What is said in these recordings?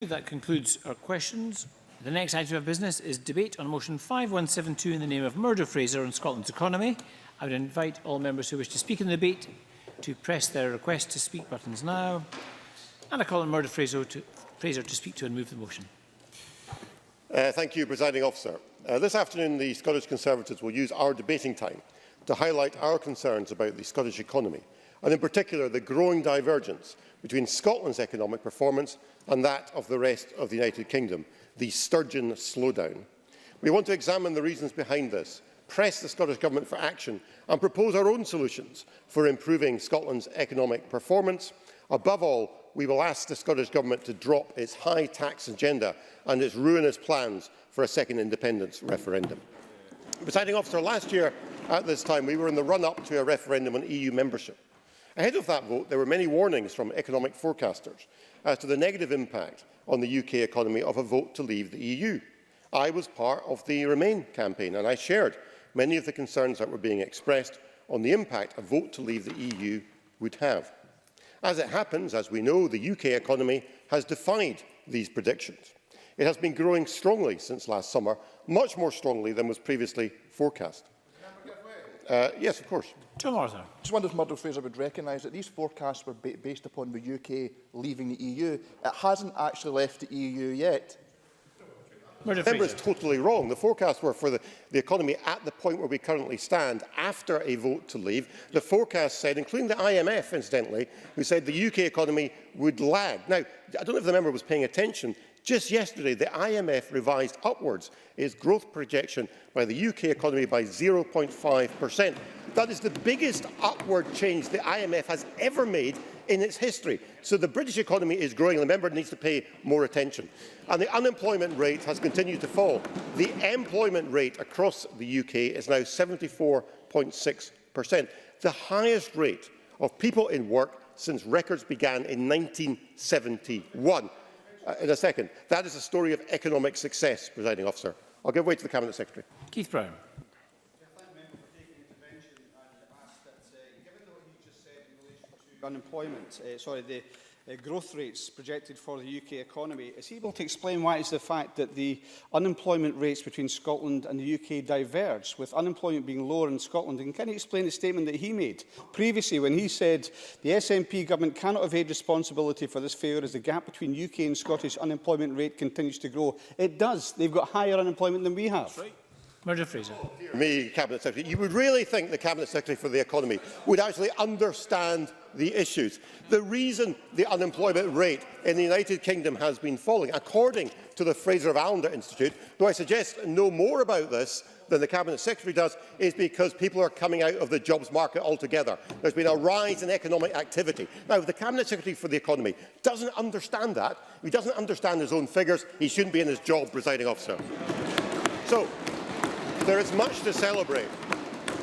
That concludes our questions. The next item of business is debate on motion 5172 in the name of Murdo Fraser on Scotland's economy. I would invite all members who wish to speak in the debate to press their request to speak buttons now. And I call on Murdo Fraser to speak to and move the motion. Thank you, Presiding Officer. This afternoon, the Scottish Conservatives will use our debating time to highlight our concerns about the Scottish economy, and in particular the growing divergence between Scotland's economic performance and that of the rest of the United Kingdom, the Sturgeon slowdown. We want to examine the reasons behind this, press the Scottish Government for action and propose our own solutions for improving Scotland's economic performance. Above all, we will ask the Scottish Government to drop its high tax agenda and its ruinous plans for a second independence referendum. Presiding Officer, last year at this time we were in the run-up to a referendum on EU membership. Ahead of that vote, there were many warnings from economic forecasters as to the negative impact on the UK economy of a vote to leave the EU. I was part of the Remain campaign and I shared many of the concerns that were being expressed on the impact a vote to leave the EU would have. As it happens, as we know, the UK economy has defied these predictions. It has been growing strongly since last summer, much more strongly than was previously forecast. Yes, of course. Tom Arthur. I just wondered if Murdo Fraser would recognise that these forecasts were based upon the UK leaving the EU. It hasn't actually left the EU yet. Member is totally wrong. The forecasts were for the economy at the point where we currently stand after a vote to leave. The forecast said, including the IMF, incidentally, who said the UK economy would lag. Now, I don't know if the member was paying attention. Just yesterday, the IMF revised upwards its growth projection by the UK economy by 0.5%. That is the biggest upward change the IMF has ever made in its history. So the British economy is growing, and the member needs to pay more attention. And the unemployment rate has continued to fall. The employment rate across the UK is now 74.6%, the highest rate of people in work since records began in 1971. In a second, that is a story of economic success, Presiding Officer. I'll give way to the Cabinet Secretary. Keith Brown. Unemployment, the growth rates projected for the UK economy, is he able to explain why it's the fact that the unemployment rates between Scotland and the UK diverge, with unemployment being lower in Scotland? And can he explain the statement that he made previously when he said the SNP government cannot evade responsibility for this failure as the gap between UK and Scottish unemployment rate continues to grow? It does. They've got higher unemployment than we have. That's right. Murdo Fraser. Me, Cabinet Secretary. You would really think the Cabinet Secretary for the Economy would actually understand the issues. The reason the unemployment rate in the United Kingdom has been falling, according to the Fraser of Allender Institute, though I suggest no more about this than the Cabinet Secretary does, is because people are coming out of the jobs market altogether. There's been a rise in economic activity. Now, if the Cabinet Secretary for the Economy doesn't understand that, if he doesn't understand his own figures, he shouldn't be in his job, Presiding Officer. So, there is much to celebrate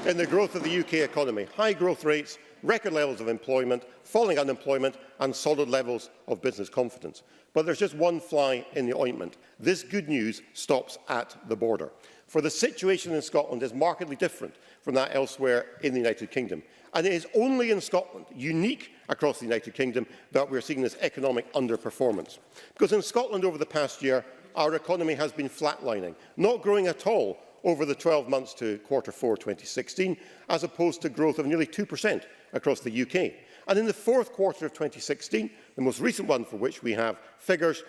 in the growth of the UK economy. High growth rates, record levels of employment, falling unemployment and solid levels of business confidence. But there's just one fly in the ointment. This good news stops at the border. For the situation in Scotland is markedly different from that elsewhere in the United Kingdom. And it is only in Scotland, unique across the United Kingdom, that we're seeing this economic underperformance. Because in Scotland over the past year, our economy has been flatlining, not growing at all over the 12 months to Q4 2016, as opposed to growth of nearly 2% across the UK. And in the fourth quarter of 2016, the most recent one for which we have figures,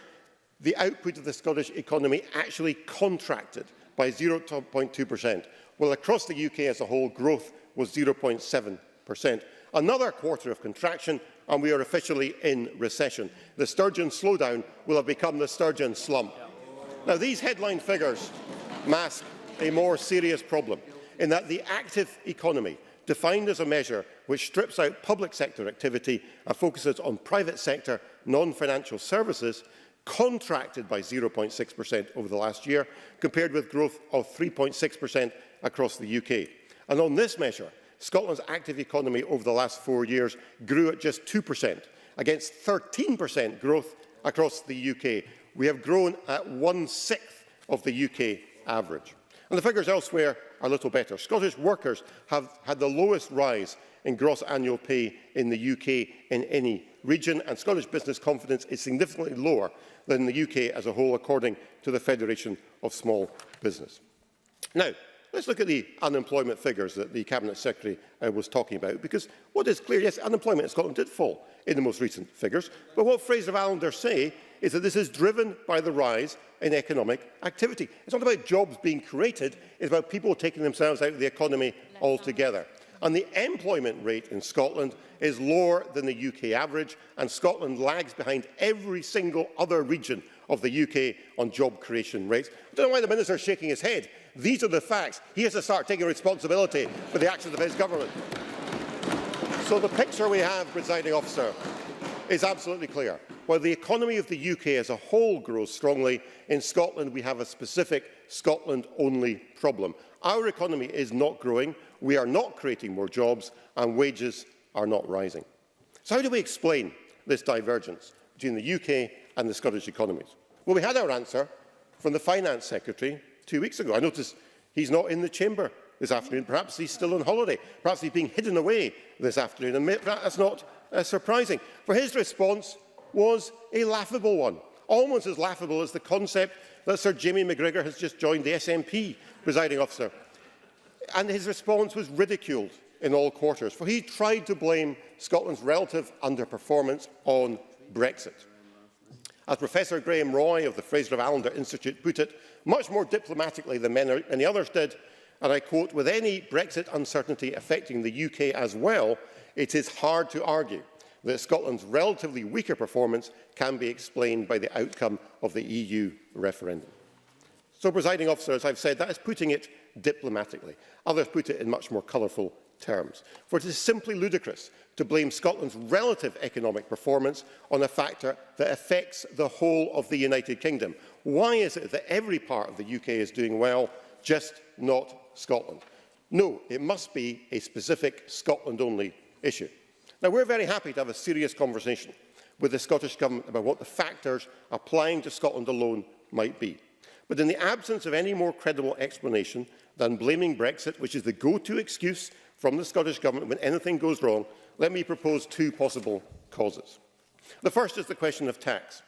the output of the Scottish economy actually contracted by 0.2%, while across the UK as a whole, growth was 0.7%. Another quarter of contraction, and we are officially in recession. The Sturgeon slowdown will have become the Sturgeon slump. Now, these headline figures mask a more serious problem, in that the active economy, defined as a measure which strips out public sector activity and focuses on private sector non-financial services, contracted by 0.6% over the last year, compared with growth of 3.6% across the UK. And on this measure, Scotland's active economy over the last 4 years grew at just 2%, against 13% growth across the UK. We have grown at 1/6 of the UK average. And the figures elsewhere are little better. Scottish workers have had the lowest rise in gross annual pay in the UK in any region, and Scottish business confidence is significantly lower than the UK as a whole, according to the Federation of Small Business. Now, let's look at the unemployment figures that the Cabinet Secretary was talking about, because what is clear, yes, unemployment in Scotland did fall in the most recent figures, but what Fraser of Allender say is that this is driven by the rise in economic activity. It's not about jobs being created, it's about people taking themselves out of the economy altogether. And the employment rate in Scotland is lower than the UK average, and Scotland lags behind every single other region of the UK on job creation rates. I don't know why the Minister is shaking his head. These are the facts. He has to start taking responsibility for the actions of his government. So the picture we have, Presiding Officer, is absolutely clear. While the economy of the UK as a whole grows strongly, in Scotland we have a specific Scotland-only problem. Our economy is not growing, we are not creating more jobs, and wages are not rising. So how do we explain this divergence between the UK and the Scottish economies? Well, we had our answer from the Finance Secretary 2 weeks ago. I notice he's not in the chamber this afternoon. Perhaps he's still on holiday. Perhaps he's being hidden away this afternoon, and that's not surprising. For his response was a laughable one, almost as laughable as the concept that Sir Jamie McGrigor has just joined the SNP, Presiding Officer. And his response was ridiculed in all quarters, for he tried to blame Scotland's relative underperformance on Brexit. As Professor Graham Roy of the Fraser of Allender Institute put it, much more diplomatically than many others did, and I quote, "With any Brexit uncertainty affecting the UK as well, it is hard to argue that Scotland's relatively weaker performance can be explained by the outcome of the EU referendum." So, Presiding Officer, as I've said, that is putting it diplomatically. Others put it in much more colourful terms. For it is simply ludicrous to blame Scotland's relative economic performance on a factor that affects the whole of the United Kingdom. Why is it that every part of the UK is doing well, just not Scotland? No, it must be a specific Scotland-only issue. Now, we're very happy to have a serious conversation with the Scottish Government about what the factors applying to Scotland alone might be. But in the absence of any more credible explanation than blaming Brexit, which is the go-to excuse from the Scottish Government when anything goes wrong, let me propose two possible causes. The first is the question of tax.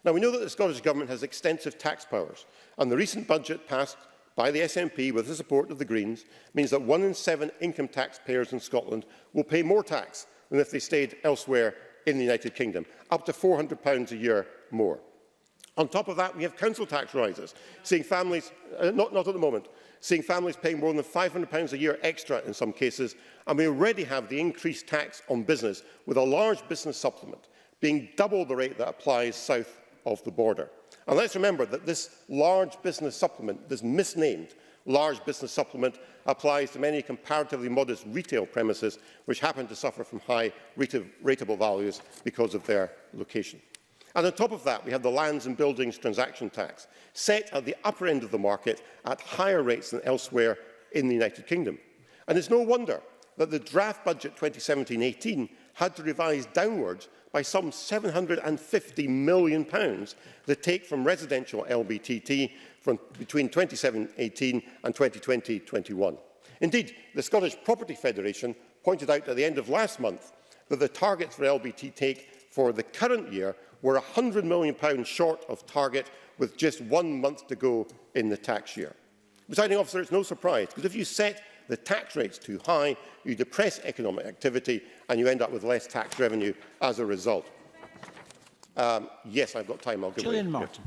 Now, we know that the Scottish Government has extensive tax powers, and the recent budget passed by the SNP with the support of the Greens means that 1 in 7 income taxpayers in Scotland will pay more tax than if they stayed elsewhere in the United Kingdom, up to £400 a year more. On top of that, we have council tax rises, seeing families, not at the moment, seeing families paying more than £500 a year extra in some cases, and we already have the increased tax on business, with a large business supplement being double the rate that applies south of the border. And let's remember that this large business supplement, this misnamed large business supplement, applies to many comparatively modest retail premises which happen to suffer from high rateable values because of their location. And on top of that, we have the Lands and Buildings Transaction Tax, set at the upper end of the market at higher rates than elsewhere in the United Kingdom. And it's no wonder that the draft budget 2017-18 had to revise downwards by some £750 million the take from residential LBTT from between 2017-18 and 2020-21. Indeed, the Scottish Property Federation pointed out at the end of last month that the targets for LBT take for the current year were £100 million short of target, with just 1 month to go in the tax year. Presiding Officer, it's no surprise, because if you set the tax rates too high, you depress economic activity and you end up with less tax revenue as a result. Yes, I've got time. I'll give Gillian Martin.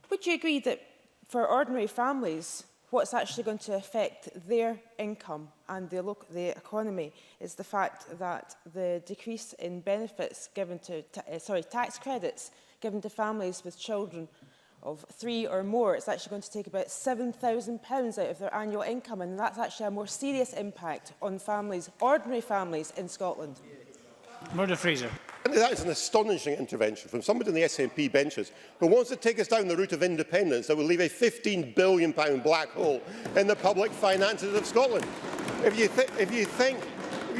Would you agree that for ordinary families, what's actually going to affect their income and the economy is the fact that the decrease in benefits given to, tax credits given to families with children of 3 or more, it's actually going to take about £7,000 out of their annual income, and that's actually a more serious impact on families, ordinary families in Scotland. Murdo Fraser. That is an astonishing intervention from somebody in the SNP benches who wants to take us down the route of independence that will leave a £15 billion black hole in the public finances of Scotland. If you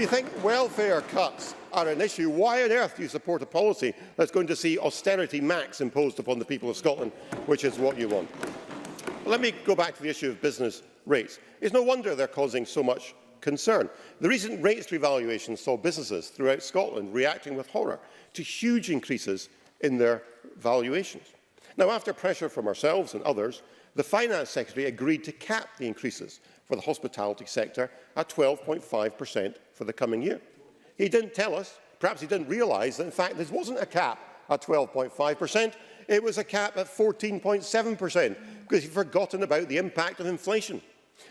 think welfare cuts are an issue, why on earth do you support a policy that's going to see austerity max imposed upon the people of Scotland, which is what you want? Let me go back to the issue of business rates. It's no wonder they're causing so much concern. The recent rates revaluation saw businesses throughout Scotland reacting with horror to huge increases in their valuations. Now, after pressure from ourselves and others, the Finance Secretary agreed to cap the increases for the hospitality sector at 12.5% for the coming year. He didn't tell us, perhaps he didn't realise that in fact this wasn't a cap at 12.5%, it was a cap at 14.7%, because he'd forgotten about the impact of inflation.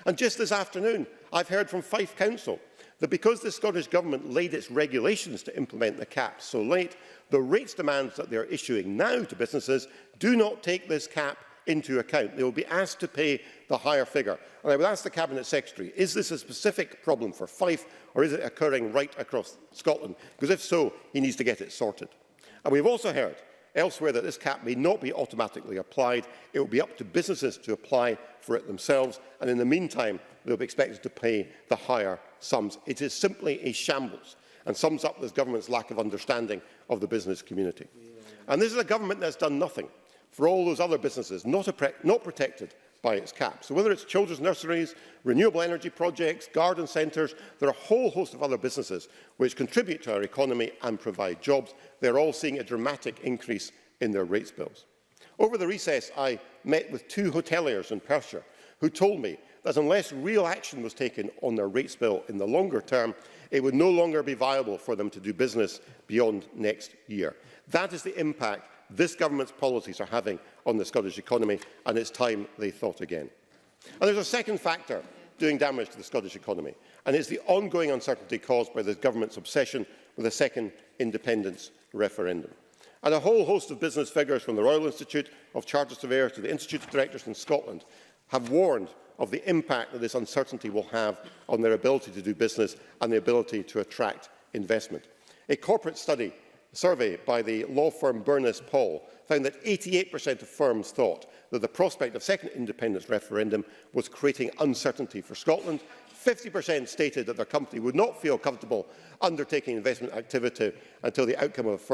And just this afternoon, I've heard from Fife Council that because the Scottish Government laid its regulations to implement the cap so late, the rates demands that they are issuing now to businesses do not take this cap into account. They will be asked to pay the higher figure. And I would ask the Cabinet Secretary, is this a specific problem for Fife, or is it occurring right across Scotland? Because if so, he needs to get it sorted. And we've also heard elsewhere that this cap may not be automatically applied. It will be up to businesses to apply for it themselves, and in the meantime, they'll be expected to pay the higher sums. It is simply a shambles and sums up this government's lack of understanding of the business community. And this is a government that's done nothing for all those other businesses not protected by its cap. So whether it's children's nurseries, renewable energy projects, garden centres, there are a whole host of other businesses which contribute to our economy and provide jobs. They're all seeing a dramatic increase in their rates bills. Over the recess, I met with 2 hoteliers in Perthshire who told me that unless real action was taken on their rates bill in the longer term, it would no longer be viable for them to do business beyond next year. That is the impact this government's policies are having on the Scottish economy, and it's time they thought again. And there's a second factor doing damage to the Scottish economy, and it's the ongoing uncertainty caused by this government's obsession with a second independence referendum. And a whole host of business figures, from the Royal Institute of Chartered Surveyors to the Institute of Directors in Scotland, have warned of the impact that this uncertainty will have on their ability to do business and the ability to attract investment. A corporate survey by the law firm Burness Paul found that 88% of firms thought that the prospect of second independence referendum was creating uncertainty for Scotland. 50% stated that their company would not feel comfortable undertaking investment activity until the outcome of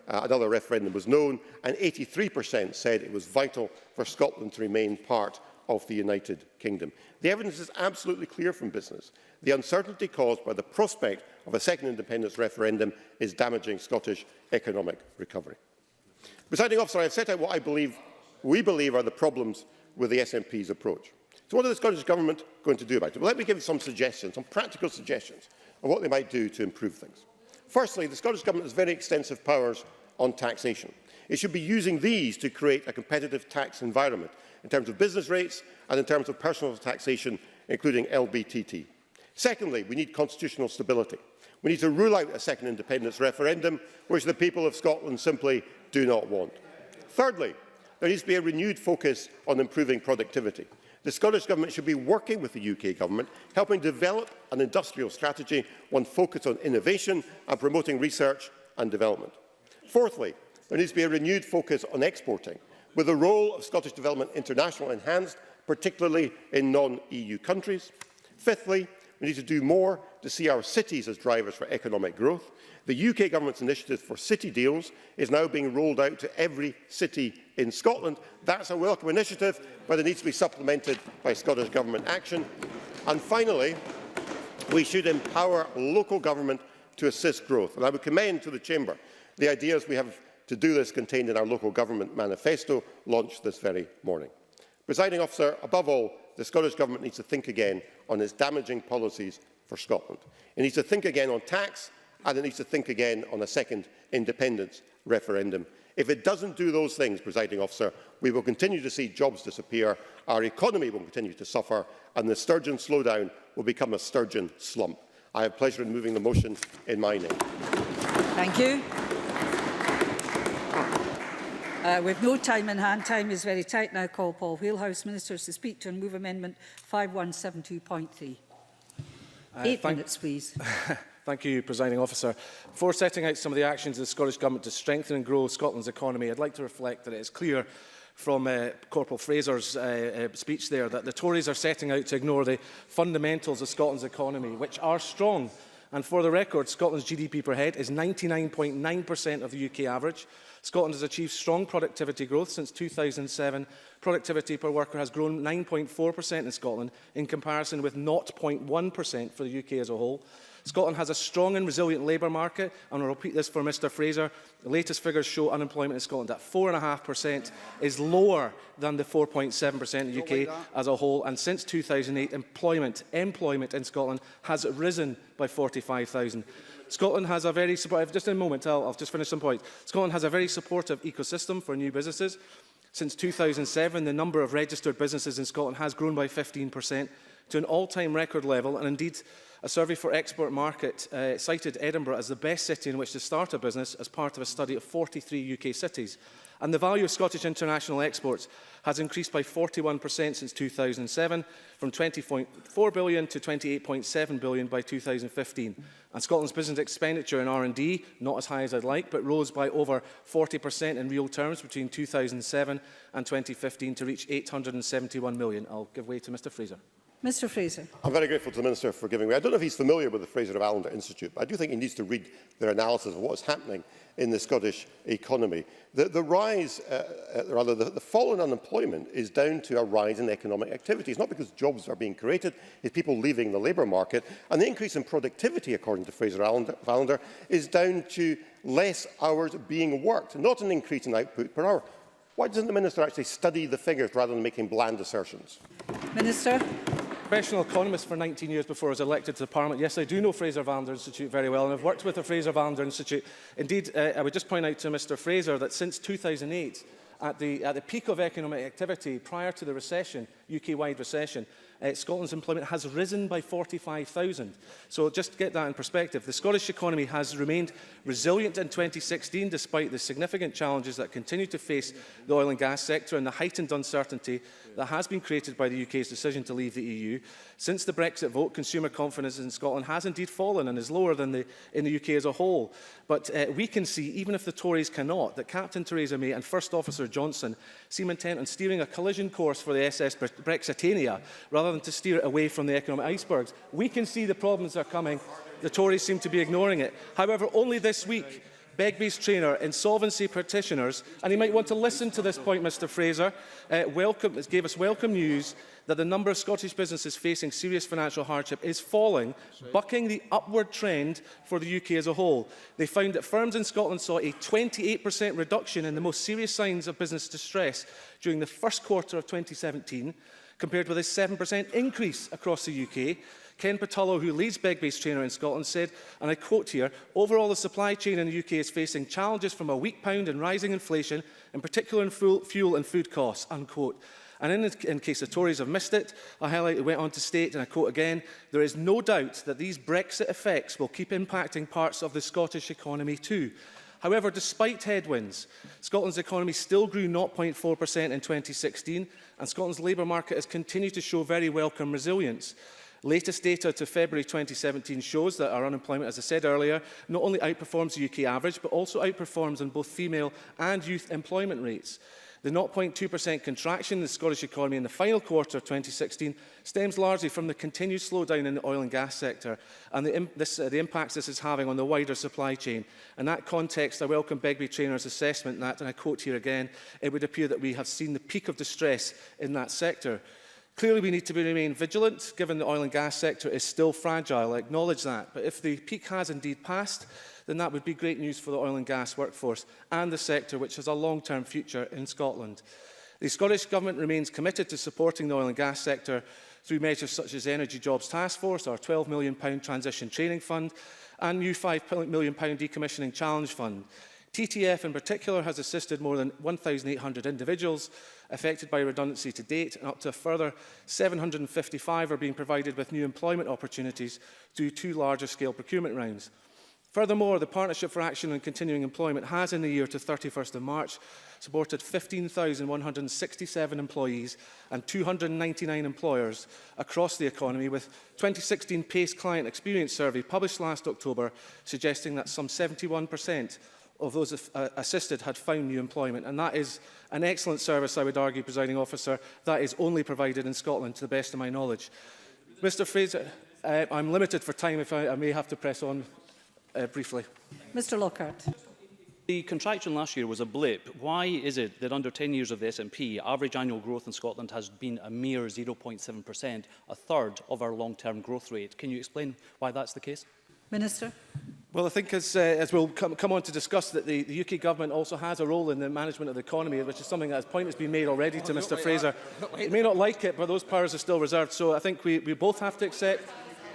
another referendum was known, and 83% said it was vital for Scotland to remain part of the United Kingdom. The evidence is absolutely clear from business. The uncertainty caused by the prospect of a second independence referendum is damaging Scottish economic recovery. Presiding Officer, I have set out what we believe are the problems with the SNP's approach. So what is the Scottish Government going to do about it? Well, let me give you some suggestions, some practical suggestions of what they might do to improve things. Firstly, the Scottish Government has very extensive powers on taxation. It should be using these to create a competitive tax environment in terms of business rates and in terms of personal taxation, including LBTT. Secondly, we need constitutional stability. We need to rule out a second independence referendum, which the people of Scotland simply do not want. Thirdly, there needs to be a renewed focus on improving productivity. The Scottish Government should be working with the UK Government, helping develop an industrial strategy, one focused on innovation and promoting research and development. Fourthly, there needs to be a renewed focus on exporting, with the role of Scottish Development International enhanced, particularly in non-EU countries. Fifthly, we need to do more to see our cities as drivers for economic growth. The UK Government's initiative for city deals is now being rolled out to every city in Scotland. That's a welcome initiative, but it needs to be supplemented by Scottish Government action. And finally, we should empower local government to assist growth. And I would commend to the Chamber the ideas we have to do this contained in our local government manifesto, launched this very morning. Presiding Officer, above all, the Scottish Government needs to think again on its damaging policies for Scotland. It needs to think again on tax, and it needs to think again on a second independence referendum. If it doesn't do those things, Presiding Officer, we will continue to see jobs disappear, our economy will continue to suffer, and the Sturgeon slowdown will become a Sturgeon slump. I have pleasure in moving the motion in my name. Thank you. With no time in hand, time is very tight now. Call Paul Wheelhouse, Ministers, to speak to and move Amendment 5172.3. 8 minutes, please. Thank you, Presiding Officer. Before setting out some of the actions of the Scottish Government to strengthen and grow Scotland's economy, I'd like to reflect that it is clear from Corporal Fraser's speech there that the Tories are setting out to ignore the fundamentals of Scotland's economy, which are strong. And for the record, Scotland's GDP per head is 99.9% of the UK average. Scotland has achieved strong productivity growth since 2007. Productivity per worker has grown 9.4% in Scotland, in comparison with 0.1% for the UK as a whole. Scotland has a strong and resilient labour market, and I'll repeat this for Mr Fraser. The latest figures show unemployment in Scotland at 4.5% is lower than the 4.7% in the UK as a whole, and since 2008, employment in Scotland has risen by 45,000. Scotland has a very supportive, just in a moment, I'll just finish some points. Scotland has a very supportive ecosystem for new businesses. Since 2007, the number of registered businesses in Scotland has grown by 15% to an all-time record level, and indeed, a survey for Export Market cited Edinburgh as the best city in which to start a business as part of a study of 43 UK cities. And the value of Scottish international exports has increased by 41% since 2007, from £20.4 billion to £28.7 billion by 2015. And Scotland's business expenditure in R&D, not as high as I'd like, but rose by over 40% in real terms between 2007 and 2015 to reach £871 million. I'll give way to Mr Fraser. Mr Fraser. I'm very grateful to the Minister for giving way. I don't know if he's familiar with the Fraser of Allender Institute, but I do think he needs to read their analysis of what's happening in the Scottish economy. The fall in unemployment is down to a rise in economic activity. It's not because jobs are being created, it's people leaving the labour market. And the increase in productivity, according to Fraser of Allender, is down to less hours being worked, not an increase in output per hour. Why doesn't the Minister actually study the figures rather than making bland assertions? Minister. Professional economist for 19 years before I was elected to Parliament. Yes, I do know Fraser of Allender Institute very well, and I've worked with the Fraser of Allender Institute. Indeed, I would just point out to Mr Fraser that since 2008, at the peak of economic activity prior to the recession, UK-wide recession, Scotland's employment has risen by 45,000. So just to get that in perspective, the Scottish economy has remained resilient in 2016 despite the significant challenges that continue to face the oil and gas sector and the heightened uncertainty that has been created by the UK's decision to leave the EU. Since the Brexit vote, consumer confidence in Scotland has indeed fallen and is lower than in the UK as a whole. But we can see, even if the Tories cannot, that Captain Theresa May and First Officer Johnson seem intent on steering a collision course for the SS Brexitania rather than to steer it away from the economic icebergs. We can see the problems are coming. The Tories seem to be ignoring it. However, only this week, Begbie's trainer, insolvency petitioners, and you might want to listen to this point, Mr Fraser, gave us welcome news that the number of Scottish businesses facing serious financial hardship is falling, bucking the upward trend for the UK as a whole. They found that firms in Scotland saw a 28% reduction in the most serious signs of business distress during the first quarter of 2017, compared with a 7% increase across the UK. Ken Patullo, who leads Begbie's trainer in Scotland, said, and I quote here, "Overall, the supply chain in the UK is facing challenges from a weak pound and rising inflation, in particular in fuel and food costs," unquote. And in case the Tories have missed it, I went on to state, and I quote again, "There is no doubt that these Brexit effects will keep impacting parts of the Scottish economy too." However, despite headwinds, Scotland's economy still grew 0.4% in 2016, and Scotland's labour market has continued to show very welcome resilience. Latest data to February 2017 shows that our unemployment, as I said earlier, not only outperforms the UK average, but also outperforms on both female and youth employment rates. The 0.2% contraction in the Scottish economy in the final quarter of 2016 stems largely from the continued slowdown in the oil and gas sector and the impacts this is having on the wider supply chain. In that context, I welcome Begbie Trainer's assessment that, and I quote here again, "It would appear that we have seen the peak of distress in that sector." Clearly, we need to remain vigilant, given the oil and gas sector is still fragile. I acknowledge that. But if the peak has indeed passed, then that would be great news for the oil and gas workforce and the sector, which has a long-term future in Scotland. The Scottish Government remains committed to supporting the oil and gas sector through measures such as the Energy Jobs Task Force, our £12 million Transition Training Fund, and new £5 million Decommissioning Challenge Fund. TTF in particular has assisted more than 1,800 individuals affected by redundancy to date, and up to a further 755 are being provided with new employment opportunities through 2 larger scale procurement rounds. Furthermore, the Partnership for Action on Continuing Employment has, in the year to 31st of March, supported 15,167 employees and 299 employers across the economy, with 2016 PACE Client Experience Survey published last October suggesting that some 71% of those assisted had found new employment. And that is an excellent service, I would argue, Presiding Officer, that is only provided in Scotland, to the best of my knowledge. Mr Fraser, I'm limited for time, if I may have to press on briefly. Mr Lockhart. The contraction last year was a blip. Why is it that under 10 years of the SNP, average annual growth in Scotland has been a mere 0.7%, a third of our long-term growth rate? Can you explain why that's the case? Minister. Well, I think as we'll come on to discuss, that the UK Government also has a role in the management of the economy, which is something that point has been made already to Mr Fraser. You may not like it, but those powers are still reserved. So I think we both have to accept,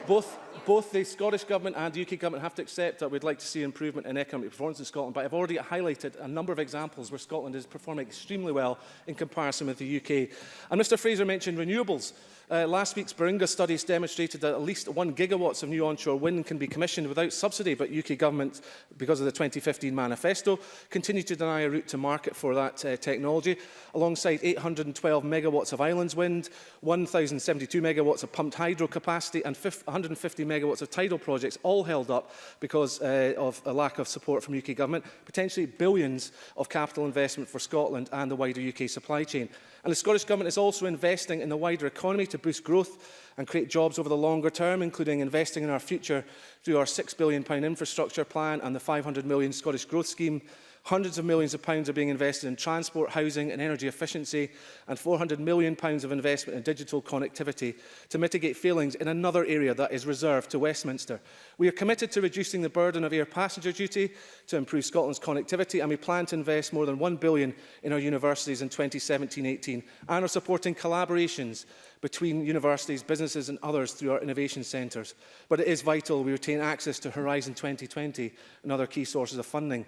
both the Scottish Government and the UK Government have to accept that we'd like to see improvement in economic performance in Scotland. But I've already highlighted a number of examples where Scotland is performing extremely well in comparison with the UK. And Mr Fraser mentioned renewables. Last week's Baringa studies demonstrated that at least 1 gigawatt of new onshore wind can be commissioned without subsidy, but UK Government, because of the 2015 manifesto, continue to deny a route to market for that technology, alongside 812 megawatts of islands wind, 1,072 megawatts of pumped hydro capacity and 150 megawatts of tidal projects, all held up because of a lack of support from UK Government, potentially billions of capital investment for Scotland and the wider UK supply chain. And the Scottish Government is also investing in the wider economy to boost growth and create jobs over the longer term, including investing in our future through our £6 billion infrastructure plan and the £500 million Scottish Growth Scheme. Hundreds of millions of pounds are being invested in transport, housing and energy efficiency, and £400 million of investment in digital connectivity to mitigate failings in another area that is reserved to Westminster. We are committed to reducing the burden of air passenger duty to improve Scotland's connectivity, and we plan to invest more than £1 billion in our universities in 2017-18 and are supporting collaborations between universities, businesses and others through our innovation centres. But it is vital we retain access to Horizon 2020 and other key sources of funding.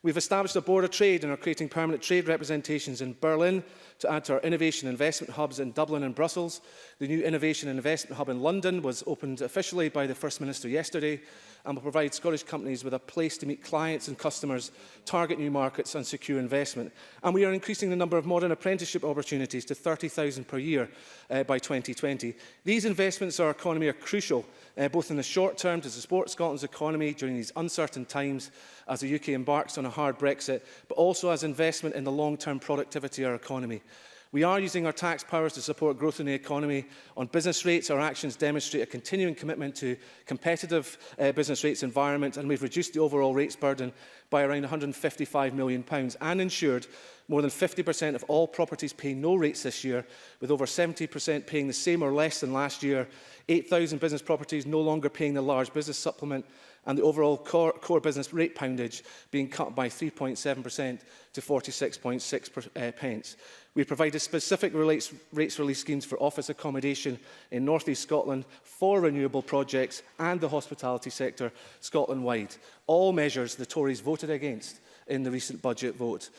We've established a Board of Trade and are creating permanent trade representations in Berlin to add to our innovation and investment hubs in Dublin and Brussels. The new Innovation and Investment Hub in London was opened officially by the First Minister yesterday and will provide Scottish companies with a place to meet clients and customers, target new markets and secure investment. And we are increasing the number of modern apprenticeship opportunities to 30,000 per year by 2020. These investments in our economy are crucial, both in the short term to support Scotland's economy during these uncertain times as the UK embarks on a hard Brexit, but also as investment in the long-term productivity of our economy. We are using our tax powers to support growth in the economy. On business rates, our actions demonstrate a continuing commitment to competitive business rates environment, and we've reduced the overall rates burden by around £155 million and ensured more than 50% of all properties pay no rates this year, with over 70% paying the same or less than last year, 8,000 business properties no longer paying the large business supplement, and the overall core business rate poundage being cut by 3.7% to 46.6 pence. We provided specific rates relief schemes for office accommodation in North East Scotland for renewable projects and the hospitality sector Scotland-wide. All measures the Tories voted against in the recent budget vote.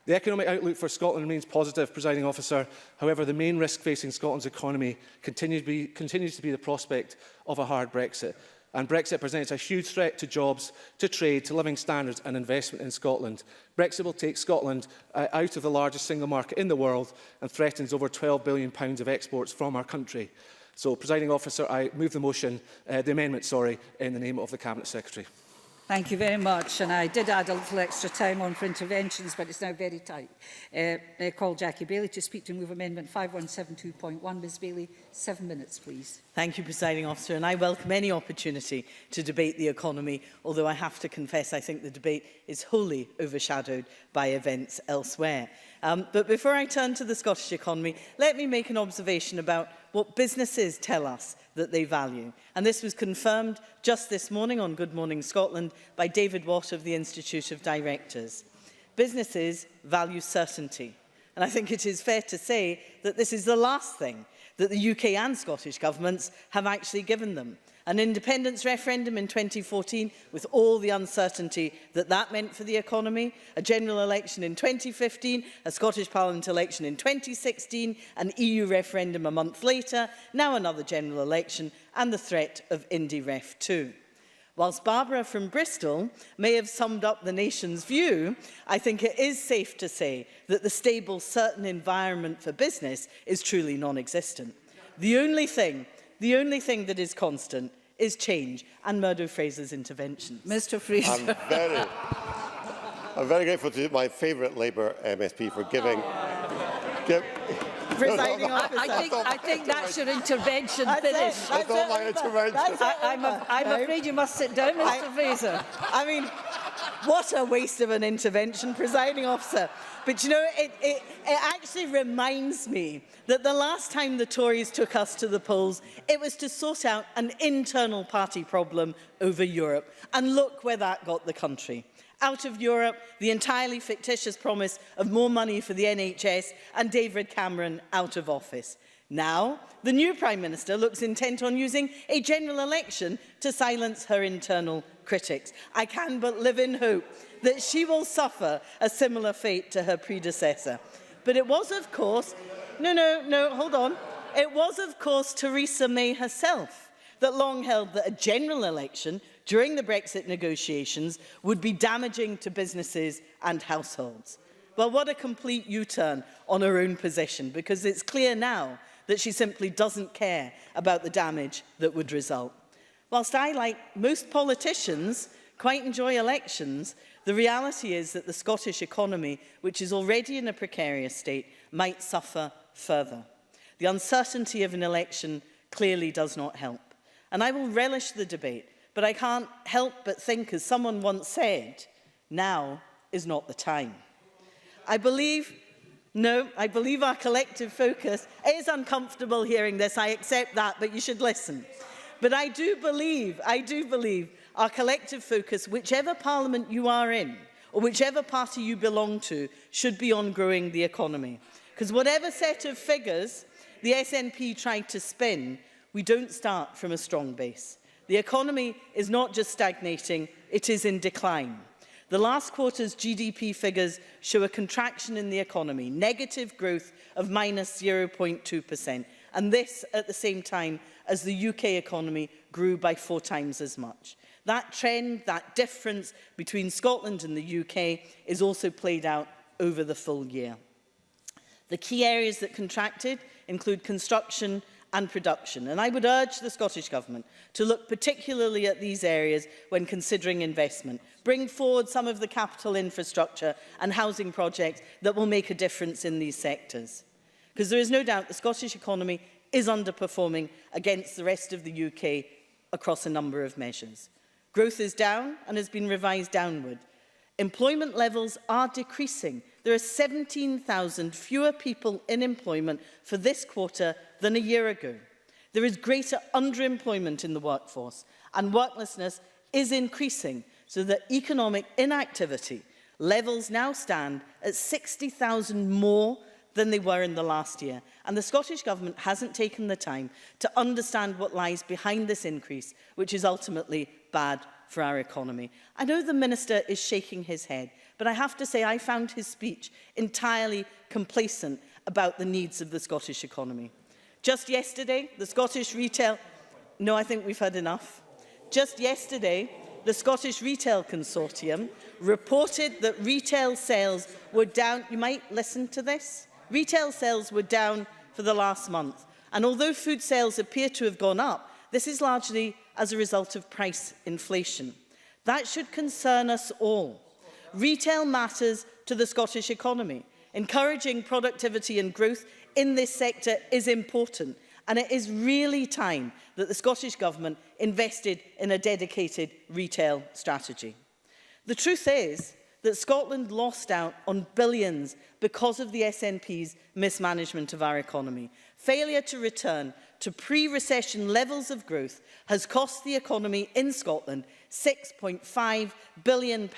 The economic outlook for Scotland remains positive, Presiding Officer. However, the main risk facing Scotland's economy continues to be the prospect of a hard Brexit. And Brexit presents a huge threat to jobs, to trade, to living standards and investment in Scotland. Brexit will take Scotland out of the largest single market in the world and threatens over £12 billion of exports from our country. So, Presiding Officer, I move the motion, the amendment, in the name of the Cabinet Secretary. Thank you very much. And I did add a little extra time on for interventions, but it's now very tight. Call Jackie Bailey to speak to move Amendment 5172.1. Ms Bailey, 7 minutes, please. Thank you, Presiding Officer, and I welcome any opportunity to debate the economy, although I have to confess I think the debate is wholly overshadowed by events elsewhere. But before I turn to the Scottish economy, let me make an observation about what businesses tell us that they value. And this was confirmed just this morning on Good Morning Scotland by David Watt of the Institute of Directors. Businesses value certainty. And I think it is fair to say that this is the last thing that the UK and Scottish governments have actually given them. An independence referendum in 2014 with all the uncertainty that that meant for the economy, a general election in 2015, a Scottish Parliament election in 2016, an EU referendum a month later, now another general election and the threat of Indy Ref 2. Whilst Barbara from Bristol may have summed up the nation's view, I think it is safe to say that the stable, certain environment for business is truly non-existent. The only thing that is constant is change and Murdo Fraser's interventions. Mr Fraser. I'm very grateful to my favourite Labour MSP for giving... Presiding officer. I think that's your intervention That's it. finished. That's not my intervention. I'm afraid you must sit down, Mr Fraser. I mean, what a waste of an intervention, presiding officer. But you know, it actually reminds me that the last time the Tories took us to the polls, it was to sort out an internal party problem over Europe. And look where that got the country. Out of Europe, the entirely fictitious promise of more money for the NHS, and David Cameron out of office. Now, the new Prime Minister looks intent on using a general election to silence her internal critics. I can but live in hope that she will suffer a similar fate to her predecessor. But it was, of course, hold on. It was, of course, Theresa May herself that long held that a general election during the Brexit negotiations would be damaging to businesses and households. Well, what a complete U-turn on her own position, because it's clear now that she simply doesn't care about the damage that would result. Whilst I, like most politicians, quite enjoy elections, the reality is that the Scottish economy, which is already in a precarious state, might suffer further. The uncertainty of an election clearly does not help. And I will relish the debate, but I can't help but think, as someone once said, now is not the time. I believe our collective focus, it is uncomfortable hearing this, I accept that, but you should listen. But I do believe our collective focus, whichever parliament you are in, or whichever party you belong to, should be on growing the economy. Because whatever set of figures the SNP tried to spin, we don't start from a strong base. The economy is not just stagnating, it is in decline. The last quarter's GDP figures show a contraction in the economy, negative growth of minus 0.2%, and this at the same time as the UK economy grew by 4 times as much. That trend, that difference between Scotland and the UK is also played out over the full year. The key areas that contracted include construction and production, and I would urge the Scottish Government to look particularly at these areas when considering investment. Bring forward some of the capital infrastructure and housing projects that will make a difference in these sectors. Because there is no doubt the Scottish economy is underperforming against the rest of the UK across a number of measures. Growth is down and has been revised downward. Employment levels are decreasing. There are 17,000 fewer people in employment for this quarter than a year ago. There is greater underemployment in the workforce, and worklessness is increasing, so that economic inactivity levels now stand at 60,000 more than they were in the last year. And the Scottish Government hasn't taken the time to understand what lies behind this increase, which is ultimately bad for our economy. I know the Minister is shaking his head, but I have to say I found his speech entirely complacent about the needs of the Scottish economy. Just yesterday, the Scottish Retail... No, I think we've had enough. Just yesterday, the Scottish Retail Consortium reported that retail sales were down... You might listen to this. Retail sales were down for the last month. And although food sales appear to have gone up, this is largely as a result of price inflation. That should concern us all. Retail matters to the Scottish economy. Encouraging productivity and growth in this sector is important, and it is really time that the Scottish Government invested in a dedicated retail strategy. The truth is that Scotland lost out on billions because of the SNP's mismanagement of our economy. Failure to return to pre-recession levels of growth has cost the economy in Scotland £6.5 billion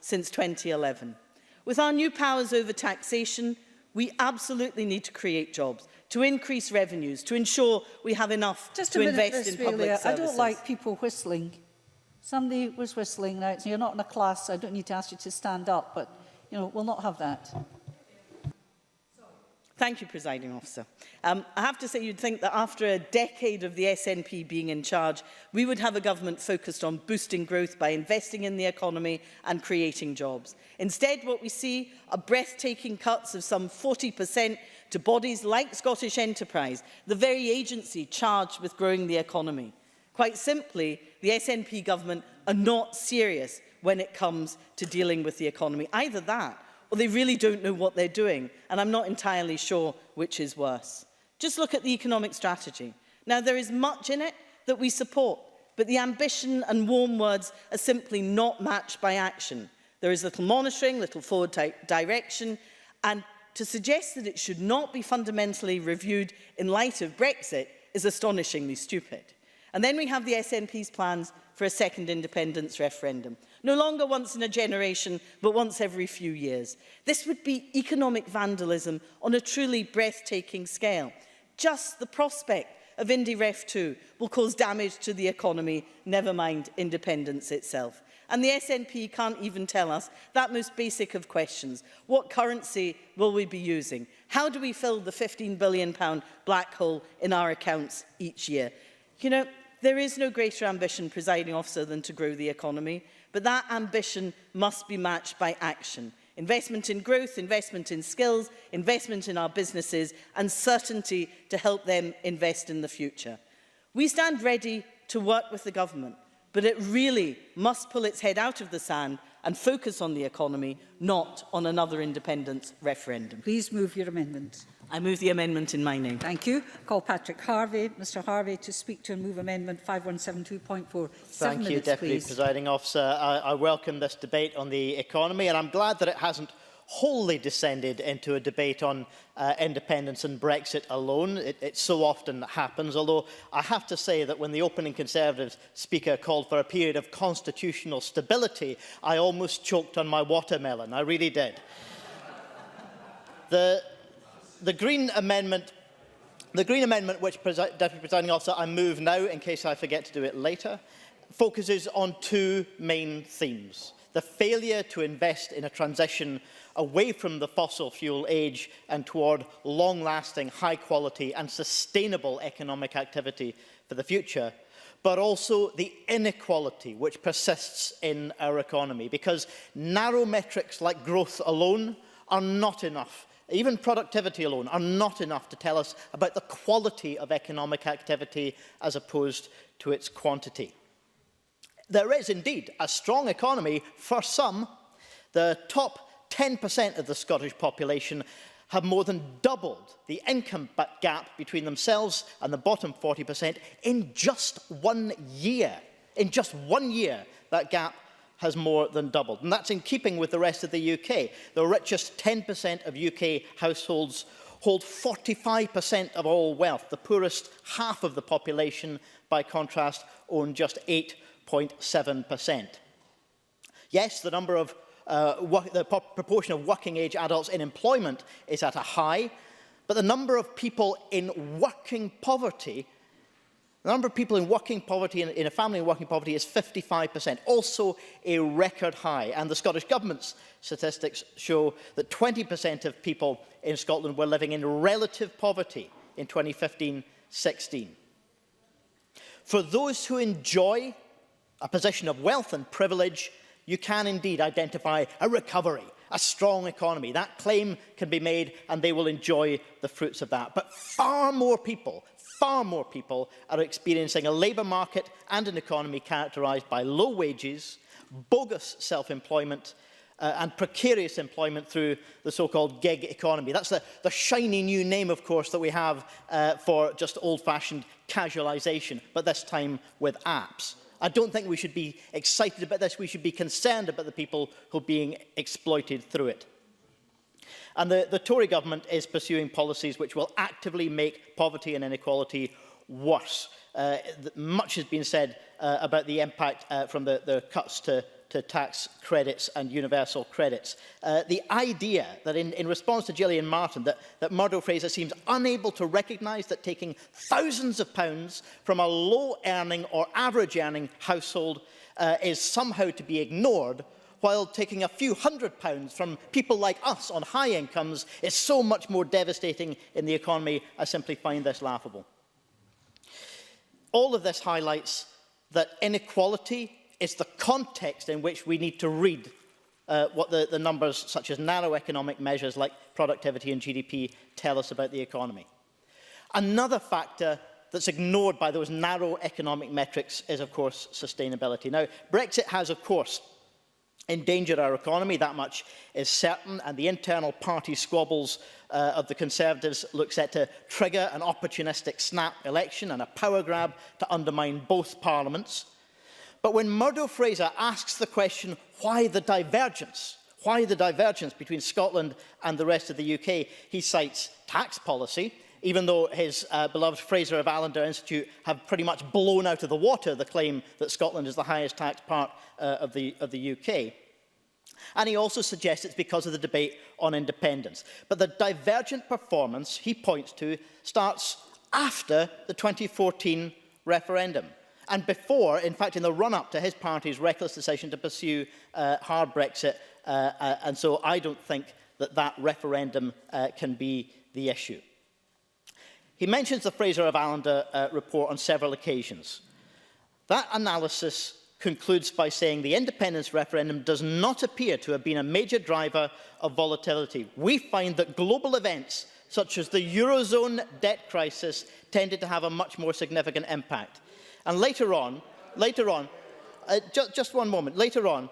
since 2011. With our new powers over taxation, we absolutely need to create jobs, to increase revenues, to ensure we have enough to invest in public services. I don't like people whistling. Somebody was whistling now. So you're not in a class, so I don't need to ask you to stand up, but we'll not have that. Thank you, Presiding Officer. I have to say you'd think that after a decade of the SNP being in charge, we would have a government focused on boosting growth by investing in the economy and creating jobs. Instead, what we see are breathtaking cuts of some 40% to bodies like Scottish Enterprise, the very agency charged with growing the economy. Quite simply, the SNP government are not serious when it comes to dealing with the economy. Either that, or they really don't know what they're doing, and I'm not entirely sure which is worse. Just look at the economic strategy. Now, there is much in it that we support, but the ambition and warm words are simply not matched by action. There is little monitoring, little forward direction, and to suggest that it should not be fundamentally reviewed in light of Brexit is astonishingly stupid. And then we have the SNP's plans for a second independence referendum. No longer once in a generation, but once every few years. This would be economic vandalism on a truly breathtaking scale. Just the prospect of IndyRef 2 will cause damage to the economy, never mind independence itself. And the SNP can't even tell us that most basic of questions. What currency will we be using? How do we fill the £15 billion black hole in our accounts each year? You know, there is no greater ambition, presiding officer, than to grow the economy, but that ambition must be matched by action. Investment in growth, investment in skills, investment in our businesses, and certainty to help them invest in the future. We stand ready to work with the government, but it really must pull its head out of the sand and focus on the economy, not on another independence referendum. Please move your amendment. I move the amendment in my name. Thank you. Call Patrick Harvey. Mr Harvey to speak to and move amendment 5172.4. Thank you, Deputy Presiding Officer. I welcome this debate on the economy, and I'm glad that it hasn't wholly descended into a debate on independence and Brexit alone. It so often happens, although I have to say that when the opening Conservative speaker called for a period of constitutional stability, I almost choked on my watermelon. I really did. The Green Amendment, which, Deputy Presiding Officer, I move now in case I forget to do it later, focuses on two main themes: the failure to invest in a transition away from the fossil fuel age and toward long-lasting, high-quality and sustainable economic activity for the future, but also the inequality which persists in our economy, because narrow metrics like growth alone are not enough. Even productivity alone are not enough to tell us about the quality of economic activity as opposed to its quantity. There is indeed a strong economy for some. The top 10% of the Scottish population have more than doubled the income gap between themselves and the bottom 40% in just 1 year. In just 1 year, that gap has more than doubled. And that's in keeping with the rest of the UK. The richest 10% of UK households hold 45% of all wealth. The poorest half of the population, by contrast, own just 8.7%. Yes, the number of the proportion of working-age adults in employment is at a high, but the number of people in working poverty, in a family in working poverty, is 55%, also a record high. And the Scottish Government's statistics show that 20% of people in Scotland were living in relative poverty in 2015-16. For those who enjoy a position of wealth and privilege, you can indeed identify a recovery, a strong economy. That claim can be made, and they will enjoy the fruits of that. But far more people are experiencing a labour market and an economy characterised by low wages, bogus self-employment, and precarious employment through the so-called gig economy. That's the shiny new name, of course, that we have for just old-fashioned casualisation, but this time with apps. I don't think we should be excited about this. We should be concerned about the people who are being exploited through it. And the Tory government is pursuing policies which will actively make poverty and inequality worse. Much has been said about the impact from the cuts to tax credits and universal credits. The idea that in response to Gillian Martin, that Murdo Fraser seems unable to recognise that taking thousands of pounds from a low-earning or average-earning household is somehow to be ignored, while taking a few £100 from people like us on high incomes is so much more devastating in the economy, I simply find this laughable. All of this highlights that inequality is the context in which we need to read what the numbers such as narrow economic measures like productivity and GDP tell us about the economy. Another factor that's ignored by those narrow economic metrics is, of course, sustainability. Now, Brexit has, of course, endanger our economy. That much is certain, and the internal party squabbles of the Conservatives look set to trigger an opportunistic snap election and a power grab to undermine both parliaments. But when Murdo Fraser asks the question, why the divergence between Scotland and the rest of the UK, he cites tax policy, even though his beloved Fraser of Allender Institute have pretty much blown out of the water the claim that Scotland is the highest taxed part of the UK. And he also suggests it's because of the debate on independence. But the divergent performance he points to starts after the 2014 referendum, and before, in fact, in the run-up to his party's reckless decision to pursue hard Brexit. And so I don't think that that referendum can be the issue. He mentions the Fraser of Allender report on several occasions. That analysis concludes by saying the independence referendum does not appear to have been a major driver of volatility. We find that global events such as the Eurozone debt crisis tended to have a much more significant impact. And later on, just one moment, later on,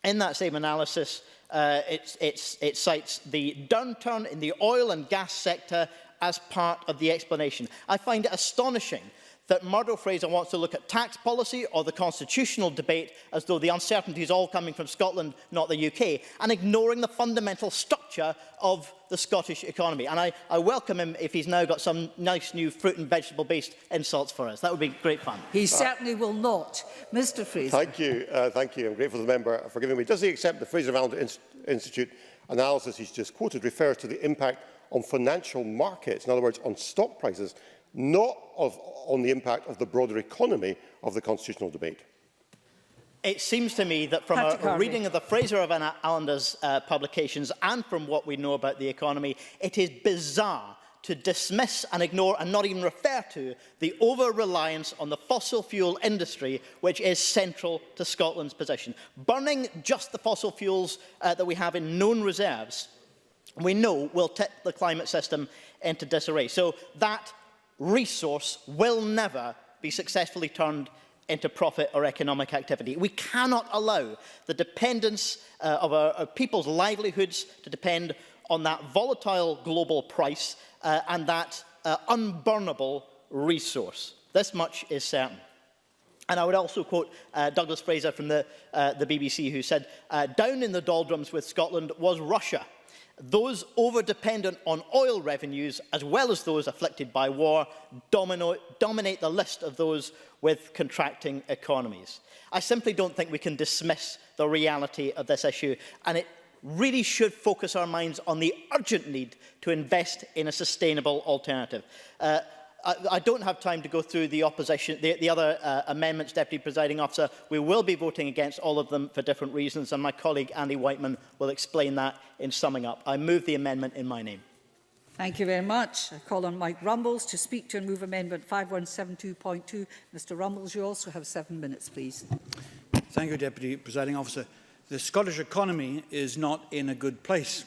in that same analysis, it cites the downturn in the oil and gas sector as part of the explanation. I find it astonishing that Murdo Fraser wants to look at tax policy or the constitutional debate as though the uncertainty is all coming from Scotland, not the UK, and ignoring the fundamental structure of the Scottish economy. And I welcome him if he's now got some nice new fruit and vegetable-based insults for us. That would be great fun. He certainly will not. Mr Fraser. Thank you. Thank you. I'm grateful to the member for giving me. Does he accept the Fraser of Allender Institute analysis he's just quoted refers to the impact on financial markets, in other words, on stock prices, not on the impact of the broader economy of the constitutional debate? It seems to me that from a reading of the Fraser of Allender's publications and from what we know about the economy, it is bizarre to dismiss and ignore and not even refer to the over-reliance on the fossil fuel industry, which is central to Scotland's position. Burning just the fossil fuels that we have in known reserves, we know will tip the climate system into disarray. So that resource will never be successfully turned into profit or economic activity. We cannot allow the dependence of our people's livelihoods to depend on that volatile global price and that unburnable resource. This much is certain. And I would also quote Douglas Fraser from the BBC, who said, down in the doldrums with Scotland was Russia. Those over-dependent on oil revenues, as well as those afflicted by war, dominate the list of those with contracting economies. I simply don't think we can dismiss the reality of this issue, and it really should focus our minds on the urgent need to invest in a sustainable alternative. I don't have time to go through the other amendments, Deputy Presiding Officer. We will be voting against all of them for different reasons, and my colleague Andy Whiteman will explain that in summing up. I move the amendment in my name. Thank you very much. I call on Mike Rumbles to speak to and move Amendment 5172.2. Mr Rumbles, you also have 7 minutes, please. Thank you, Deputy Presiding Officer. The Scottish economy is not in a good place.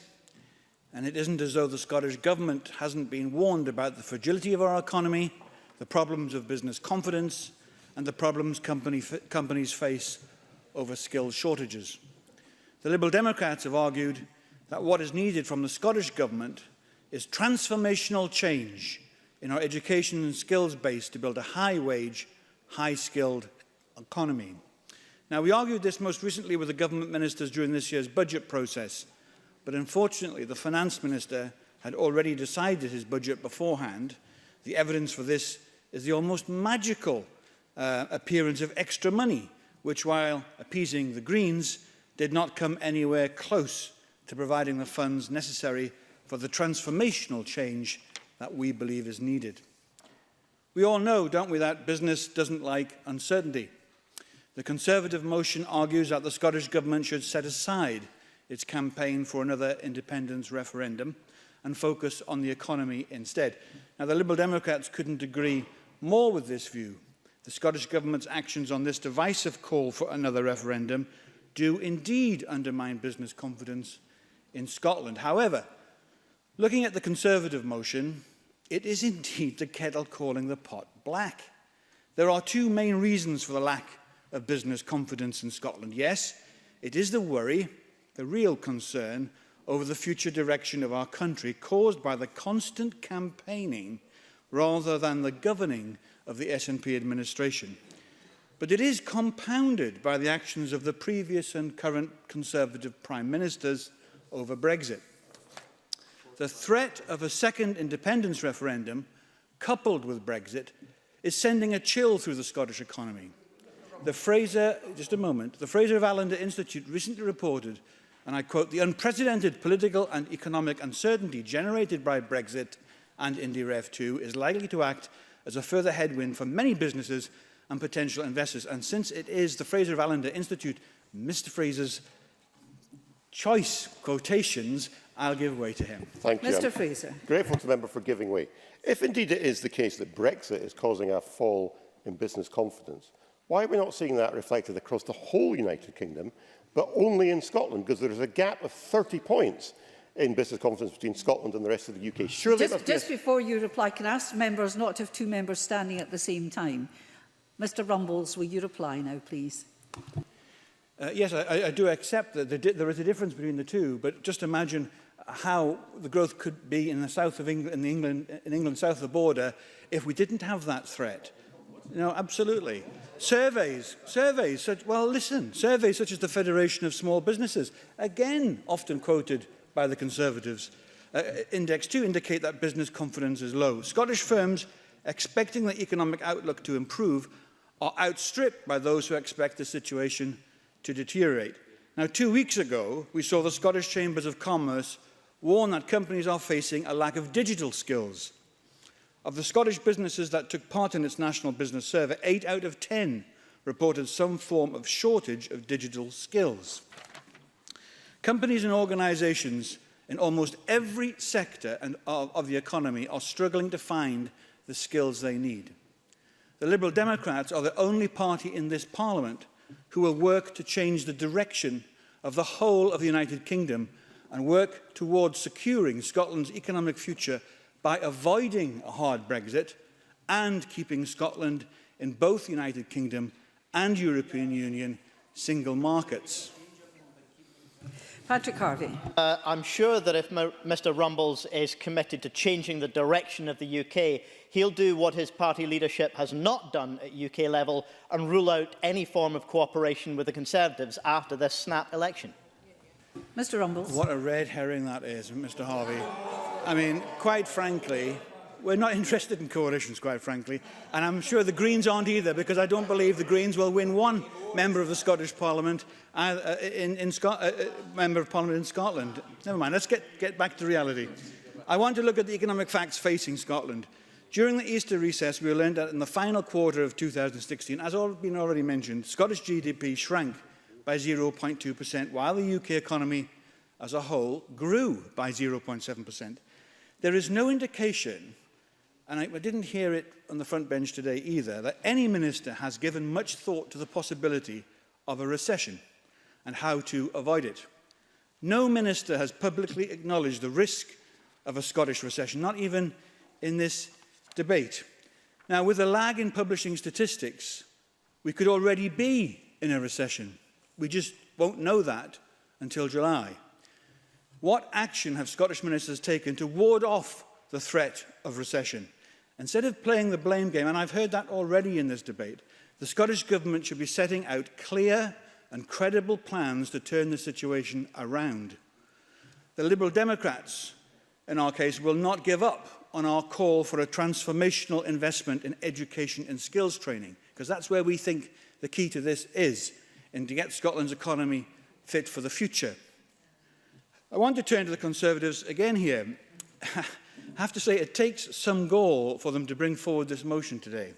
And it isn't as though the Scottish Government hasn't been warned about the fragility of our economy, the problems of business confidence, and the problems companies face over skills shortages. The Liberal Democrats have argued that what is needed from the Scottish Government is transformational change in our education and skills base to build a high-wage, high-skilled economy. Now, we argued this most recently with the government ministers during this year's budget process, but unfortunately the Finance Minister had already decided his budget beforehand. The evidence for this is the almost magical appearance of extra money, which, while appeasing the Greens, did not come anywhere close to providing the funds necessary for the transformational change that we believe is needed. We all know, don't we, that business doesn't like uncertainty. The Conservative motion argues that the Scottish Government should set aside its campaign for another independence referendum and focus on the economy instead. Now, the Liberal Democrats couldn't agree more with this view. The Scottish Government's actions on this divisive call for another referendum do indeed undermine business confidence in Scotland. However, looking at the Conservative motion, it is indeed the kettle calling the pot black. There are two main reasons for the lack of business confidence in Scotland. Yes, It is the worry, the real concern, over the future direction of our country caused by the constant campaigning rather than the governing of the SNP administration. But it is compounded by the actions of the previous and current Conservative Prime Ministers over Brexit. The threat of a second independence referendum, coupled with Brexit, is sending a chill through the Scottish economy. The Fraser of Allender Institute recently reported, and I quote, "The unprecedented political and economic uncertainty generated by Brexit and IndyRef 2 is likely to act as a further headwind for many businesses and potential investors." And since it is the Fraser of Allender Institute, Mr. Fraser's choice quotations, I'll give way to him. Thank you. Mr. Fraser. Grateful to the member for giving way. If indeed it is the case that Brexit is causing a fall in business confidence, why are we not seeing that reflected across the whole United Kingdom, but only in Scotland? Because there is a gap of 30 points in business confidence between Scotland and the rest of the UK. Surely just before you reply, can I ask members not to have two members standing at the same time? Mr. Rumbles, will you reply now, please? Yes, I do accept that there is a difference between the two, but just imagine how the growth could be in the south of England, in England south of the border, if we didn't have that threat. No, absolutely. Surveys such as the Federation of Small Businesses, again often quoted by the Conservatives, Index 2 indicate that business confidence is low. Scottish firms expecting the economic outlook to improve are outstripped by those who expect the situation to deteriorate. Now, 2 weeks ago, we saw the Scottish Chambers of Commerce warn that companies are facing a lack of digital skills. Of the Scottish businesses that took part in its National Business Survey, 8 out of 10 reported some form of shortage of digital skills. Companies and organisations in almost every sector of the economy are struggling to find the skills they need. The Liberal Democrats are the only party in this Parliament who will work to change the direction of the whole of the United Kingdom and work towards securing Scotland's economic future by avoiding a hard Brexit and keeping Scotland in both the United Kingdom and European Union single markets. Patrick Harvie. I'm sure that if Mr Rumbles is committed to changing the direction of the UK, he'll do what his party leadership has not done at UK level and rule out any form of cooperation with the Conservatives after this snap election. Mr Rumbles. What a red herring that is, Mr Harvie. I mean, quite frankly, we're not interested in coalitions, quite frankly, and I'm sure the Greens aren't either, because I don't believe the Greens will win one member of the Scottish Parliament, member of Parliament in Scotland. Never mind, let's get back to reality. I want to look at the economic facts facing Scotland. During the Easter recess, we learned that in the final quarter of 2016, as been already mentioned, Scottish GDP shrank by 0.2%, while the UK economy as a whole grew by 0.7%. There is no indication, and I didn't hear it on the front bench today either, that any minister has given much thought to the possibility of a recession and how to avoid it. No minister has publicly acknowledged the risk of a Scottish recession, not even in this debate. Now, with a lag in publishing statistics, we could already be in a recession. We just won't know that until July. What action have Scottish ministers taken to ward off the threat of recession? Instead of playing the blame game, and I've heard that already in this debate, the Scottish Government should be setting out clear and credible plans to turn the situation around. The Liberal Democrats, in our case, will not give up on our call for a transformational investment in education and skills training, because that's where we think the key to this is, and to get Scotland's economy fit for the future. I want to turn to the Conservatives again here. I have to say it takes some gall for them to bring forward this motion today,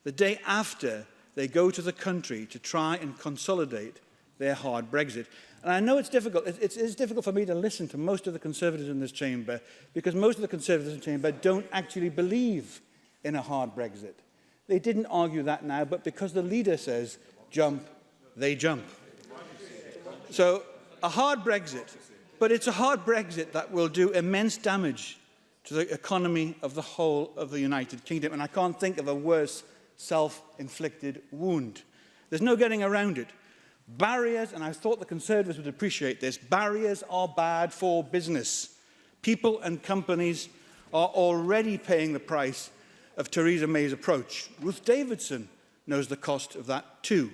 the day after they go to the country to try and consolidate their hard Brexit. And I know it's difficult. It is difficult for me to listen to most of the Conservatives in this chamber, because most of the Conservatives in the chamber don't actually believe in a hard Brexit. They didn't argue that now, but because the leader says jump, they jump. So a hard Brexit, but it's a hard Brexit that will do immense damage to the economy of the whole of the United Kingdom, and I can't think of a worse self-inflicted wound. There's no getting around it. Barriers, and I thought the Conservatives would appreciate this, barriers are bad for business. People and companies are already paying the price of Theresa May's approach. Ruth Davidson knows the cost of that too.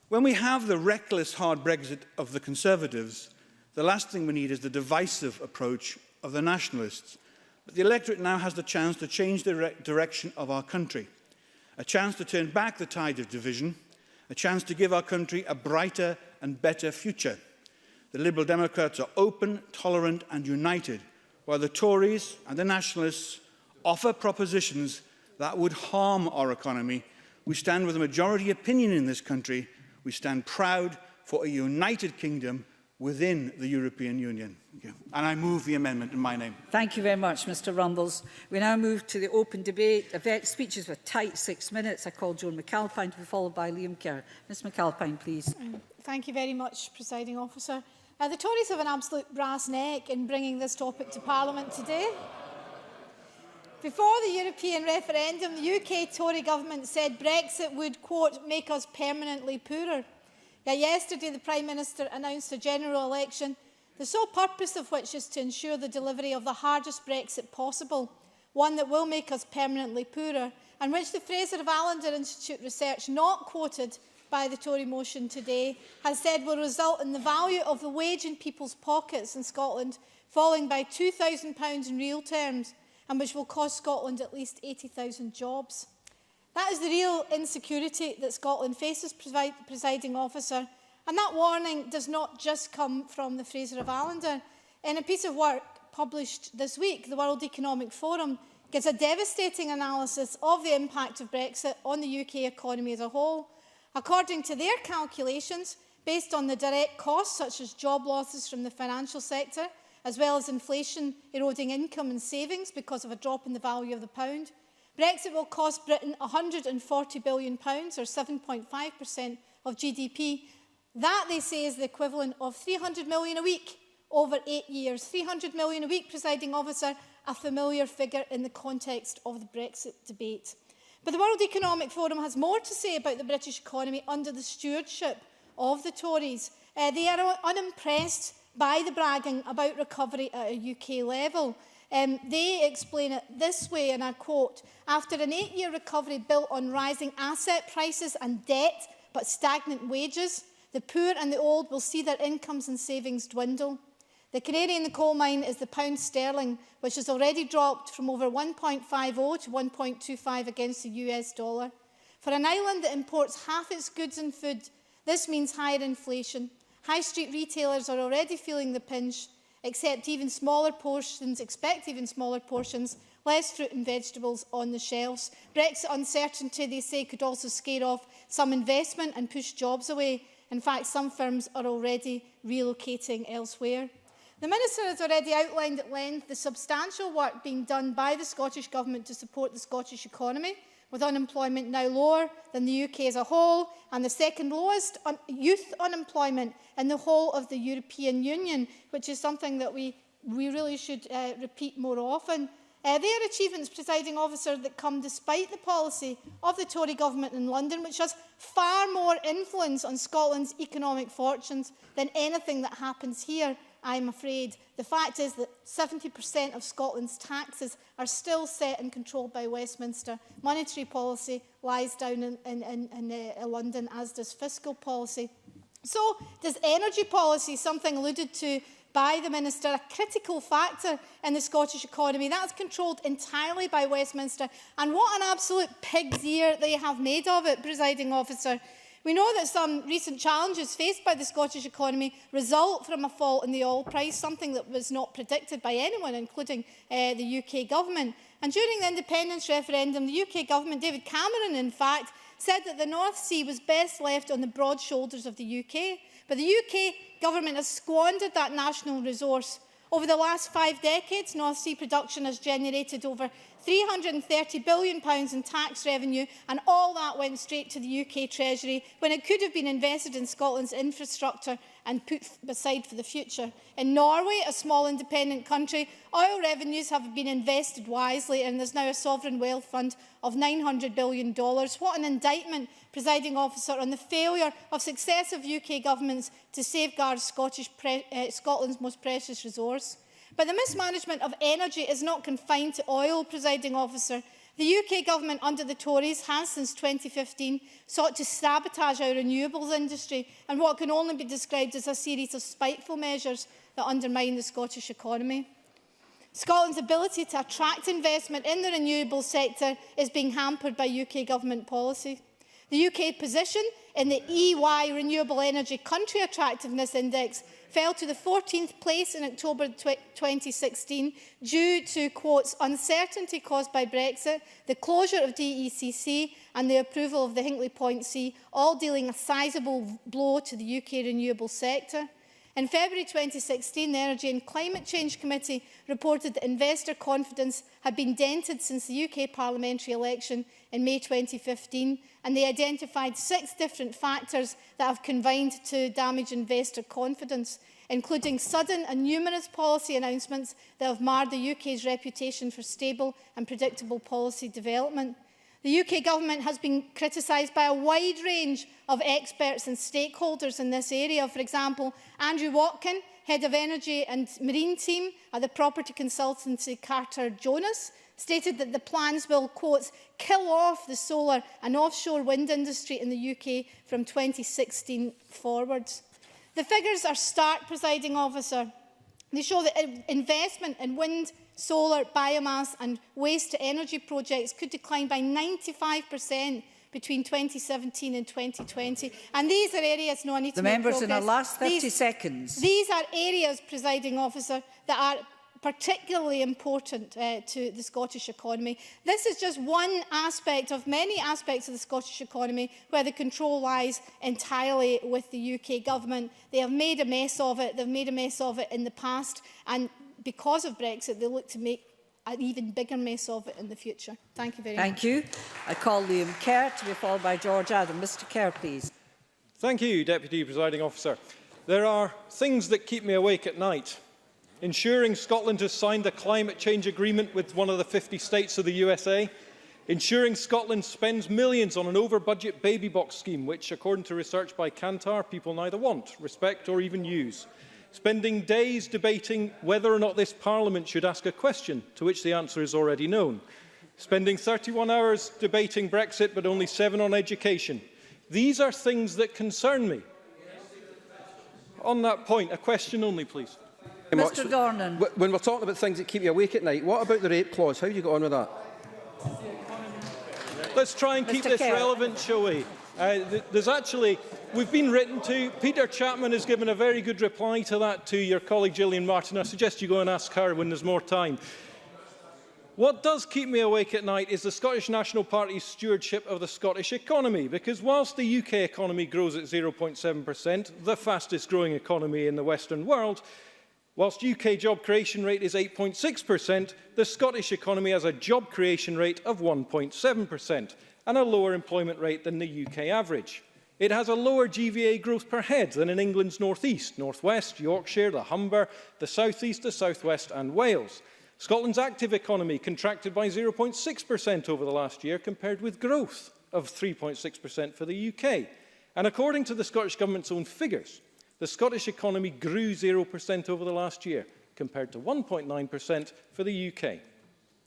When we have the reckless hard Brexit of the Conservatives, the last thing we need is the divisive approach of the Nationalists. But the electorate now has the chance to change the direction of our country, a chance to turn back the tide of division, a chance to give our country a brighter and better future. The Liberal Democrats are open, tolerant and united, while the Tories and the Nationalists offer propositions that would harm our economy. We stand with a majority opinion in this country. We stand proud for a united kingdom within the European Union. Thank you. And I move the amendment in my name. Thank you very much, Mr Rumbles. We now move to the open debate. Speeches with tight 6 minutes. I call Joan McAlpine to be followed by Liam Kerr. Ms McAlpine, please. Thank you very much, Presiding Officer. The Tories have an absolute brass neck in bringing this topic to Parliament today. Before the European referendum, the UK Tory government said Brexit would, quote, make us permanently poorer. Yet yesterday the Prime Minister announced a general election, the sole purpose of which is to ensure the delivery of the hardest Brexit possible, one that will make us permanently poorer, and which the Fraser of Allender Institute research, not quoted by the Tory motion today, has said will result in the value of the wage in people's pockets in Scotland falling by £2,000 in real terms, and which will cost Scotland at least 80,000 jobs. That is the real insecurity that Scotland faces, Presiding Officer, and that warning does not just come from the Fraser of Allender. In a piece of work published this week, the World Economic Forum gives a devastating analysis of the impact of Brexit on the UK economy as a whole. According to their calculations, based on the direct costs such as job losses from the financial sector, as well as inflation eroding income and savings because of a drop in the value of the pound, Brexit will cost Britain £140 billion, or 7.5% of GDP. That, they say, is the equivalent of £300 million a week over 8 years. £300 million a week, Presiding Officer, a familiar figure in the context of the Brexit debate. But the World Economic Forum has more to say about the British economy under the stewardship of the Tories. They are unimpressed by the bragging about recovery at a UK level. They explain it this way, and I quote, "After an 8-year recovery built on rising asset prices and debt, but stagnant wages, the poor and the old will see their incomes and savings dwindle. The canary in the coal mine is the pound sterling, which has already dropped from over 1.50 to 1.25 against the US dollar. For an island that imports half its goods and food, this means higher inflation. High street retailers are already feeling the pinch, expect even smaller portions, less fruit and vegetables on the shelves. Brexit uncertainty, they say, could also scare off some investment and push jobs away. In fact, some firms are already relocating elsewhere." The Minister has already outlined at length the substantial work being done by the Scottish Government to support the Scottish economy, with unemployment now lower than the UK as a whole and the second lowest youth unemployment in the whole of the European Union, which is something that we really should repeat more often. They are achievements, Presiding Officer, that come despite the policy of the Tory government in London, which has far more influence on Scotland's economic fortunes than anything that happens here, I'm afraid. The fact is that 70% of Scotland's taxes are still set and controlled by Westminster. Monetary policy lies down in London, as does fiscal policy. So does energy policy, something alluded to by the Minister, a critical factor in the Scottish economy. That's controlled entirely by Westminster. And what an absolute pig's ear they have made of it, Presiding Officer. We know that some recent challenges faced by the Scottish economy result from a fall in the oil price, something that was not predicted by anyone, including the UK government. And during the independence referendum, the UK government, David Cameron, in fact, said that the North Sea was best left on the broad shoulders of the UK. But the UK government has squandered that national resource. Over the last 5 decades, North Sea production has generated over £330 billion in tax revenue, and all that went straight to the UK Treasury when it could have been invested in Scotland's infrastructure and put aside for the future. In Norway, a small independent country, oil revenues have been invested wisely and there's now a sovereign wealth fund of $900 billion. What an indictment, Presiding Officer, on the failure of successive UK governments to safeguard Scotland's most precious resource. But the mismanagement of energy is not confined to oil, Presiding Officer. The UK government under the Tories has, since 2015, sought to sabotage our renewables industry and what can only be described as a series of spiteful measures that undermine the Scottish economy. Scotland's ability to attract investment in the renewables sector is being hampered by UK government policy. The UK position in the EY Renewable Energy Country Attractiveness Index fell to the 14th place in October 2016 due to, quotes, uncertainty caused by Brexit, the closure of DECC and the approval of the Hinkley Point C, all dealing a sizable blow to the UK renewable sector. In February 2016, the Energy and Climate Change Committee reported that investor confidence had been dented since the UK parliamentary election in May 2015, and they identified 6 different factors that have combined to damage investor confidence, including sudden and numerous policy announcements that have marred the UK's reputation for stable and predictable policy development. The UK government has been criticised by a wide range of experts and stakeholders in this area. For example, Andrew Watkin, Head of Energy and Marine Team at the property consultancy Carter Jonas, stated that the plans will, quote, kill off the solar and offshore wind industry in the UK from 2016 forwards. The figures are stark, Presiding Officer. They show that investment in wind, solar, biomass and waste-to-energy projects could decline by 95% between 2017 and 2020. And these are areas, no, I need to make progress. The members in the last 30 seconds. These are areas, Presiding Officer, that are particularly important to the Scottish economy. This is just one aspect of many aspects of the Scottish economy where the control lies entirely with the UK government. They have made a mess of it. They've made a mess of it in the past, and because of Brexit, they look to make an even bigger mess of it in the future. Thank you very much. Thank you. I call Liam Kerr to be followed by George Adam. Mr Kerr, please. Thank you, Deputy Presiding Officer. There are things that keep me awake at night. Ensuring Scotland has signed the climate change agreement with one of the 50 states of the USA. Ensuring Scotland spends millions on an over-budget baby box scheme, which, according to research by Kantar, people neither want, respect or even use. Spending days debating whether or not this Parliament should ask a question, to which the answer is already known. Spending 31 hours debating Brexit, but only 7 on education. These are things that concern me. On that point, a question only, please. Mr Dornan. When we're talking about things that keep you awake at night, what about the rape clause? How do you get on with that? Let's try and keep this relevant, shall we? We've been written to. Peter Chapman has given a very good reply to that to your colleague Gillian Martin. I suggest you go and ask her when there's more time. What does keep me awake at night is the Scottish National Party's stewardship of the Scottish economy, because whilst the UK economy grows at 0.7%, the fastest growing economy in the Western world, whilst UK job creation rate is 8.6%, the Scottish economy has a job creation rate of 1.7% and a lower employment rate than the UK average. It has a lower GVA growth per head than in England's North East, North West, Yorkshire, the Humber, the South East, the South West and Wales. Scotland's active economy contracted by 0.6% over the last year, compared with growth of 3.6% for the UK. And according to the Scottish Government's own figures, the Scottish economy grew 0% over the last year, compared to 1.9% for the UK.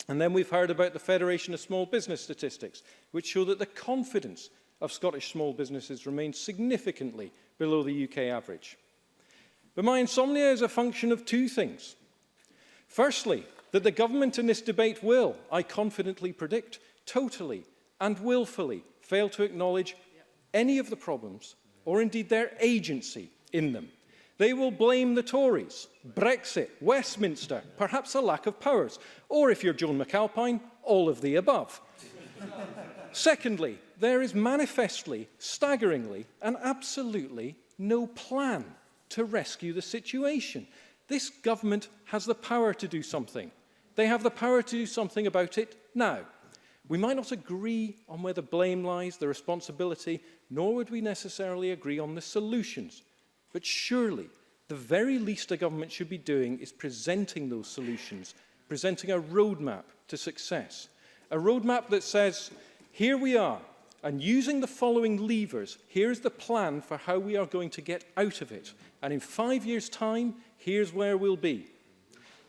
And then we've heard about the Federation of Small Business Statistics, which show that the confidence of Scottish small businesses remains significantly below the UK average. But my insomnia is a function of 2 things. Firstly, that the government in this debate will, I confidently predict, totally and willfully fail to acknowledge any of the problems, or indeed their agency in them. They will blame the Tories, Brexit, Westminster, perhaps a lack of powers, or if you're Joan McAlpine, all of the above. Secondly, there is manifestly, staggeringly, and absolutely no plan to rescue the situation. This government has the power to do something. They have the power to do something about it now. We might not agree on where the blame lies, the responsibility, nor would we necessarily agree on the solutions. But surely, the very least a government should be doing is presenting those solutions, presenting a roadmap to success. A roadmap that says, here we are, and using the following levers, here's the plan for how we are going to get out of it. And in 5 years' time, here's where we'll be.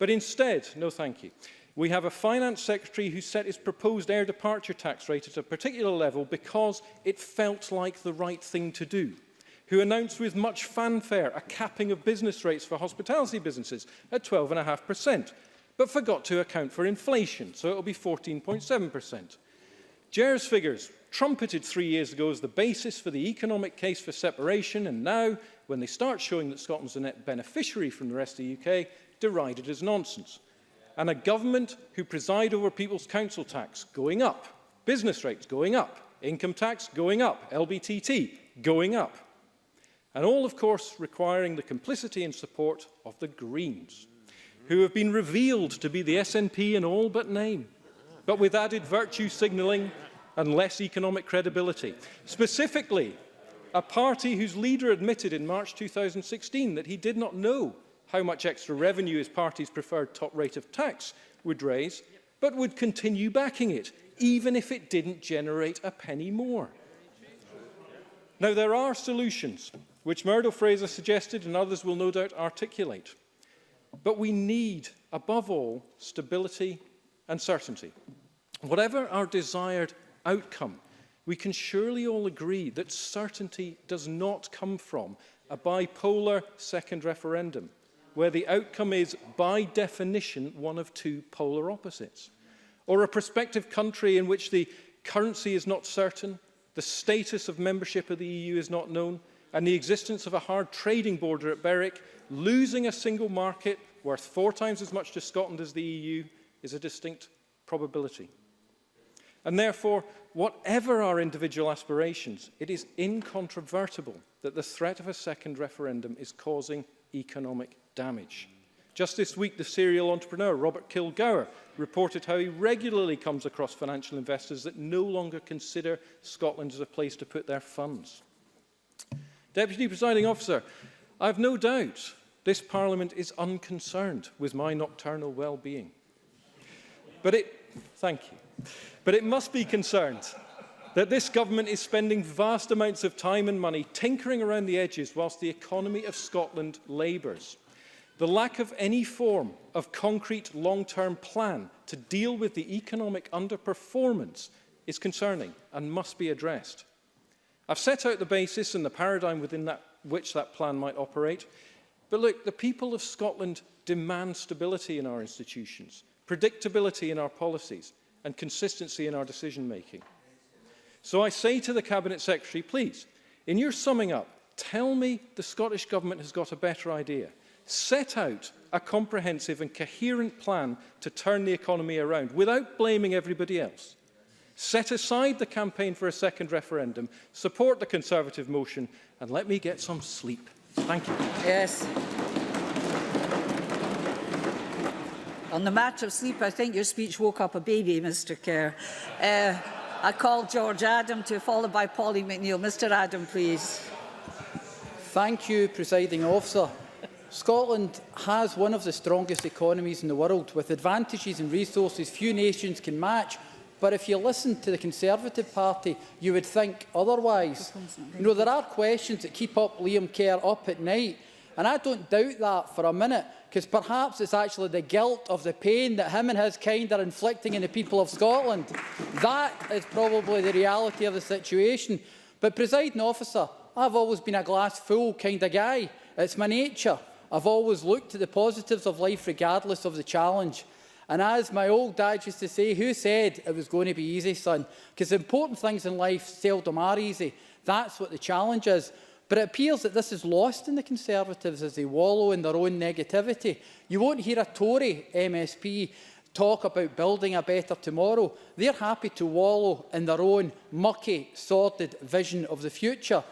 But instead, no thank you. We have a finance secretary who set his proposed air departure tax rate at a particular level because it felt like the right thing to do, who announced with much fanfare a capping of business rates for hospitality businesses at 12.5%, but forgot to account for inflation, so it will be 14.7%. Jer's figures, trumpeted 3 years ago as the basis for the economic case for separation, and now, when they start showing that Scotland's a net beneficiary from the rest of the UK, derided as nonsense. And a government who preside over people's council tax going up, business rates going up, income tax going up, LBTT going up. And all, of course, requiring the complicity and support of the Greens, who have been revealed to be the SNP in all but name, but with added virtue signalling and less economic credibility. Specifically, a party whose leader admitted in March 2016 that he did not know how much extra revenue his party's preferred top rate of tax would raise, but would continue backing it, even if it didn't generate a penny more. Now, there are solutions, which Murdo Fraser suggested and others will no doubt articulate. But we need, above all, stability and certainty. Whatever our desired outcome, we can surely all agree that certainty does not come from a bipolar second referendum, where the outcome is, by definition, one of two polar opposites, or a prospective country in which the currency is not certain, the status of membership of the EU is not known, and the existence of a hard trading border at Berwick, losing a single market worth 4 times as much to Scotland as the EU is a distinct probability. And therefore, whatever our individual aspirations, it is incontrovertible that the threat of a second referendum is causing economic damage. Just this week, the serial entrepreneur Robert Kilgour reported how he regularly comes across financial investors that no longer consider Scotland as a place to put their funds. Deputy Presiding Officer, I have no doubt this Parliament is unconcerned with my nocturnal well-being. But it must be concerned that this government is spending vast amounts of time and money tinkering around the edges whilst the economy of Scotland labours. The lack of any form of concrete long-term plan to deal with the economic underperformance is concerning and must be addressed. I've set out the basis and the paradigm within which that plan might operate. But look, the people of Scotland demand stability in our institutions, predictability in our policies, and consistency in our decision-making. So I say to the Cabinet Secretary, please, in your summing up, tell me the Scottish Government has got a better idea. Set out a comprehensive and coherent plan to turn the economy around without blaming everybody else. Set aside the campaign for a second referendum, support the Conservative motion, and let me get some sleep. Thank you. Yes. On the matter of sleep, I think your speech woke up a baby, Mr Kerr. I call George Adam to followed by Pauline McNeill. Mr Adam, please. Thank you, Presiding Officer. Scotland has one of the strongest economies in the world, with advantages and resources few nations can match. But if you listen to the Conservative Party, you would think otherwise. You know, there are questions that keep Liam Kerr up at night, and I don't doubt that for a minute, because perhaps it's actually the guilt of the pain that him and his kind are inflicting on the people of Scotland. That is probably the reality of the situation. But, Presiding Officer, I've always been a glass full kind of guy. It's my nature. I've always looked at the positives of life regardless of the challenge. And as my old dad used to say, who said it was going to be easy, son? Because important things in life seldom are easy. That's what the challenge is. But it appears that this is lost in the Conservatives as they wallow in their own negativity. You won't hear a Tory MSP talk about building a better tomorrow. They're happy to wallow in their own mucky, sordid vision of the future.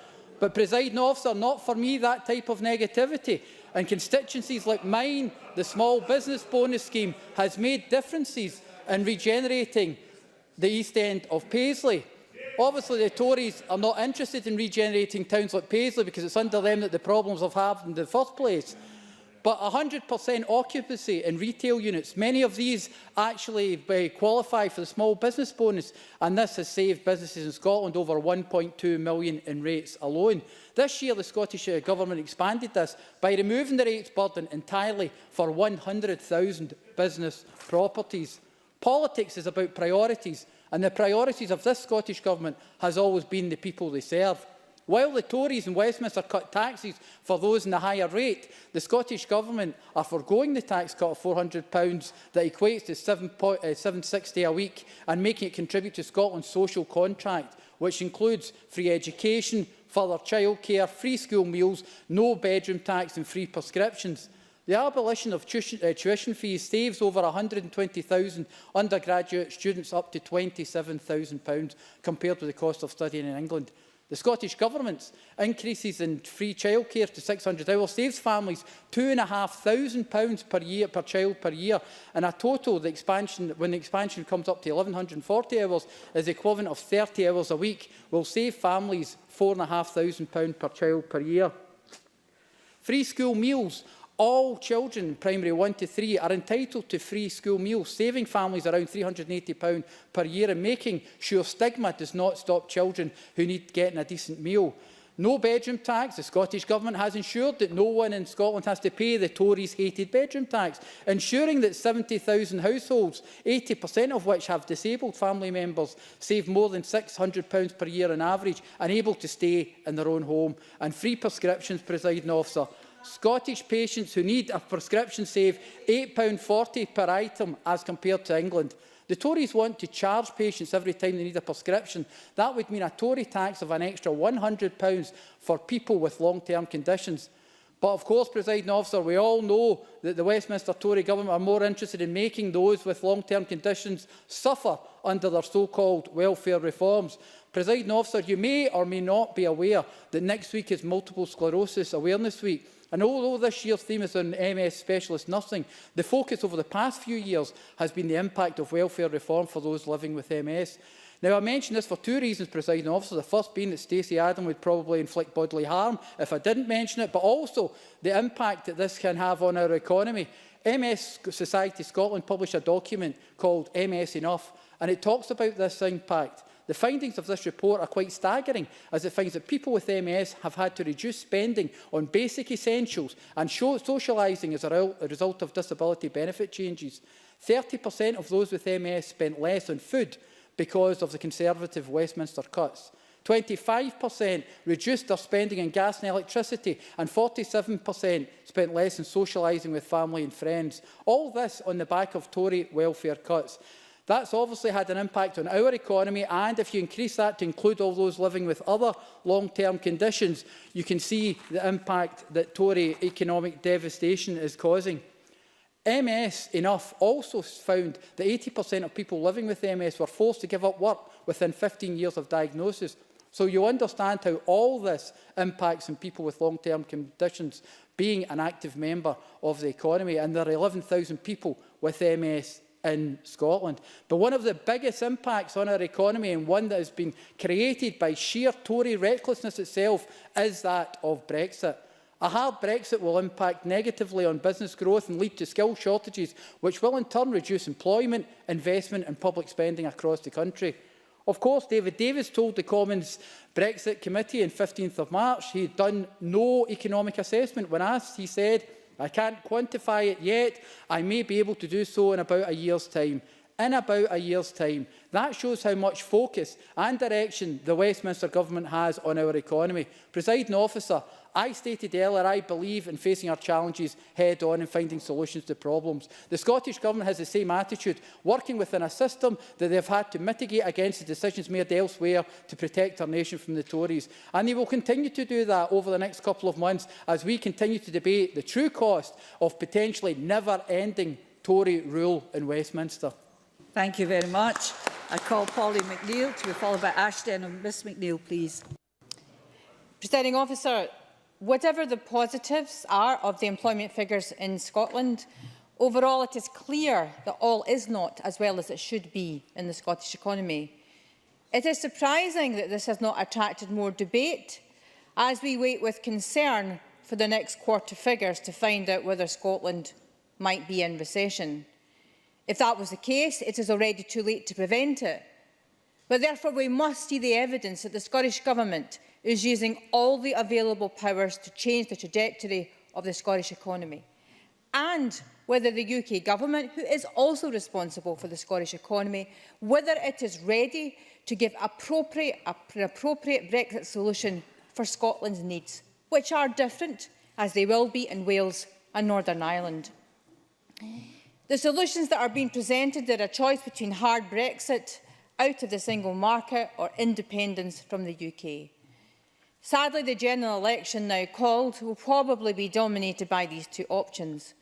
But, Presiding Officer, not for me, that type of negativity. And constituencies like mine, the small business bonus scheme has made differences in regenerating the East End of Paisley. Obviously, the Tories are not interested in regenerating towns like Paisley because it's under them that the problems have happened in the first place. But 100% occupancy in retail units, many of these actually qualify for the small business bonus, and this has saved businesses in Scotland over 1.2 million in rates alone. This year, the Scottish Government expanded this by removing the rates burden entirely for 100,000 business properties. Politics is about priorities, and the priorities of this Scottish Government has always been the people they serve. While the Tories in Westminster cut taxes for those in the higher rate, the Scottish Government are foregoing the tax cut of £400 that equates to $760 a week and making it contribute to Scotland's social contract, which includes free education, further childcare, free school meals, no bedroom tax and free prescriptions. The abolition of tuition fees saves over 120,000 undergraduate students up to £27,000 compared with the cost of studying in England. The Scottish Government's increases in free childcare to 600 hours saves families £2,500 per child per year, and a total, when the expansion comes up to 1,140 hours, is the equivalent of 30 hours a week, will save families £4,500 per child per year. Free school meals. All children in primary 1 to 3 are entitled to free school meals, saving families around £380 per year and making sure stigma does not stop children who need getting a decent meal. No bedroom tax. The Scottish Government has ensured that no one in Scotland has to pay the Tories' hated bedroom tax, ensuring that 70,000 households, 80% of which have disabled family members, save more than £600 per year on average and able to stay in their own home. And free prescriptions, Presiding Officer. Scottish patients who need a prescription save £8.40 per item as compared to England. The Tories want to charge patients every time they need a prescription. That would mean a Tory tax of an extra £100 for people with long-term conditions. But of course, Presiding Officer, we all know that the Westminster Tory Government are more interested in making those with long-term conditions suffer under their so-called welfare reforms. Presiding Officer, you may or may not be aware that next week is Multiple Sclerosis Awareness Week. And although this year's theme is on MS specialist nursing, the focus over the past few years has been the impact of welfare reform for those living with MS. Now, I mention this for two reasons, Presiding Officer. The first being that Stacey Adam would probably inflict bodily harm if I didn't mention it, but also the impact that this can have on our economy. MS Society Scotland published a document called MS Enough, and it talks about this impact. The findings of this report are quite staggering, as it finds that people with MS have had to reduce spending on basic essentials and socialising as a result of disability benefit changes. 30% of those with MS spent less on food because of the Conservative Westminster cuts. 25% reduced their spending on gas and electricity, and 47% spent less on socialising with family and friends. All this on the back of Tory welfare cuts. That's obviously had an impact on our economy, and if you increase that to include all those living with other long-term conditions, you can see the impact that Tory economic devastation is causing. MS Enough also found that 80% of people living with MS were forced to give up work within 15 years of diagnosis. So you understand how all this impacts on people with long-term conditions being an active member of the economy, and there are 11,000 people with MS in Scotland. But one of the biggest impacts on our economy, and one that has been created by sheer Tory recklessness itself, is that of Brexit. A hard Brexit will impact negatively on business growth and lead to skill shortages, which will in turn reduce employment, investment and public spending across the country. Of course, David Davis told the Commons Brexit Committee on 15th of March he had done no economic assessment. When asked, he said, "I can't quantify it yet. I may be able to do so in about a year's time." In about a year's time. That shows how much focus and direction the Westminster Government has on our economy. Presiding Officer, I stated earlier I believe in facing our challenges head-on and finding solutions to problems. The Scottish Government has the same attitude, working within a system that they have had to mitigate against the decisions made elsewhere to protect our nation from the Tories. And they will continue to do that over the next couple of months as we continue to debate the true cost of potentially never-ending Tory rule in Westminster. Thank you very much. I call Polly McNeill to be followed by Ashton, and Ms McNeill, please. Presiding Officer, whatever the positives are of the employment figures in Scotland, overall it is clear that all is not as well as it should be in the Scottish economy. It is surprising that this has not attracted more debate, as we wait with concern for the next quarter figures to find out whether Scotland might be in recession. If that was the case, it is already too late to prevent it. But therefore, we must see the evidence that the Scottish Government is using all the available powers to change the trajectory of the Scottish economy, and whether the UK Government, who is also responsible for the Scottish economy, whether it is ready to give an appropriate Brexit solution for Scotland's needs, which are different, as they will be in Wales and Northern Ireland. The solutions that are being presented are a choice between hard Brexit, out of the single market, or independence from the UK. Sadly, the general election now called will probably be dominated by these two options.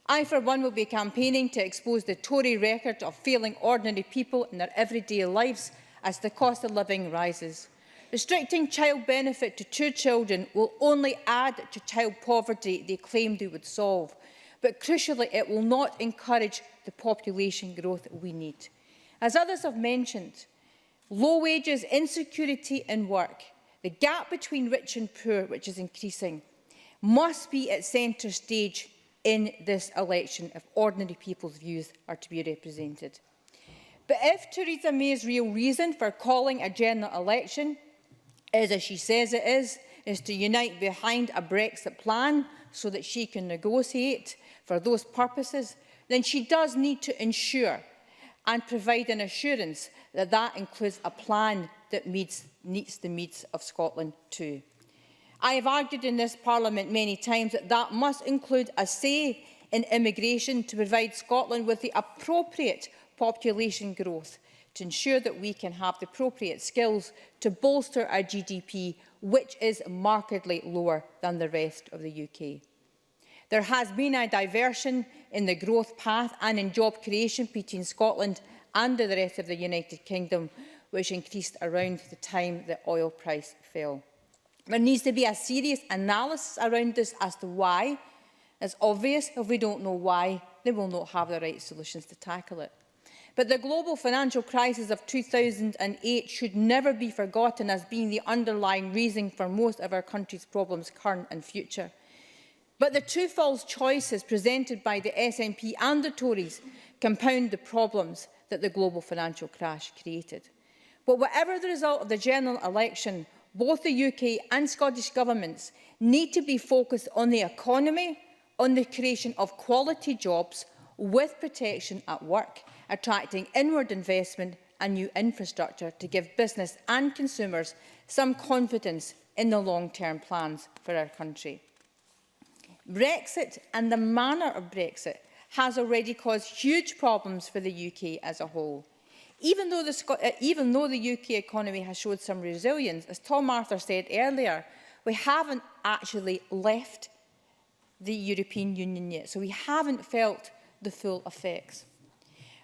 I, for one, will be campaigning to expose the Tory record of failing ordinary people in their everyday lives as the cost of living rises. Restricting child benefit to 2 children will only add to child poverty they claimed they would solve, but crucially it will not encourage the population growth we need. As others have mentioned, low wages, insecurity in work, the gap between rich and poor, which is increasing, must be at centre stage in this election if ordinary people's views are to be represented. But if Theresa May's real reason for calling a general election is, as she says it is to unite behind a Brexit plan so that she can negotiate for those purposes, then she does need to ensure and provide an assurance that that includes a plan that meets the needs of Scotland too. I have argued in this Parliament many times that that must include a say in immigration to provide Scotland with the appropriate population growth to ensure that we can have the appropriate skills to bolster our GDP, which is markedly lower than the rest of the UK. There has been a diversion in the growth path and in job creation between Scotland and the rest of the United Kingdom, which increased around the time the oil price fell. There needs to be a serious analysis around this as to why. It's obvious if we don't know why, they will not have the right solutions to tackle it. But the global financial crisis of 2008 should never be forgotten as being the underlying reason for most of our country's problems, current and future. But the two false choices presented by the SNP and the Tories compound the problems that the global financial crash created. But whatever the result of the general election, both the UK and Scottish governments need to be focused on the economy, on the creation of quality jobs with protection at work, attracting inward investment and new infrastructure to give business and consumers some confidence in the long-term plans for our country. Brexit and the manner of Brexit has already caused huge problems for the UK as a whole. Even though the UK economy has showed some resilience, as Tom Arthur said earlier, we haven't actually left the European Union yet, so we haven't felt the full effects.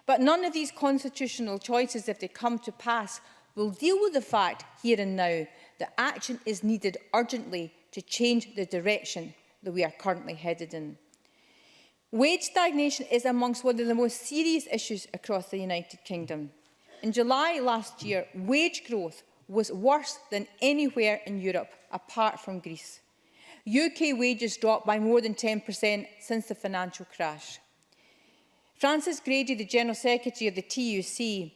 But none of these constitutional choices, if they come to pass, will deal with the fact here and now that action is needed urgently to change the direction that we are currently headed in. Wage stagnation is amongst one of the most serious issues across the United Kingdom. In July last year, wage growth was worse than anywhere in Europe apart from Greece. UK wages dropped by more than 10% since the financial crash. Francis Grady, the General Secretary of the TUC,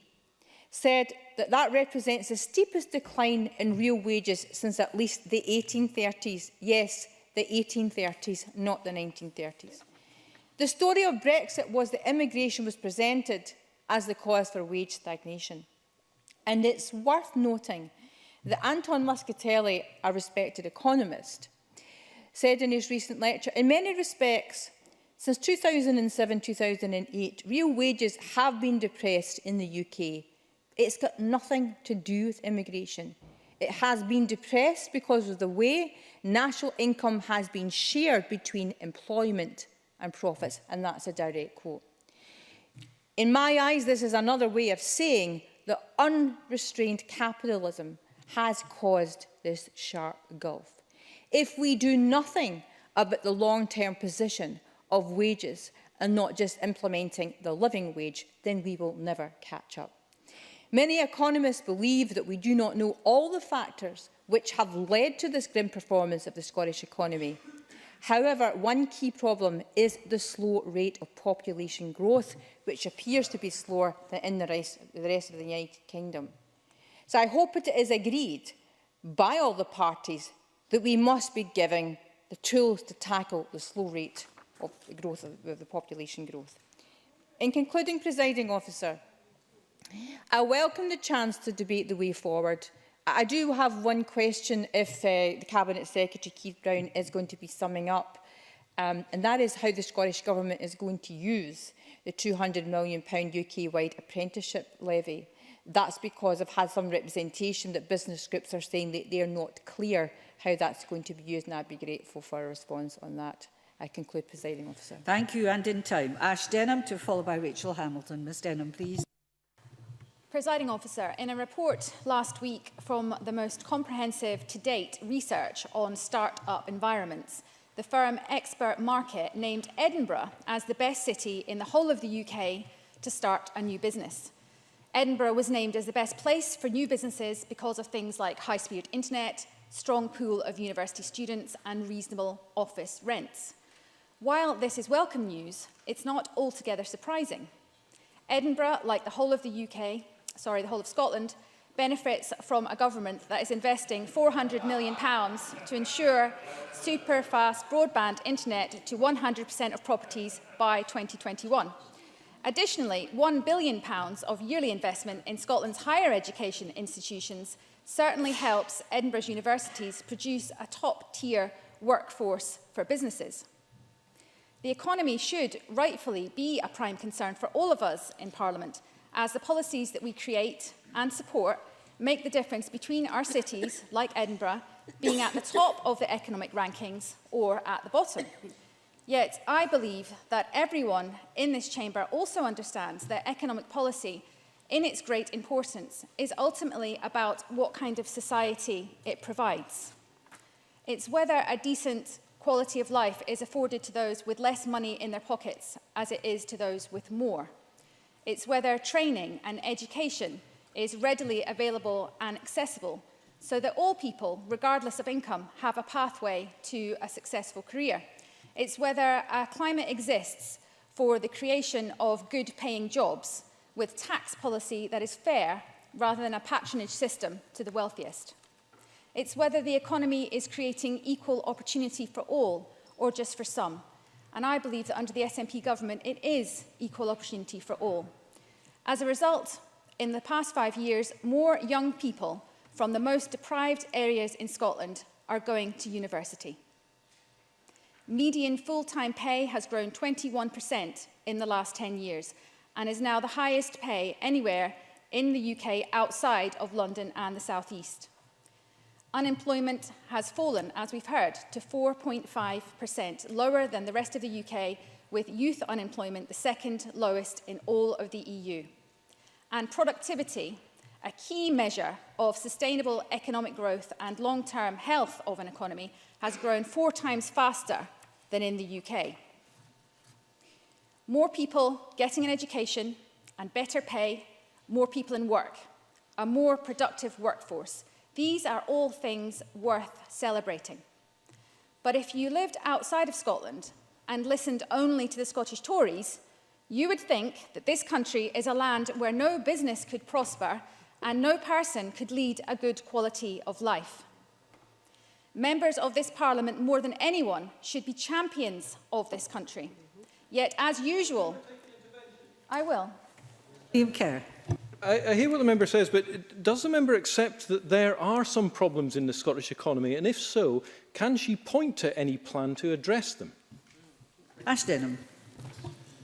said that that represents the steepest decline in real wages since at least the 1830s. Yes, the 1830s, not the 1930s. The story of Brexit was that immigration was presented as the cause for wage stagnation. And it's worth noting that Anton Muscatelli, a respected economist, said in his recent lecture, in many respects, since 2007-2008, real wages have been depressed in the UK. It's got nothing to do with immigration. It has been depressed because of the way national income has been shared between employment and profits, and that's a direct quote. In my eyes, this is another way of saying that unrestrained capitalism has caused this sharp gulf. If we do nothing about the long-term position of wages and not just implementing the living wage, then we will never catch up. Many economists believe that we do not know all the factors which have led to this grim performance of the Scottish economy. However, one key problem is the slow rate of population growth, which appears to be slower than in the rest of the United Kingdom. So I hope it is agreed by all the parties that we must be giving the tools to tackle the slow rate of the growth of the population growth. In concluding, Presiding Officer, I welcome the chance to debate the way forward. I do have one question if the Cabinet Secretary, Keith Brown, is going to be summing up, and that is how the Scottish Government is going to use the £200 million UK-wide apprenticeship levy. That's because I've had some representation that business groups are saying that they are not clear how that's going to be used, and I'd be grateful for a response on that. I conclude, Presiding Officer. Thank you, and in time. Ash Denham, to follow by Rachel Hamilton. Ms Denham, please. Presiding Officer, in a report last week from the most comprehensive to date research on start-up environments, the firm Expert Market named Edinburgh as the best city in the whole of the UK to start a new business. Edinburgh was named as the best place for new businesses because of things like high-speed internet, strong pool of university students and reasonable office rents. While this is welcome news, it's not altogether surprising. Edinburgh, like the whole of Scotland, benefits from a government that is investing £400 million to ensure super-fast broadband internet to 100% of properties by 2021. Additionally, £1 billion of yearly investment in Scotland's higher education institutions certainly helps Edinburgh's universities produce a top-tier workforce for businesses. The economy should rightfully be a prime concern for all of us in Parliament, as the policies that we create and support make the difference between our cities, like Edinburgh, being at the top of the economic rankings or at the bottom. Yet I believe that everyone in this chamber also understands that economic policy, in its great importance, is ultimately about what kind of society it provides. It's whether a decent quality of life is afforded to those with less money in their pockets as it is to those with more. It's whether training and education is readily available and accessible so that all people, regardless of income, have a pathway to a successful career. It's whether a climate exists for the creation of good-paying jobs with tax policy that is fair rather than a patronage system to the wealthiest. It's whether the economy is creating equal opportunity for all or just for some. And I believe that under the SNP government, it is equal opportunity for all. As a result, in the past 5 years, more young people from the most deprived areas in Scotland are going to university. Median full-time pay has grown 21% in the last 10 years and is now the highest pay anywhere in the UK outside of London and the South East. Unemployment has fallen, as we've heard, to 4.5%, lower than the rest of the UK, with youth unemployment the second lowest in all of the EU. And productivity, a key measure of sustainable economic growth and long-term health of an economy, has grown 4 times faster than in the UK. More people getting an education and better pay, more people in work, a more productive workforce. These are all things worth celebrating. But if you lived outside of Scotland and listened only to the Scottish Tories, you would think that this country is a land where no business could prosper and no person could lead a good quality of life. Members of this Parliament, more than anyone, should be champions of this country. Yet, as usual, I will. Liam Kerr. I hear what the member says, but does the member accept that there are some problems in the Scottish economy? And if so, can she point to any plan to address them? Ash Denham.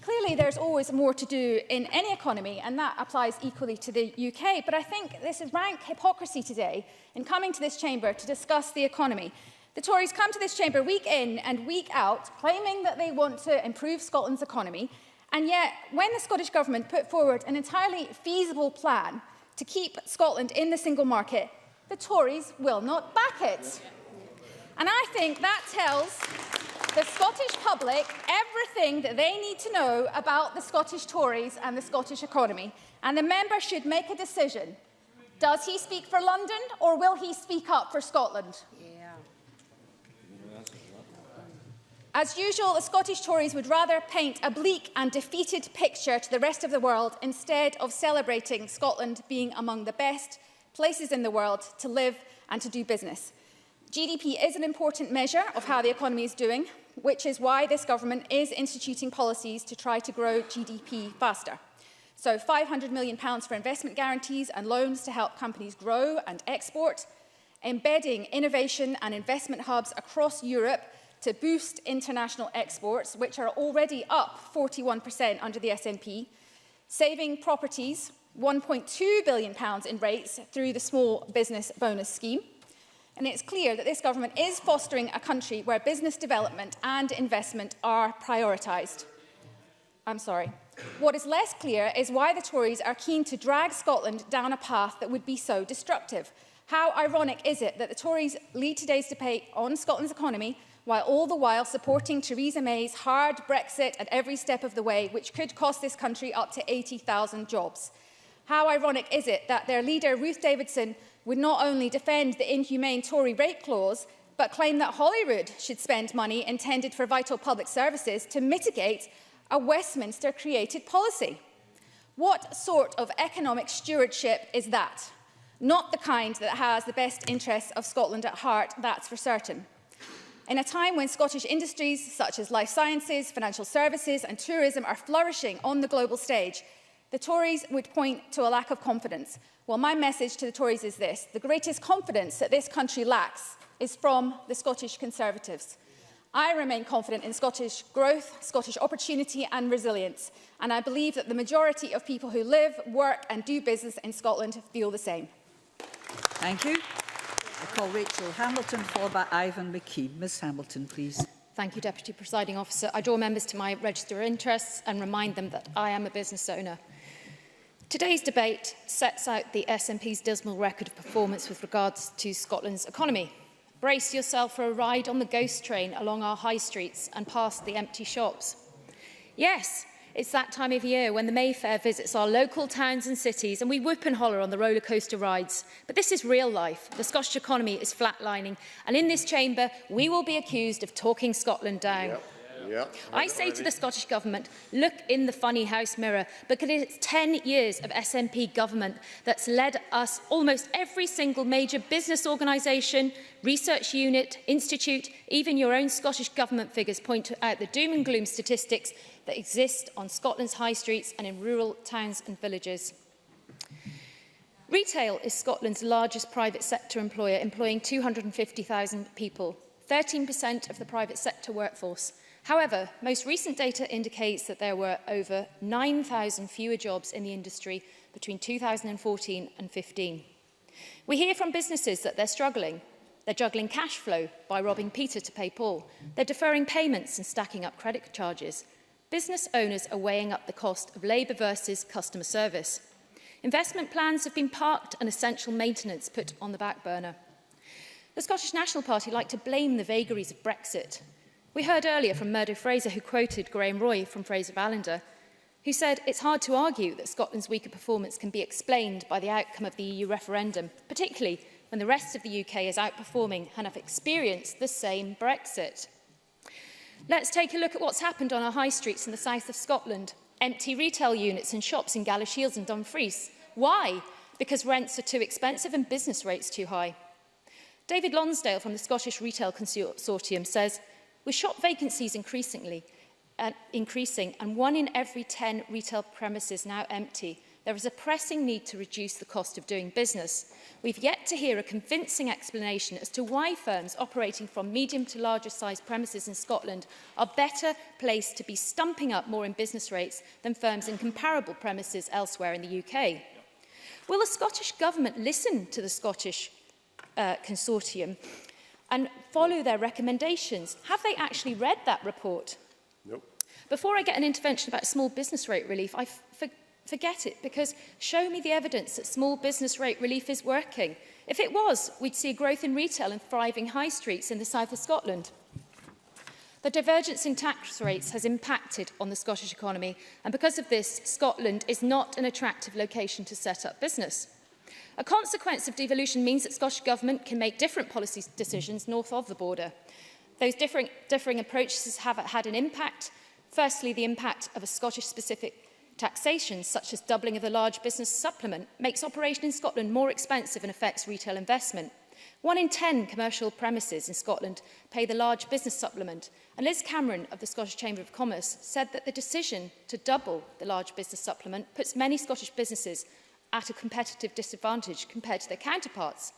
Clearly, there's always more to do in any economy, and that applies equally to the UK. But I think this is rank hypocrisy today in coming to this chamber to discuss the economy. The Tories come to this chamber week in and week out, claiming that they want to improve Scotland's economy, and yet, when the Scottish Government put forward an entirely feasible plan to keep Scotland in the single market, the Tories will not back it. And I think that tells the Scottish public everything that they need to know about the Scottish Tories and the Scottish economy. And the member should make a decision. Does he speak for London or will he speak up for Scotland? As usual, the Scottish Tories would rather paint a bleak and defeated picture to the rest of the world instead of celebrating Scotland being among the best places in the world to live and to do business. GDP is an important measure of how the economy is doing, which is why this government is instituting policies to try to grow GDP faster. So £500 million for investment guarantees and loans to help companies grow and export, embedding innovation and investment hubs across Europe to boost international exports, which are already up 41% under the SNP, saving properties £1.2 billion in rates through the small business bonus scheme. And it's clear that this government is fostering a country where business development and investment are prioritised. What is less clear is why the Tories are keen to drag Scotland down a path that would be so destructive. How ironic is it that the Tories lead today's debate on Scotland's economy while all the while supporting Theresa May's hard Brexit at every step of the way, which could cost this country up to 80,000 jobs? How ironic is it that their leader, Ruth Davidson, would not only defend the inhumane Tory rape clause, but claim that Holyrood should spend money intended for vital public services to mitigate a Westminster-created policy? What sort of economic stewardship is that? Not the kind that has the best interests of Scotland at heart, that's for certain. In a time when Scottish industries such as life sciences, financial services and tourism are flourishing on the global stage, the Tories would point to a lack of confidence. Well, my message to the Tories is this: the greatest confidence that this country lacks is from the Scottish Conservatives. I remain confident in Scottish growth, Scottish opportunity and resilience, and I believe that the majority of people who live, work and do business in Scotland feel the same. Thank you. I call Rachel Hamilton, followed by Ivan McKee. Ms Hamilton, please. Thank you, Deputy Presiding Officer. I draw members to my register of interests and remind them that I am a business owner. Today's debate sets out the SNP's dismal record of performance with regards to Scotland's economy. Brace yourself for a ride on the ghost train along our high streets and past the empty shops. Yes, it's that time of year when the Mayfair visits our local towns and cities and we whoop and holler on the roller coaster rides. But this is real life. The Scottish economy is flatlining, and in this chamber we will be accused of talking Scotland down. I say to the Scottish Government, look in the funny house mirror, because it's 10 years of SNP government that's led us almost every single major business organisation, research unit, institute, even your own Scottish Government figures point out the doom and gloom statistics that exist on Scotland's high streets and in rural towns and villages. Retail is Scotland's largest private sector employer, employing 250,000 people, 13% of the private sector workforce. However, most recent data indicates that there were over 9,000 fewer jobs in the industry between 2014 and 15. We hear from businesses that they're struggling. They're juggling cash flow by robbing Peter to pay Paul. They're deferring payments and stacking up credit charges. Business owners are weighing up the cost of labour versus customer service. Investment plans have been parked and essential maintenance put on the back burner. The Scottish National Party like to blame the vagaries of Brexit. We heard earlier from Murdo Fraser, who quoted Graham Roy from Fraser Ballender, who said it's hard to argue that Scotland's weaker performance can be explained by the outcome of the EU referendum, particularly when the rest of the UK is outperforming and have experienced the same Brexit. Let's take a look at what's happened on our high streets in the south of Scotland. Empty retail units and shops in Galashiels and Dumfries. Why? Because rents are too expensive and business rates too high. David Lonsdale from the Scottish Retail Consortium says, with shop vacancies increasing and 1 in every 10 retail premises now empty, there is a pressing need to reduce the cost of doing business. We've yet to hear a convincing explanation as to why firms operating from medium to larger sized premises in Scotland are better placed to be stumping up more in business rates than firms in comparable premises elsewhere in the UK. Will the Scottish Government listen to the Scottish Consortium and follow their recommendations? Have they actually read that report? Nope. Before I get an intervention about small business rate relief, I forget it, because show me the evidence that small business rate relief is working. If it was, we'd see growth in retail and thriving high streets in the south of Scotland. The divergence in tax rates has impacted on the Scottish economy, and because of this, Scotland is not an attractive location to set up business. A consequence of devolution means that Scottish Government can make different policy decisions north of the border. Those differing approaches have had an impact. Firstly, the impact of a Scottish-specific taxation, such as doubling of the large business supplement, makes operation in Scotland more expensive and affects retail investment. 1 in 10 commercial premises in Scotland pay the large business supplement, and Liz Cameron of the Scottish Chamber of Commerce said that the decision to double the large business supplement puts many Scottish businesses at a competitive disadvantage compared to their counterparts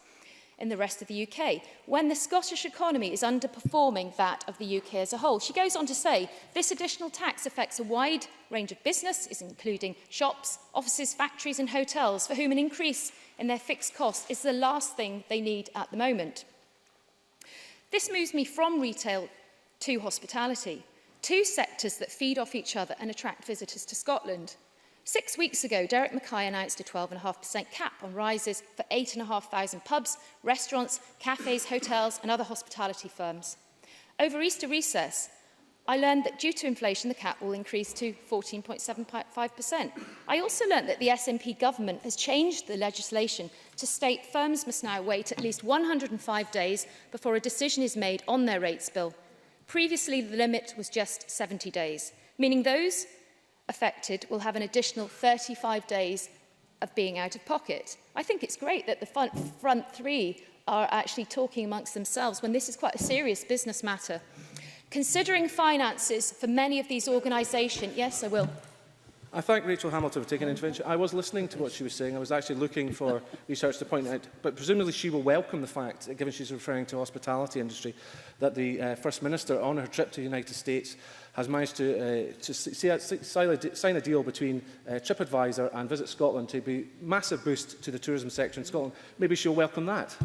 in the rest of the UK, when the Scottish economy is underperforming that of the UK as a whole. She goes on to say, this additional tax affects a wide range of businesses, including shops, offices, factories and hotels, for whom an increase in their fixed costs is the last thing they need at the moment. This moves me from retail to hospitality, two sectors that feed off each other and attract visitors to Scotland. 6 weeks ago, Derek Mackay announced a 12.5% cap on rises for 8,500 pubs, restaurants, cafes, hotels and other hospitality firms. Over Easter recess, I learned that due to inflation, the cap will increase to 14.75%. I also learned that the SNP government has changed the legislation to state firms must now wait at least 105 days before a decision is made on their rates bill. Previously, the limit was just 70 days, meaning those affected will have an additional 35 days of being out of pocket. I think it's great that the front three are actually talking amongst themselves when this is quite a serious business matter. Considering finances for many of these organisations, yes, I will. I thank Rachel Hamilton for taking an intervention. I was listening to what she was saying. I was actually looking for research to point out, but presumably she will welcome the fact, given she's referring to the hospitality industry, that the First Minister, on her trip to the United States, has managed to sign a deal between TripAdvisor and Visit Scotland to be a massive boost to the tourism sector in Scotland. Maybe she'll welcome that.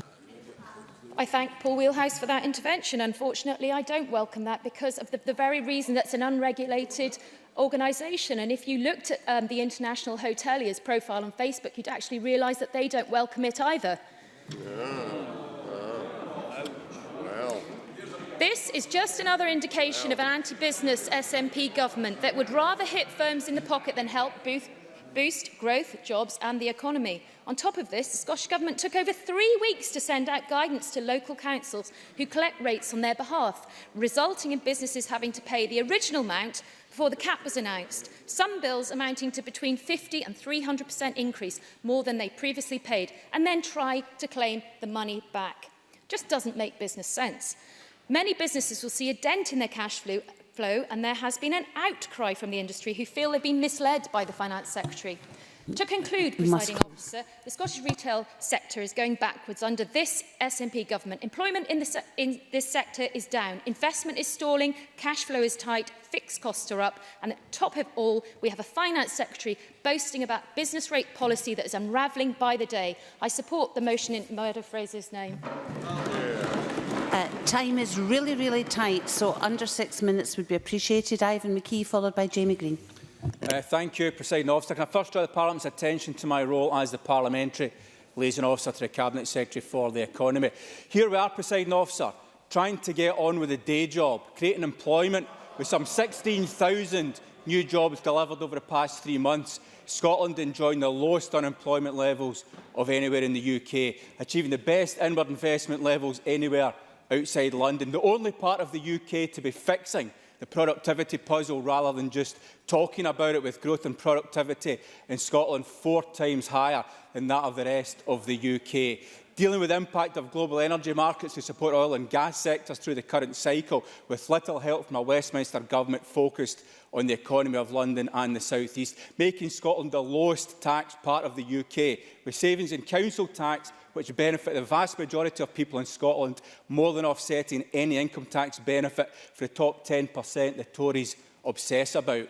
I thank Paul Wheelhouse for that intervention. Unfortunately, I don't welcome that because of the very reason that's an unregulated organisation. And if you looked at the International Hoteliers profile on Facebook, you'd actually realise that they don't welcome it either. This is just another indication of an anti-business SNP government that would rather hit firms in the pocket than help boost growth, jobs and the economy. On top of this, the Scottish Government took over 3 weeks to send out guidance to local councils who collect rates on their behalf, resulting in businesses having to pay the original amount before the cap was announced. Some bills amounting to between 50% and 300% increase, more than they previously paid, and then try to claim the money back. Just doesn't make business sense. Many businesses will see a dent in their cash flow, and there has been an outcry from the industry who feel they've been misled by the Finance Secretary. To conclude, Presiding Officer, the Scottish retail sector is going backwards under this SNP government. Employment in this sector is down, investment is stalling, cash flow is tight, fixed costs are up, and at the top of all, we have a Finance Secretary boasting about business rate policy that is unravelling by the day. I support the motion in Murdo Fraser's name. Time is really tight, so under 6 minutes would be appreciated. Ivan McKee, followed by Jamie Green. Thank you, Presiding Officer. Can I first draw the Parliament's attention to my role as the Parliamentary Liaison Officer to the Cabinet Secretary for the Economy. Here we are, Presiding Officer, trying to get on with the day job, creating employment with some 16,000 new jobs delivered over the past 3 months. Scotland enjoying the lowest unemployment levels of anywhere in the UK, achieving the best inward investment levels anywhere outside London. The only part of the UK to be fixing the productivity puzzle rather than just talking about it, with growth and productivity in Scotland 4 times higher than that of the rest of the UK. Dealing with the impact of global energy markets to support oil and gas sectors through the current cycle, with little help from a Westminster government focused on the economy of London and the South East. Making Scotland the lowest taxed part of the UK, with savings in council tax which benefit the vast majority of people in Scotland, more than offsetting any income tax benefit for the top 10% the Tories obsess about.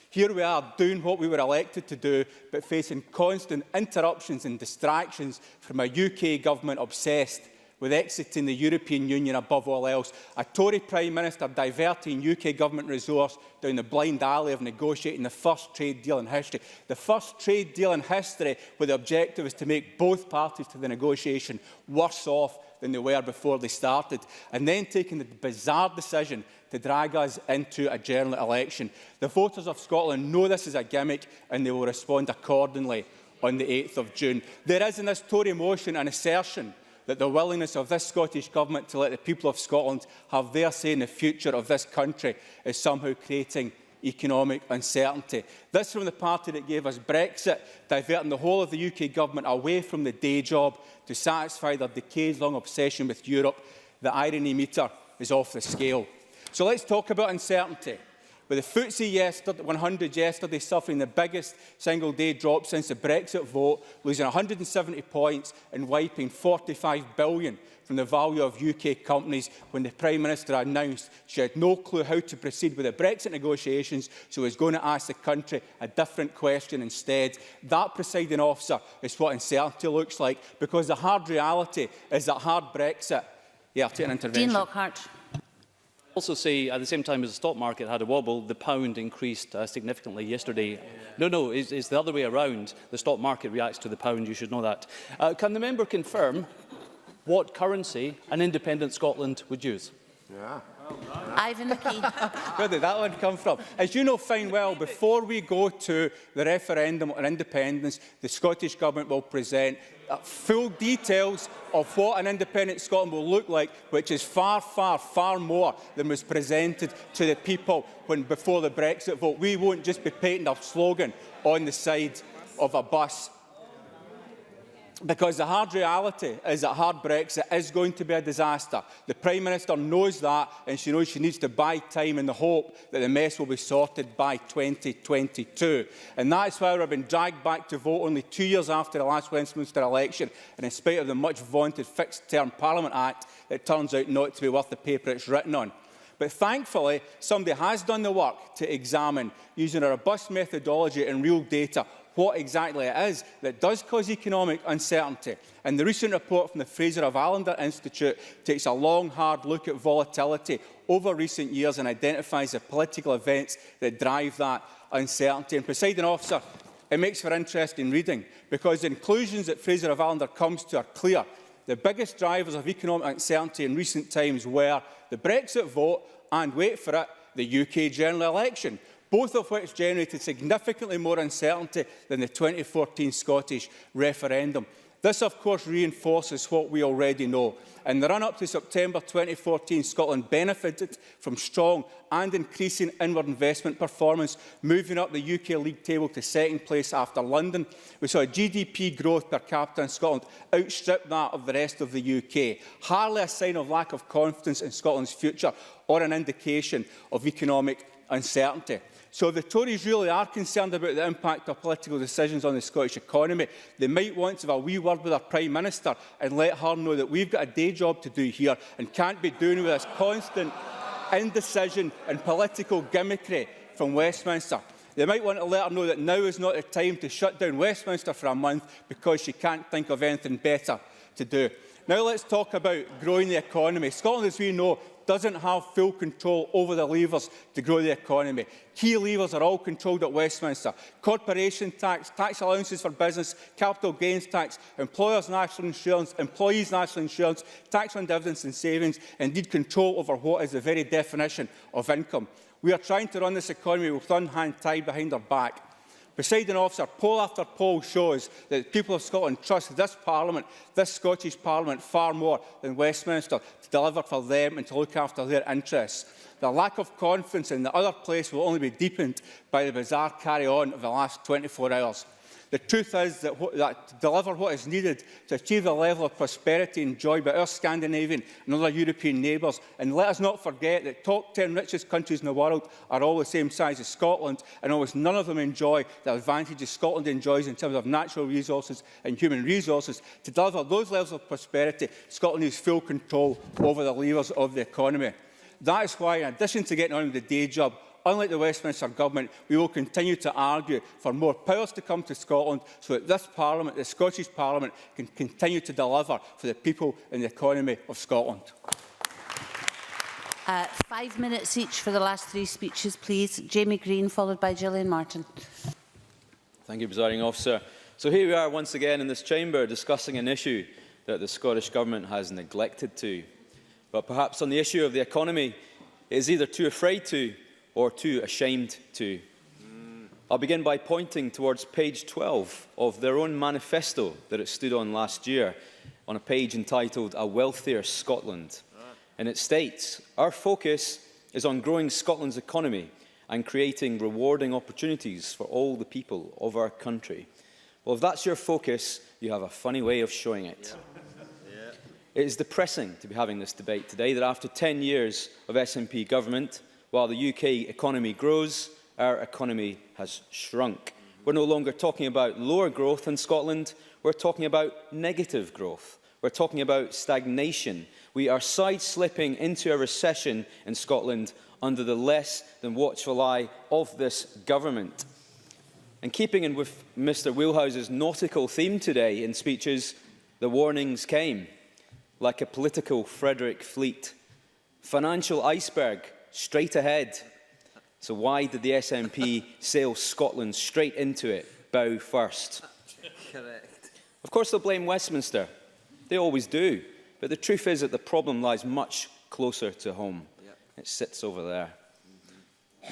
Here we are, doing what we were elected to do, but facing constant interruptions and distractions from a UK government obsessed with exiting the European Union above all else. A Tory Prime Minister diverting UK government resource down the blind alley of negotiating the first trade deal in history. The first trade deal in history where the objective is to make both parties to the negotiation worse off than they were before they started, and then taking the bizarre decision to drag us into a general election. The voters of Scotland know this is a gimmick and they will respond accordingly on the 8th of June. There is in this Tory motion an assertion that the willingness of this Scottish Government to let the people of Scotland have their say in the future of this country is somehow creating economic uncertainty. This from the party that gave us Brexit, diverting the whole of the UK Government away from the day job to satisfy their decades-long obsession with Europe. The irony meter is off the scale. So let's talk about uncertainty. With the FTSE 100 yesterday suffering the biggest single-day drop since the Brexit vote, losing 170 points and wiping £45 billion from the value of UK companies when the Prime Minister announced she had no clue how to proceed with the Brexit negotiations, so was going to ask the country a different question instead. That, presiding officer, is what uncertainty looks like, because the hard reality is that hard Brexit... Yeah, I'll take an intervention. Dean Lockhart. Also say, at the same time as the stock market had a wobble, the pound increased significantly yesterday. No, it's the other way around. The stock market reacts to the pound, you should know that. Can the member confirm what currency an independent Scotland would use? Yeah. Ivan McKee. Where did that one come from? As you know fine well, before we go to the referendum on independence, the Scottish Government will present full details of what an independent Scotland will look like, which is far, far, far more than was presented to the people before the Brexit vote. We won't just be painting a slogan on the side of a bus. Because the hard reality is that hard Brexit is going to be a disaster. The Prime Minister knows that, and she knows she needs to buy time in the hope that the mess will be sorted by 2022. And that is why we've been dragged back to vote only 2 years after the last Westminster election, and in spite of the much-vaunted Fixed-Term Parliament Act, it turns out not to be worth the paper it's written on. But thankfully, somebody has done the work to examine, using a robust methodology and real data, what exactly it is that does cause economic uncertainty. And the recent report from the Fraser of Allender Institute takes a long, hard look at volatility over recent years and identifies the political events that drive that uncertainty. And, presiding officer, it makes for interesting reading, because the conclusions that Fraser of Allender comes to are clear. The biggest drivers of economic uncertainty in recent times were the Brexit vote and, wait for it, the UK general election, both of which generated significantly more uncertainty than the 2014 Scottish referendum. This, of course, reinforces what we already know. In the run-up to September 2014, Scotland benefited from strong and increasing inward investment performance, moving up the UK league table to second place after London. We saw GDP growth per capita in Scotland outstrip that of the rest of the UK. Hardly a sign of lack of confidence in Scotland's future or an indication of economic uncertainty. So if the Tories really are concerned about the impact of political decisions on the Scottish economy, they might want to have a wee word with our Prime Minister and let her know that we've got a day job to do here and can't be doing with this constant indecision and political gimmickry from Westminster. They might want to let her know that now is not the time to shut down Westminster for a month because she can't think of anything better to do. Now let's talk about growing the economy. Scotland, as we know, doesn't have full control over the levers to grow the economy. Key levers are all controlled at Westminster. Corporation tax, tax allowances for business, capital gains tax, employers' national insurance, employees' national insurance, tax on dividends and savings, indeed control over what is the very definition of income. We are trying to run this economy with one hand tied behind our back. Presiding officer, poll after poll shows that the people of Scotland trust this Parliament, this Scottish Parliament, far more than Westminster to deliver for them and to look after their interests. The lack of confidence in the other place will only be deepened by the bizarre carry-on of the last 24 hours. The truth is that to deliver what is needed to achieve the level of prosperity enjoyed by our Scandinavian and other European neighbours, and let us not forget that the top 10 richest countries in the world are all the same size as Scotland, and almost none of them enjoy the advantages Scotland enjoys in terms of natural resources and human resources. To deliver those levels of prosperity, Scotland needs full control over the levers of the economy. That is why, in addition to getting on with the day job, unlike the Westminster Government, we will continue to argue for more powers to come to Scotland so that this Parliament, the Scottish Parliament, can continue to deliver for the people and the economy of Scotland. 5 minutes each for the last 3 speeches, please. Jamie Green, followed by Gillian Martin. Thank you, Presiding Officer. So here we are once again in this chamber discussing an issue that the Scottish Government has neglected to. But perhaps on the issue of the economy, it is either too afraid to or too ashamed to. I'll begin by pointing towards page 12 of their own manifesto that it stood on last year, on a page entitled A Wealthier Scotland. And it states, "Our focus is on growing Scotland's economy and creating rewarding opportunities for all the people of our country." Well, if that's your focus, you have a funny way of showing it. It is depressing to be having this debate today that after 10 years of SNP government, while the UK economy grows, our economy has shrunk. We're no longer talking about lower growth in Scotland, we're talking about negative growth. We're talking about stagnation. We are side-slipping into a recession in Scotland under the less than watchful eye of this government. And keeping in with Mr Wheelhouse's nautical theme today in speeches, the warnings came, like a political Frederick Fleet. Financial iceberg, straight ahead. So why did the SNP sail Scotland straight into it, bow first? Correct. Of course they'll blame Westminster. They always do. But the truth is that the problem lies much closer to home. It sits over there.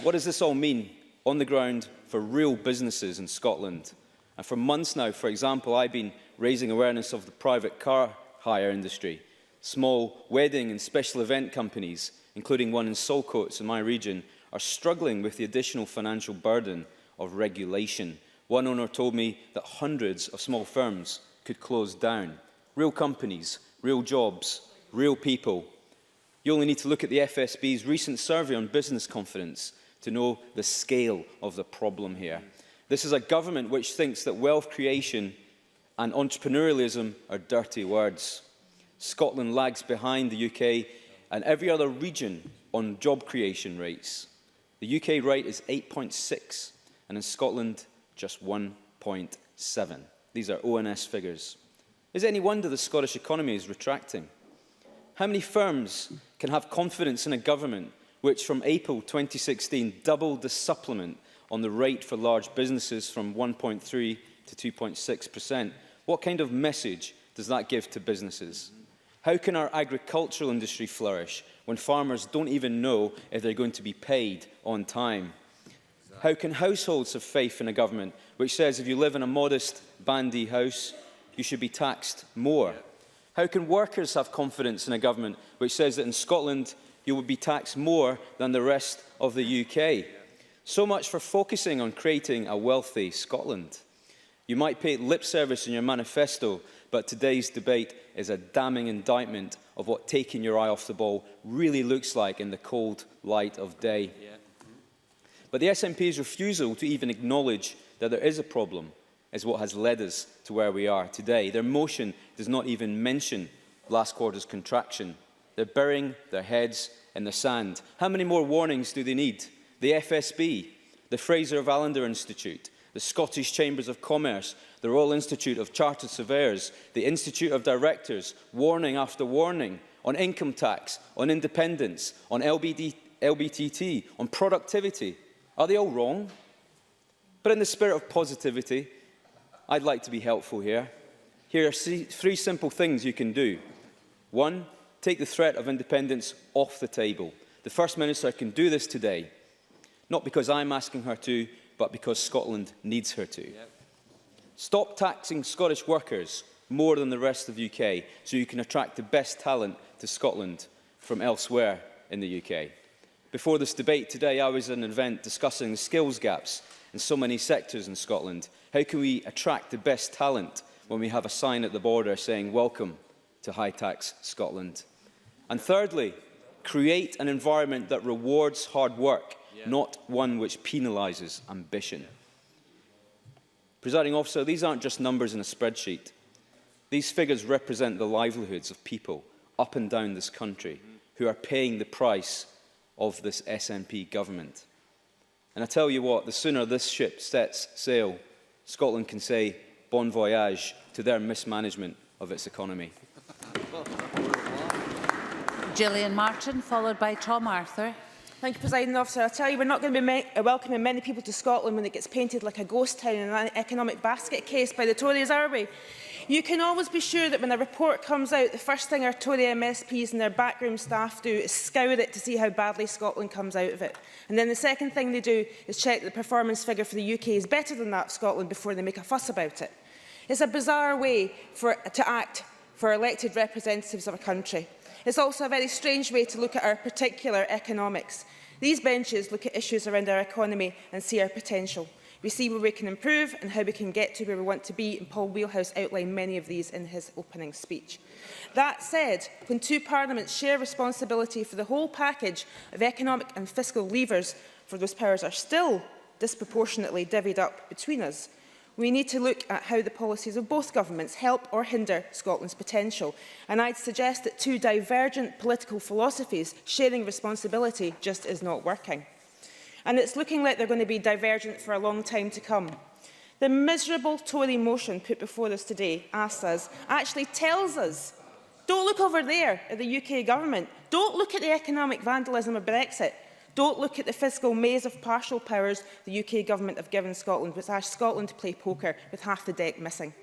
What does this all mean on the ground for real businesses in Scotland? And for months now, for example, I've been raising awareness of the private car hire industry. Small wedding and special event companies, including one in Saltcoats in my region, are struggling with the additional financial burden of regulation. One owner told me that hundreds of small firms could close down. Real companies, real jobs, real people. You only need to look at the FSB's recent survey on business confidence to know the scale of the problem here. This is a government which thinks that wealth creation and entrepreneurialism are dirty words. Scotland lags behind the UK and every other region on job creation rates. The UK rate is 8.6 and in Scotland just 1.7. These are ONS figures. Is it any wonder the Scottish economy is retracting? How many firms can have confidence in a government which from April 2016 doubled the supplement on the rate for large businesses from 1.3 to 2.6%? What kind of message does that give to businesses? How can our agricultural industry flourish when farmers don't even know if they're going to be paid on time? How can households have faith in a government which says if you live in a modest bandy house, you should be taxed more? How can workers have confidence in a government which says that in Scotland you will be taxed more than the rest of the UK? So much for focusing on creating a wealthy Scotland. You might pay lip service in your manifesto, but today's debate is a damning indictment of what taking your eye off the ball really looks like in the cold light of day. But the SNP's refusal to even acknowledge that there is a problem is what has led us to where we are today. Their motion does not even mention last quarter's contraction. They're burying their heads in the sand. How many more warnings do they need? The FSB, the Fraser of Allender Institute, the Scottish Chambers of Commerce, the Royal Institute of Chartered Surveyors, the Institute of Directors, warning after warning on income tax, on independence, on LBTT, on productivity. Are they all wrong? But in the spirit of positivity, I'd like to be helpful here. Here are three simple things you can do. One, take the threat of independence off the table. The First Minister can do this today, not because I'm asking her to, but because Scotland needs her to. Stop taxing Scottish workers more than the rest of the UK so you can attract the best talent to Scotland from elsewhere in the UK. Before this debate today, I was at an event discussing the skills gaps in so many sectors in Scotland. How can we attract the best talent when we have a sign at the border saying, "Welcome to high-tax Scotland"? And thirdly, create an environment that rewards hard work, not one which penalises ambition. Presiding Officer, these aren't just numbers in a spreadsheet. These figures represent the livelihoods of people up and down this country who are paying the price of this SNP government. And I tell you what, the sooner this ship sets sail, Scotland can say bon voyage to their mismanagement of its economy. Gillian Martin, followed by Tom Arthur. Thank you, Presiding Officer. I tell you, we're not going to be welcoming many people to Scotland when it gets painted like a ghost town in an economic basket case by the Tories, are we? You can always be sure that when a report comes out, the first thing our Tory MSPs and their backroom staff do is scour it to see how badly Scotland comes out of it. And then the second thing they do is check that the performance figure for the UK is better than that of Scotland before they make a fuss about it. It's a bizarre way to act for elected representatives of a country. It's also a very strange way to look at our particular economics. These benches look at issues around our economy and see our potential. We see where we can improve and how we can get to where we want to be, and Paul Wheelhouse outlined many of these in his opening speech. That said, when two parliaments share responsibility for the whole package of economic and fiscal levers, for those powers are still disproportionately divvied up between us, we need to look at how the policies of both governments help or hinder Scotland's potential. And I'd suggest that two divergent political philosophies sharing responsibility just is not working. And it's looking like they're going to be divergent for a long time to come. The miserable Tory motion put before us today actually tells us, don't look over there at the UK government, don't look at the economic vandalism of Brexit, don't look at the fiscal maze of partial powers the UK government have given Scotland, which asked Scotland to play poker with half the deck missing.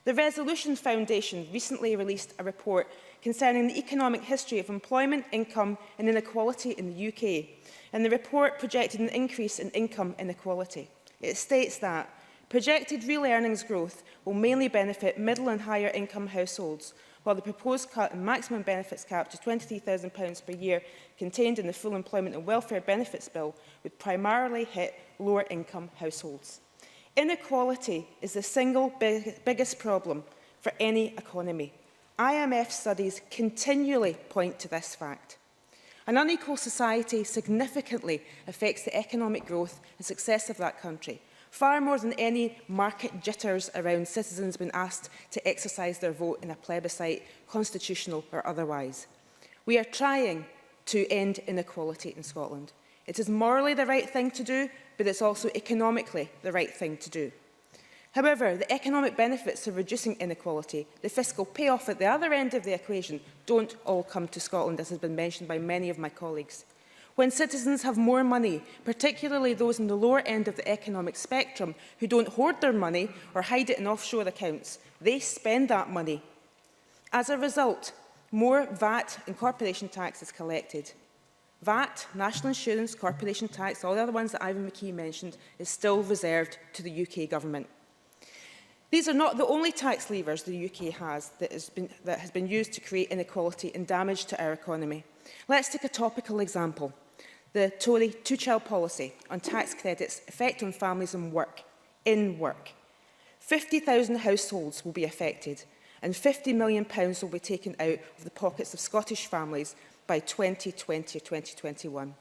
The Resolution Foundation recently released a report concerning the economic history of employment, income and inequality in the UK. And the report projected an increase in income inequality. It states that projected real earnings growth will mainly benefit middle and higher income households, while the proposed cut in maximum benefits cap to £23,000 per year contained in the Full Employment and Welfare Benefits Bill would primarily hit lower income households. Inequality is the single biggest problem for any economy. IMF studies continually point to this fact. An unequal society significantly affects the economic growth and success of that country, far more than any market jitters around citizens being asked to exercise their vote in a plebiscite, constitutional or otherwise. We are trying to end inequality in Scotland. It is morally the right thing to do, but it's also economically the right thing to do. However, the economic benefits of reducing inequality, the fiscal payoff at the other end of the equation, don't all come to Scotland, as has been mentioned by many of my colleagues. When citizens have more money, particularly those in the lower end of the economic spectrum who don't hoard their money or hide it in offshore accounts, they spend that money. As a result, more VAT and corporation tax is collected. VAT, National Insurance, Corporation Tax, all the other ones that Ivan McKee mentioned, is still reserved to the UK government. These are not the only tax levers the UK has that has been used to create inequality and damage to our economy. Let's take a topical example. The Tory two-child policy on tax credits' effect on families and work, in work. 50,000 households will be affected and £50 million will be taken out of the pockets of Scottish families by 2020-2021.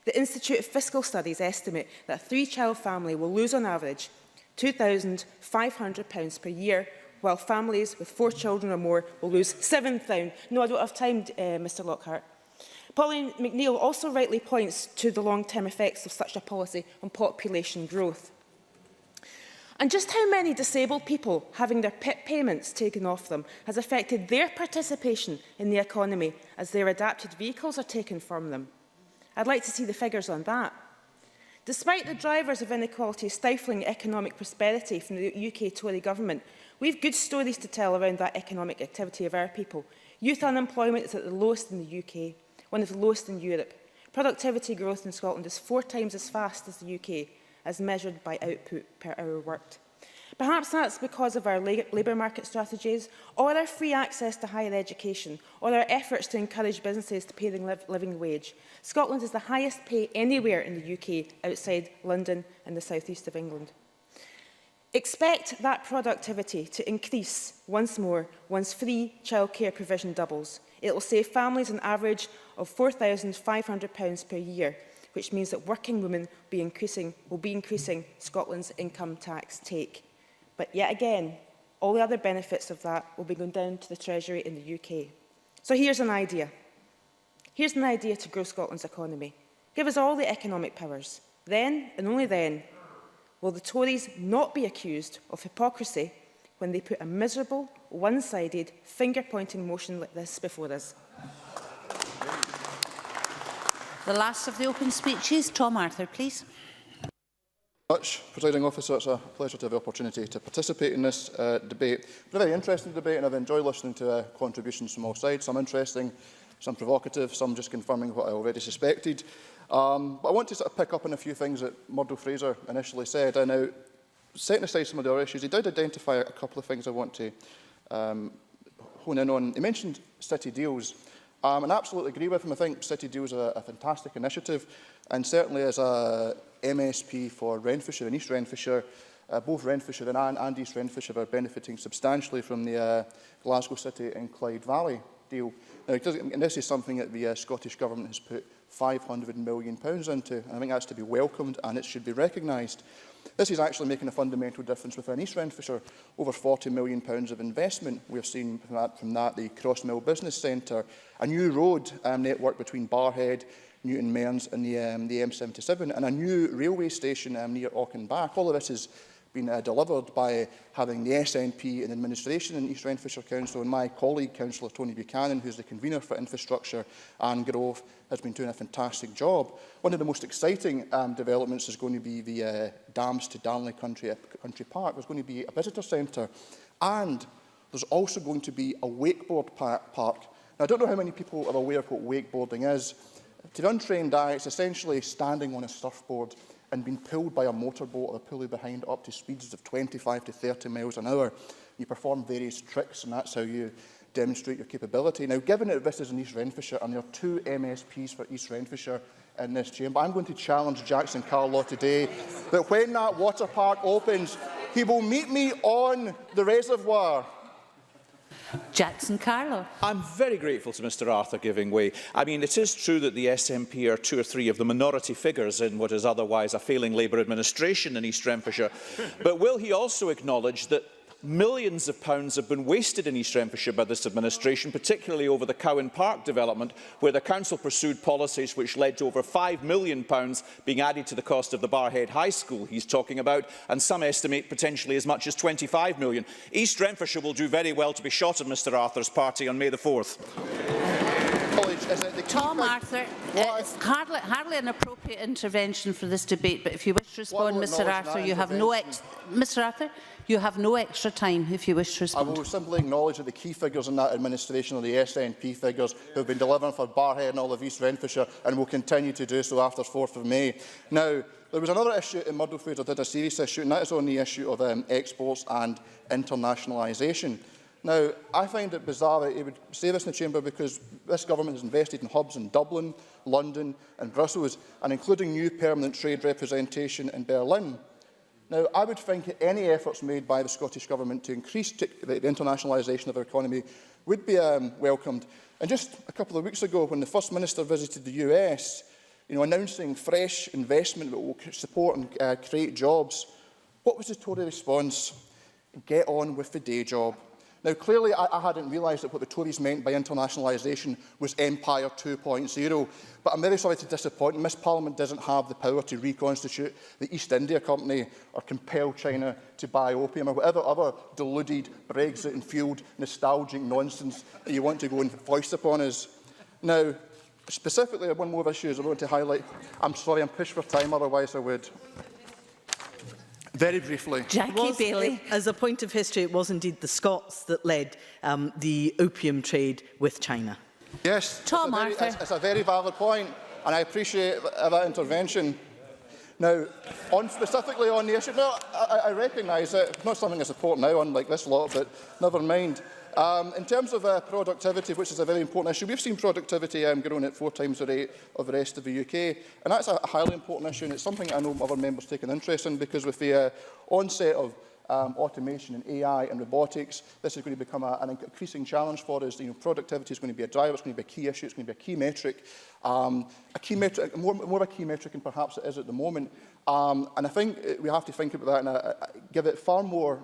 The Institute of Fiscal Studies estimate that a three-child family will lose on average £2,500 per year, while families with 4 children or more will lose £7,000. No, I don't have time, Mr Lockhart. Pauline McNeill also rightly points to the long-term effects of such a policy on population growth. And just how many disabled people having their PIP payments taken off them has affected their participation in the economy as their adapted vehicles are taken from them. I'd like to see the figures on that. Despite the drivers of inequality stifling economic prosperity from the UK Tory government, we have good stories to tell around that economic activity of our people. Youth unemployment is at the lowest in the UK, one of the lowest in Europe. Productivity growth in Scotland is 4 times as fast as the UK, as measured by output per hour worked. Perhaps that's because of our labour market strategies, or our free access to higher education, or our efforts to encourage businesses to pay the living wage. Scotland is the highest pay anywhere in the UK outside London and the south east of England. Expect that productivity to increase once more once free childcare provision doubles. It will save families an average of £4,500 per year, which means that working women will be increasing Scotland's income tax take. But yet again, all the other benefits of that will be going down to the Treasury in the UK. So here's an idea. Here's an idea to grow Scotland's economy. Give us all the economic powers. Then, and only then, will the Tories not be accused of hypocrisy when they put a miserable, one-sided, finger-pointing motion like this before us. The last of the open speeches, Tom Arthur, please. Presiding Officer, it's a pleasure to have the opportunity to participate in this debate. It's a very interesting debate, and I've enjoyed listening to contributions from all sides. Some interesting, some provocative, some just confirming what I already suspected. But I want to sort of pick up on a few things that Murdo Fraser initially said. And now, setting aside some of the other issues, he did identify a couple of things I want to hone in on. He mentioned city deals. And I absolutely agree with him. I think city deals are a fantastic initiative. And certainly as a MSP for Renfrewshire and East Renfrewshire, both Renfrewshire and East Renfrewshire are benefiting substantially from the Glasgow City and Clyde Valley deal. Now, and this is something that the Scottish Government has put £500 million into, and I think that's to be welcomed and it should be recognised. This is actually making a fundamental difference within East Renfrewshire. Over £40 million of investment we've seen from that, the Crossmill Business Centre, a new road network between Barrhead, Newton Mearns and the M77, and a new railway station near Auchenbach. All of this has been delivered by having the SNP in administration in East Renfrewshire Council, and my colleague, Councillor Tony Buchanan, who's the convener for infrastructure and growth, has been doing a fantastic job. One of the most exciting developments is going to be the Dams to Darnley Country Park. There's going to be a visitor centre, and there's also going to be a wakeboard park. Now, I don't know how many people are aware of what wakeboarding is. To the untrained eye, it's essentially standing on a surfboard and being pulled by a motorboat or a pulley behind up to speeds of 25 to 30 miles an hour. You perform various tricks, and that's how you demonstrate your capability. Now, given that this is in East Renfrewshire, and there are 2 MSPs for East Renfrewshire in this chamber, I'm going to challenge Jackson Carlaw today that when that water park opens, he will meet me on the reservoir. Jackson Carlaw. I'm very grateful to Mr Arthur giving way. I mean, it is true that the SNP are 2 or 3 of the minority figures in what is otherwise a failing Labour administration in East Renfrewshire. But will he also acknowledge that millions of pounds have been wasted in East Renfrewshire by this administration, particularly over the Cowan Park development, where the council pursued policies which led to over £5 million being added to the cost of the Barrhead High School he's talking about, and some estimate potentially as much as £25 million. East Renfrewshire will do very well to be shot at Mr Arthur's party on May the 4th. Tom Arthur, it's hardly an appropriate intervention for this debate, but if you wish to respond, Mr Arthur, you have no Mr Arthur, you have no extra time if you wish to respond. I will simply acknowledge that the key figures in that administration are the SNP figures who have been delivering for Barrhead and all of East Renfrewshire and will continue to do so after 4th of May. Now, there was another issue, and Murdo Fraser did a serious issue, and that is on the issue of exports and internationalisation. Now, I find it bizarre that he would say this in the chamber because this government has invested in hubs in Dublin, London and Brussels, and including new permanent trade representation in Berlin. Now, I would think that any efforts made by the Scottish Government to increase the internationalisation of our economy would be welcomed. And just a couple of weeks ago, when the First Minister visited the US, announcing fresh investment that will support and create jobs, what was the Tory response? Get on with the day job. Now, clearly, I hadn't realised that what the Tories meant by internationalisation was Empire 2.0, but I'm very sorry to disappoint you. This Parliament doesn't have the power to reconstitute the East India Company or compel China to buy opium or whatever other deluded Brexit and fueled nostalgic nonsense that you want to go and foist upon us. Now, specifically, one more issue I want to highlight. I'm sorry, I'm pushed for time, otherwise I would. Very briefly. Jackie Bailey. As a point of history, it was indeed the Scots that led the opium trade with China. Yes, Tom Arthur. It's a very valid point, and I appreciate that intervention. Now, specifically on the issue, no, I recognise that it's not something I support now, unlike this lot, but never mind. In terms of productivity, which is a very important issue, we've seen productivity growing at 4 times the rate of the rest of the UK, and that's a highly important issue, and it's something I know other members take an interest in, because with the onset of automation and AI and robotics, this is going to become an increasing challenge for us. Productivity is going to be a driver, it's going to be a key issue, it's going to be a key metric, more of a key metric than perhaps it is at the moment. And I think we have to think about that and give it far more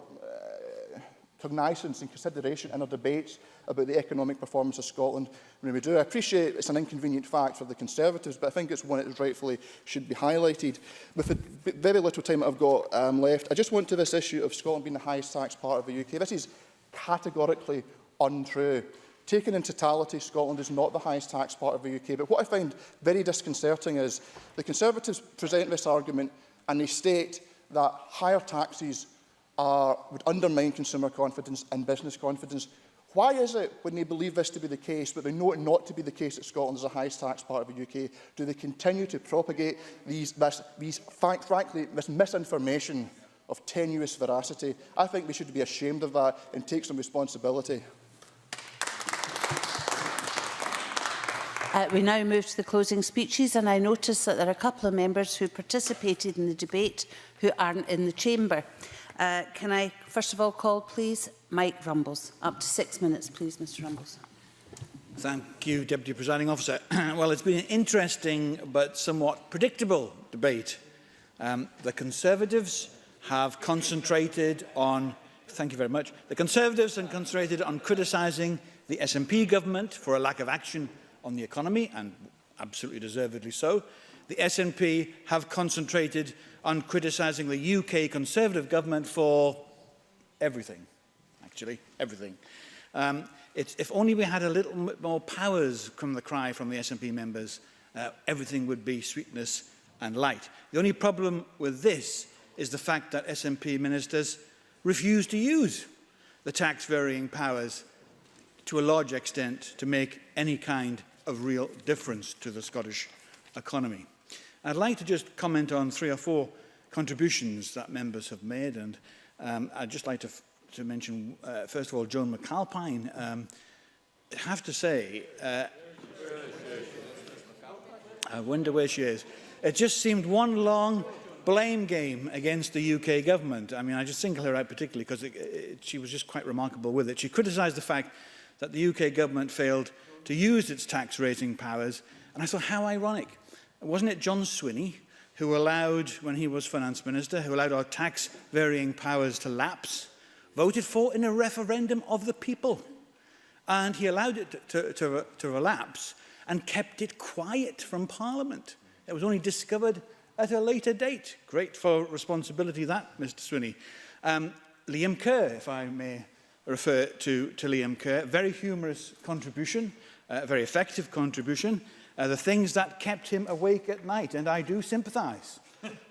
cognizance and consideration in our debates about the economic performance of Scotland when we do. I appreciate it's an inconvenient fact for the Conservatives, but I think it's one that rightfully should be highlighted. With the very little time that I've got left, I just want to this issue of Scotland being the highest tax part of the UK. This is categorically untrue. Taken in totality, Scotland is not the highest tax part of the UK. But what I find very disconcerting is the Conservatives present this argument and they state that higher taxes would undermine consumer confidence and business confidence. Why is it, when they believe this to be the case, but they know it not to be the case that Scotland is the highest tax part of the UK, do they continue to propagate frankly, this misinformation of tenuous veracity? I think we should be ashamed of that and take some responsibility. We now move to the closing speeches, and I notice that there are a couple of members who participated in the debate who aren't in the chamber. Can I first of all call, please, Mike Rumbles. Up to 6 minutes, please, Mr Rumbles. Thank you, Deputy Presiding Officer. Well, it's been an interesting but somewhat predictable debate. The Conservatives have concentrated on... Thank you very much. The Conservatives have concentrated on criticising the SNP government for a lack of action on the economy, and absolutely deservedly so. The SNP have concentrated on criticising the UK Conservative government for everything, actually, everything. If only we had a little bit more powers from the cry from the SNP members, everything would be sweetness and light. The only problem with this is the fact that SNP ministers refuse to use the tax varying powers to a large extent to make any kind of real difference to the Scottish economy. I'd like to just comment on 3 or 4 contributions that members have made, and I'd just like to mention, first of all, Joan McAlpine. I have to say, I wonder where she is. It just seemed one long blame game against the UK government. I mean, I just single her out particularly because she was just quite remarkable with it. She criticised the fact that the UK government failed to use its tax-raising powers, and I thought, how ironic. Wasn't it John Swinney who allowed, when he was finance minister, who allowed our tax-varying powers to lapse, voted for in a referendum of the people, and he allowed it to relapse and kept it quiet from Parliament. It was only discovered at a later date. Great for responsibility, that, Mr Swinney. Liam Kerr, if I may refer to Liam Kerr, very humorous contribution, very effective contribution, the things that kept him awake at night, and I do sympathise.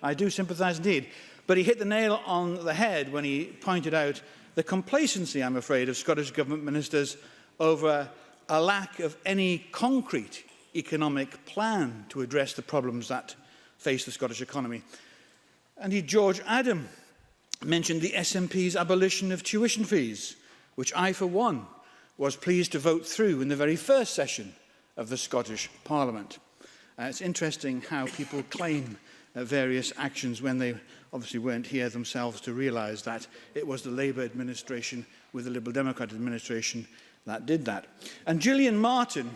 I do sympathise indeed. But he hit the nail on the head when he pointed out the complacency, I'm afraid, of Scottish Government ministers over a lack of any concrete economic plan to address the problems that face the Scottish economy. Indeed, George Adam mentioned the SNP's abolition of tuition fees, which I, for one, was pleased to vote through in the very first session of the Scottish Parliament. It's interesting how people claim various actions when they obviously weren't here themselves to realise that it was the Labour administration with the Liberal Democrat administration that did that. And Gillian Martin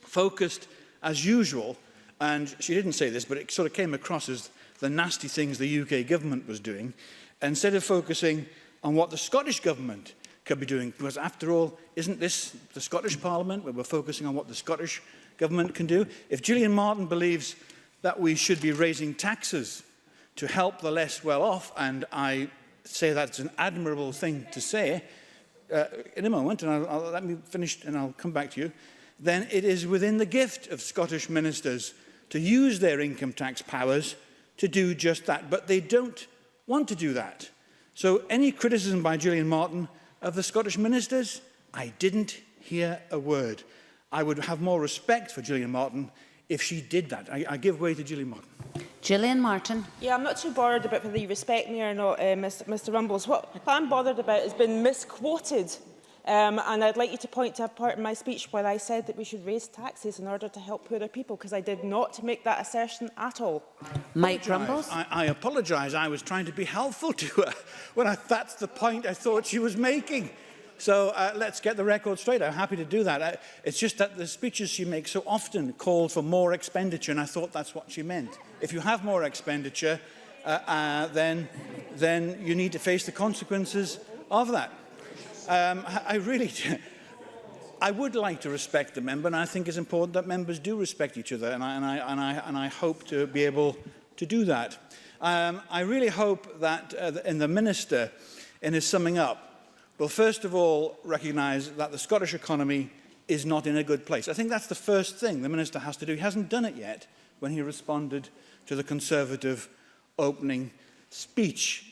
focused, as usual, and she didn't say this, but it sort of came across as the nasty things the UK government was doing, instead of focusing on what the Scottish government could be doing. Because after all, isn't this the Scottish Parliament where we're focusing on what the Scottish government can do? If Gillian Martin believes that we should be raising taxes to help the less well-off, and I say that's an admirable thing to say, in a moment, and let me finish and I'll come back to you, then it is within the gift of Scottish ministers to use their income tax powers to do just that. But they don't want to do that. So any criticism by Gillian Martin of the Scottish ministers, I didn't hear a word. I would have more respect for Gillian Martin if she did that. I give way to Gillian Martin. Gillian Martin. Yeah, I'm not too bothered about whether you respect me or not, Mr Rumbles. What I'm bothered about has been misquoted. And I'd like you to point to a part in my speech where I said that we should raise taxes in order to help poorer people, because I did not make that assertion at all. Mike Rumbles. I apologise. I was trying to be helpful to her when that's the point I thought she was making. So let's get the record straight. I'm happy to do that. It's just that the speeches she makes so often call for more expenditure, and I thought that's what she meant. If you have more expenditure, then you need to face the consequences of that. I really do. I would like to respect the member, and I think it's important that members do respect each other, and I hope to be able to do that. I really hope that in the Minister, in his summing up, will first of all recognise that the Scottish economy is not in a good place. I think that's the first thing the Minister has to do. He hasn't done it yet when he responded to the Conservative opening speech.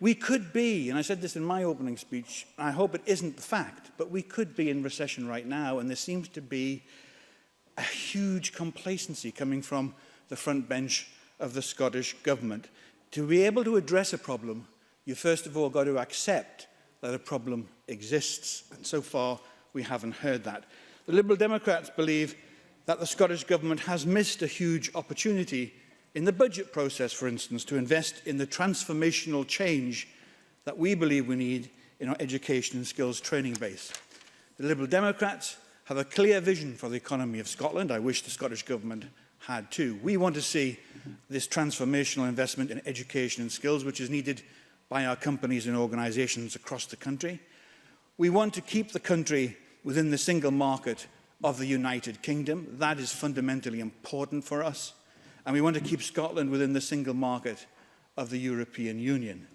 We could be, and I said this in my opening speech, I hope it isn't the fact, but we could be in recession right now, and there seems to be a huge complacency coming from the front bench of the Scottish Government. To be able to address a problem, you first of all got to accept that a problem exists, and so far we haven't heard that. The Liberal Democrats believe that the Scottish Government has missed a huge opportunity in the budget process, for instance, to invest in the transformational change that we believe we need in our education and skills training base. The Liberal Democrats have a clear vision for the economy of Scotland. I wish the Scottish Government had too. We want to see this transformational investment in education and skills, which is needed by our companies and organisations across the country. We want to keep the country within the single market of the United Kingdom. That is fundamentally important for us. And we want to keep Scotland within the single market of the European Union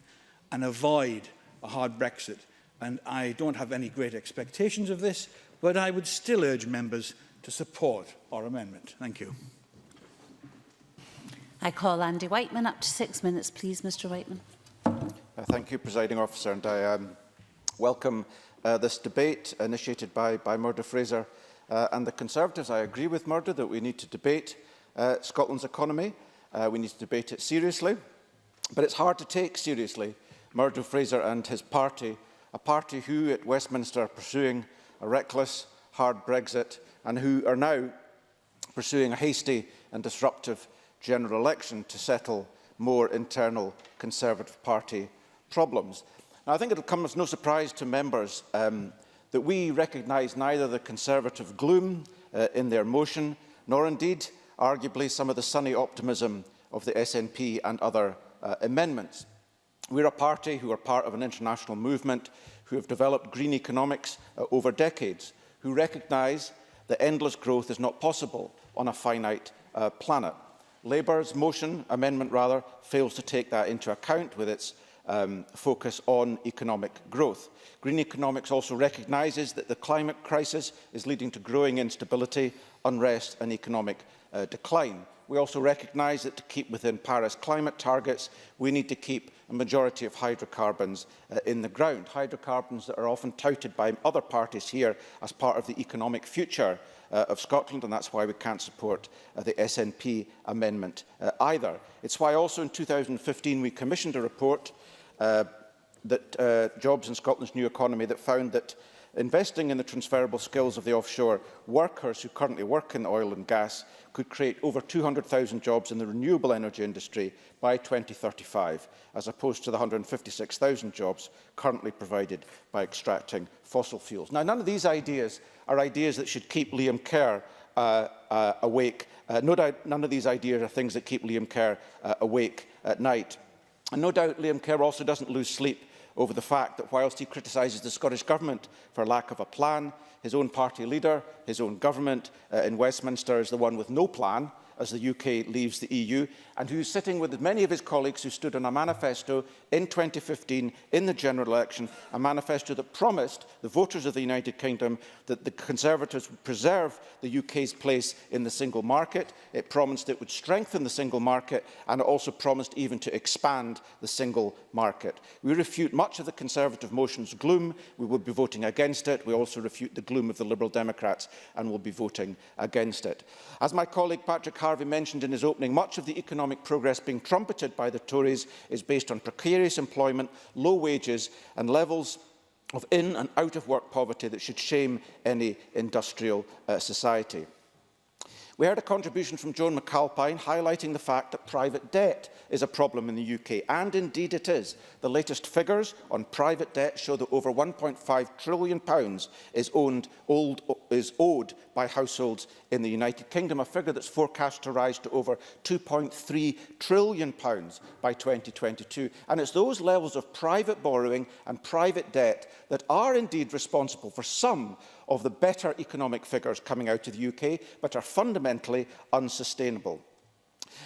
and avoid a hard Brexit. And I don't have any great expectations of this, but I would still urge members to support our amendment. Thank you. I call Andy Whiteman. Up to 6 minutes, please, Mr Whiteman. Thank you, Presiding Officer, and I welcome this debate initiated by Murdo Fraser and the Conservatives. I agree with Murdo that we need to debate Scotland's economy. We need to debate it seriously, but it's hard to take seriously Murdo Fraser and his party, a party who at Westminster are pursuing a reckless, hard Brexit and who are now pursuing a hasty and disruptive general election to settle more internal Conservative Party problems. Now, I think it will come as no surprise to members that we recognise neither the Conservative gloom in their motion, nor indeed, arguably, some of the sunny optimism of the SNP and other amendments. We're a party who are part of an international movement, who have developed green economics over decades, who recognise that endless growth is not possible on a finite planet. Labour's amendment fails to take that into account with its focus on economic growth. Green economics also recognises that the climate crisis is leading to growing instability, unrest and economic decline. We also recognise that to keep within Paris climate targets, we need to keep a majority of hydrocarbons in the ground. Hydrocarbons that are often touted by other parties here as part of the economic future of Scotland, and that's why we can't support the SNP amendment either. It's why also in 2015 we commissioned a report Jobs in Scotland's New Economy that found that investing in the transferable skills of the offshore workers who currently work in oil and gas could create over 200,000 jobs in the renewable energy industry by 2035, as opposed to the 156,000 jobs currently provided by extracting fossil fuels. Now, none of these ideas are ideas that should keep Liam Kerr awake. No doubt none of these ideas are things that keep Liam Kerr awake at night. And no doubt Liam Kerr also doesn't lose sleep over the fact that whilst he criticises the Scottish Government for lack of a plan, his own party leader, his own government in Westminster is the one with no plan as the UK leaves the EU, and who's sitting with many of his colleagues who stood on a manifesto in 2015 in the general election, a manifesto that promised the voters of the United Kingdom that the Conservatives would preserve the UK's place in the single market. It promised it would strengthen the single market, and it also promised even to expand the single market. We refute much of the Conservative motion's gloom. We will be voting against it. We also refute the gloom of the Liberal Democrats and will be voting against it. As my colleague Patrick Harvey mentioned in his opening, much of the economic progress being trumpeted by the Tories is based on precarious employment, low wages and levels of in and out of work poverty that should shame any industrial society. We heard a contribution from Joan McAlpine highlighting the fact that private debt is a problem in the UK, and indeed it is. The latest figures on private debt show that over £1.5 trillion is owed by households in the United Kingdom, a figure that's forecast to rise to over £2.3 trillion by 2022. And it's those levels of private borrowing and private debt that are indeed responsible for some of the better economic figures coming out of the UK, but are fundamentally unsustainable.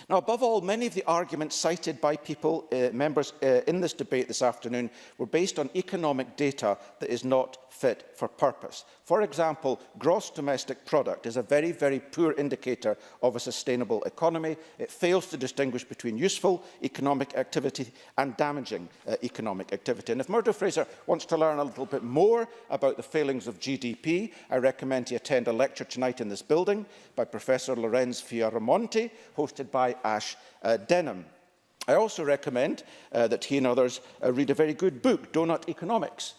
Now, above all, many of the arguments cited by members in this debate this afternoon were based on economic data that is not fit for purpose. For example, gross domestic product is a very, very poor indicator of a sustainable economy. It fails to distinguish between useful economic activity and damaging economic activity. And if Murdo Fraser wants to learn a little bit more about the failings of GDP, I recommend he attend a lecture tonight in this building by Professor Lorenz Fioramonti, hosted by Ash Denham. I also recommend that he and others read a very good book, Donut Economics,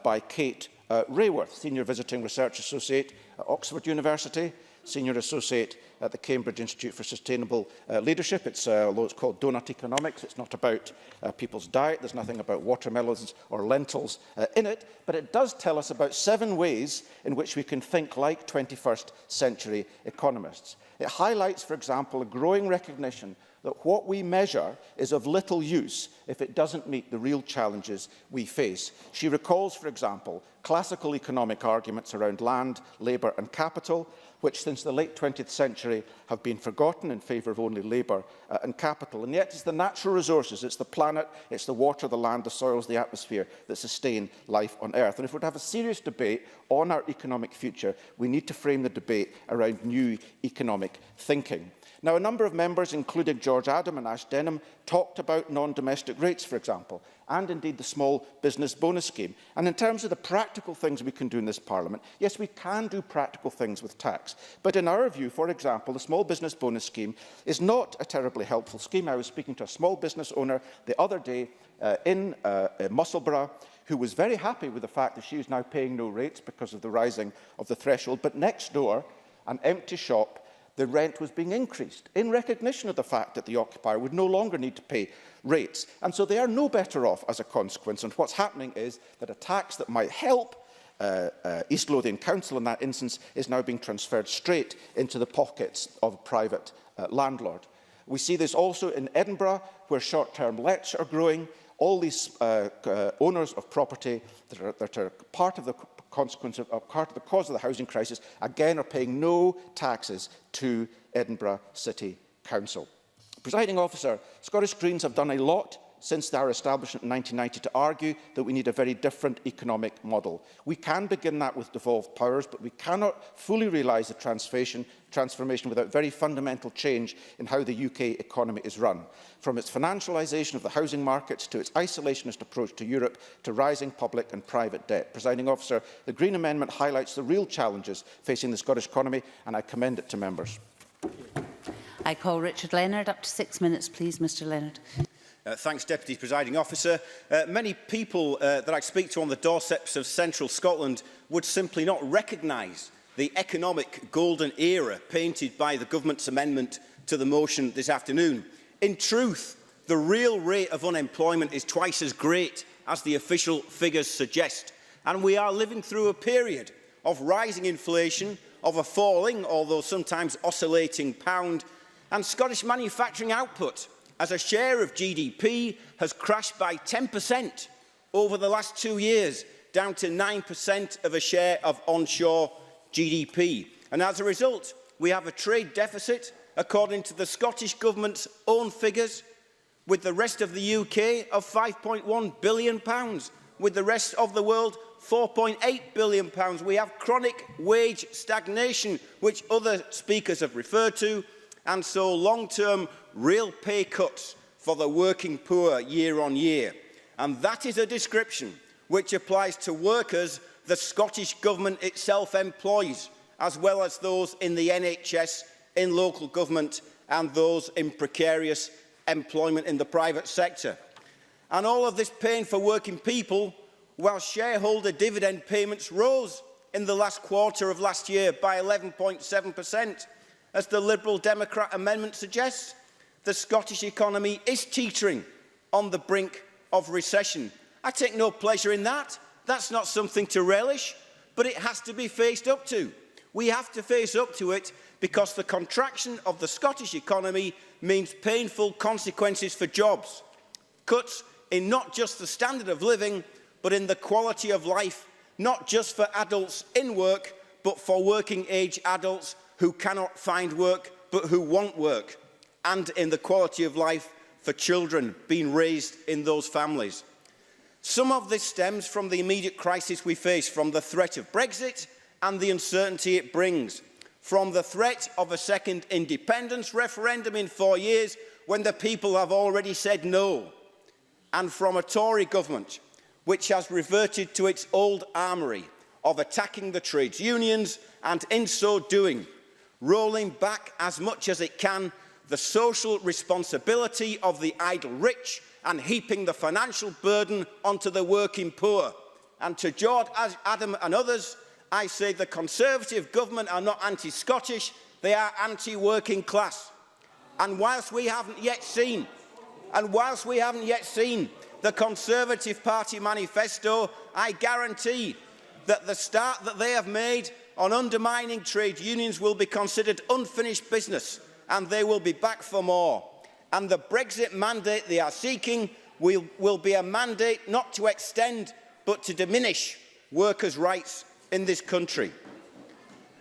by Kate Rayworth, Senior Visiting Research Associate at Oxford University, Senior Associate at the Cambridge Institute for Sustainable Leadership. Although it's called Donut Economics, it's not about people's diet. There's nothing about watermelons or lentils in it, but it does tell us about 7 ways in which we can think like 21st century economists. It highlights, for example, a growing recognition that what we measure is of little use if it doesn't meet the real challenges we face. She recalls, for example, classical economic arguments around land, labour and capital, which since the late 20th century have been forgotten in favour of only labour and capital. And yet it's the natural resources, it's the planet, it's the water, the land, the soils, the atmosphere that sustain life on Earth. And if we're to have a serious debate on our economic future, we need to frame the debate around new economic thinking. Now, a number of members, including George Adam and Ash Denham, talked about non-domestic rates, for example, and indeed the small business bonus scheme. And in terms of the practical things we can do in this Parliament, yes, we can do practical things with tax. But in our view, for example, the small business bonus scheme is not a terribly helpful scheme. I was speaking to a small business owner the other day in Musselburgh, who was very happy with the fact that she is now paying no rates because of the rising of the threshold. But next door, an empty shop, the rent was being increased in recognition of the fact that the occupier would no longer need to pay rates. And so they are no better off as a consequence. And what's happening is that a tax that might help East Lothian Council in that instance is now being transferred straight into the pockets of a private landlord. We see this also in Edinburgh, where short-term lets are growing. All these owners of property that are part of the consequence of part of the cause of the housing crisis, again, are paying no taxes to Edinburgh City Council. Presiding Officer, Scottish Greens have done a lot since our establishment in 1990 to argue that we need a very different economic model. We can begin that with devolved powers, but we cannot fully realise the transformation without very fundamental change in how the UK economy is run. From its financialisation of the housing markets to its isolationist approach to Europe to rising public and private debt. Presiding Officer, the Green Amendment highlights the real challenges facing the Scottish economy, and I commend it to members. I call Richard Leonard. Up to 6 minutes, please, Mr Leonard. Thanks, Deputy Presiding Officer. Many people that I speak to on the doorsteps of central Scotland would simply not recognise the economic golden era painted by the Government's amendment to the motion this afternoon. In truth, the real rate of unemployment is twice as great as the official figures suggest. And we are living through a period of rising inflation, of a falling, although sometimes oscillating pound, and Scottish manufacturing output as a share of GDP has crashed by 10% over the last 2 years, down to 9% of a share of onshore GDP. And as a result, we have a trade deficit, according to the Scottish Government's own figures, with the rest of the UK of £5.1 billion, with the rest of the world £4.8 billion. We have chronic wage stagnation, which other speakers have referred to, and so long-term real pay cuts for the working poor year on year. And that is a description which applies to workers the Scottish Government itself employs, as well as those in the NHS, in local government, and those in precarious employment in the private sector. And all of this pain for working people, while shareholder dividend payments rose in the last quarter of last year by 11.7%. as the Liberal Democrat amendment suggests. The Scottish economy is teetering on the brink of recession. I take no pleasure in that. That's not something to relish, but it has to be faced up to. We have to face up to it because the contraction of the Scottish economy means painful consequences for jobs, cuts in not just the standard of living, but in the quality of life, not just for adults in work, but for working-age adults who cannot find work, but who want work, and in the quality of life for children being raised in those families. Some of this stems from the immediate crisis we face, from the threat of Brexit and the uncertainty it brings, from the threat of a second independence referendum in 4 years when the people have already said no, and from a Tory government which has reverted to its old armoury of attacking the trades unions and, in so doing, rolling back as much as it can the social responsibility of the idle rich and heaping the financial burden onto the working poor. And to George, Adam and others, I say the Conservative government are not anti-Scottish, they are anti-working class. And whilst we haven't yet seen, the Conservative Party manifesto, I guarantee that the start that they have made on undermining trade unions will be considered unfinished business, and they will be back for more. And the Brexit mandate they are seeking will be a mandate not to extend but to diminish workers' rights in this country.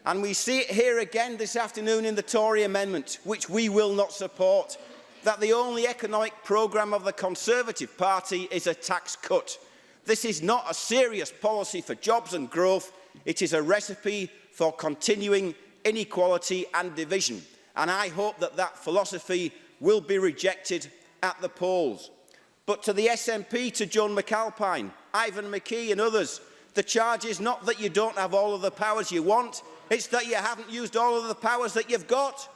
And we see it here again this afternoon in the Tory amendment, which we will not support, that the only economic programme of the Conservative Party is a tax cut. This is not a serious policy for jobs and growth. It is a recipe for continuing inequality and division. And I hope that that philosophy will be rejected at the polls. But to the SNP, to Joan McAlpine, Ivan McKee and others, the charge is not that you don't have all of the powers you want, it's that you haven't used all of the powers that you've got.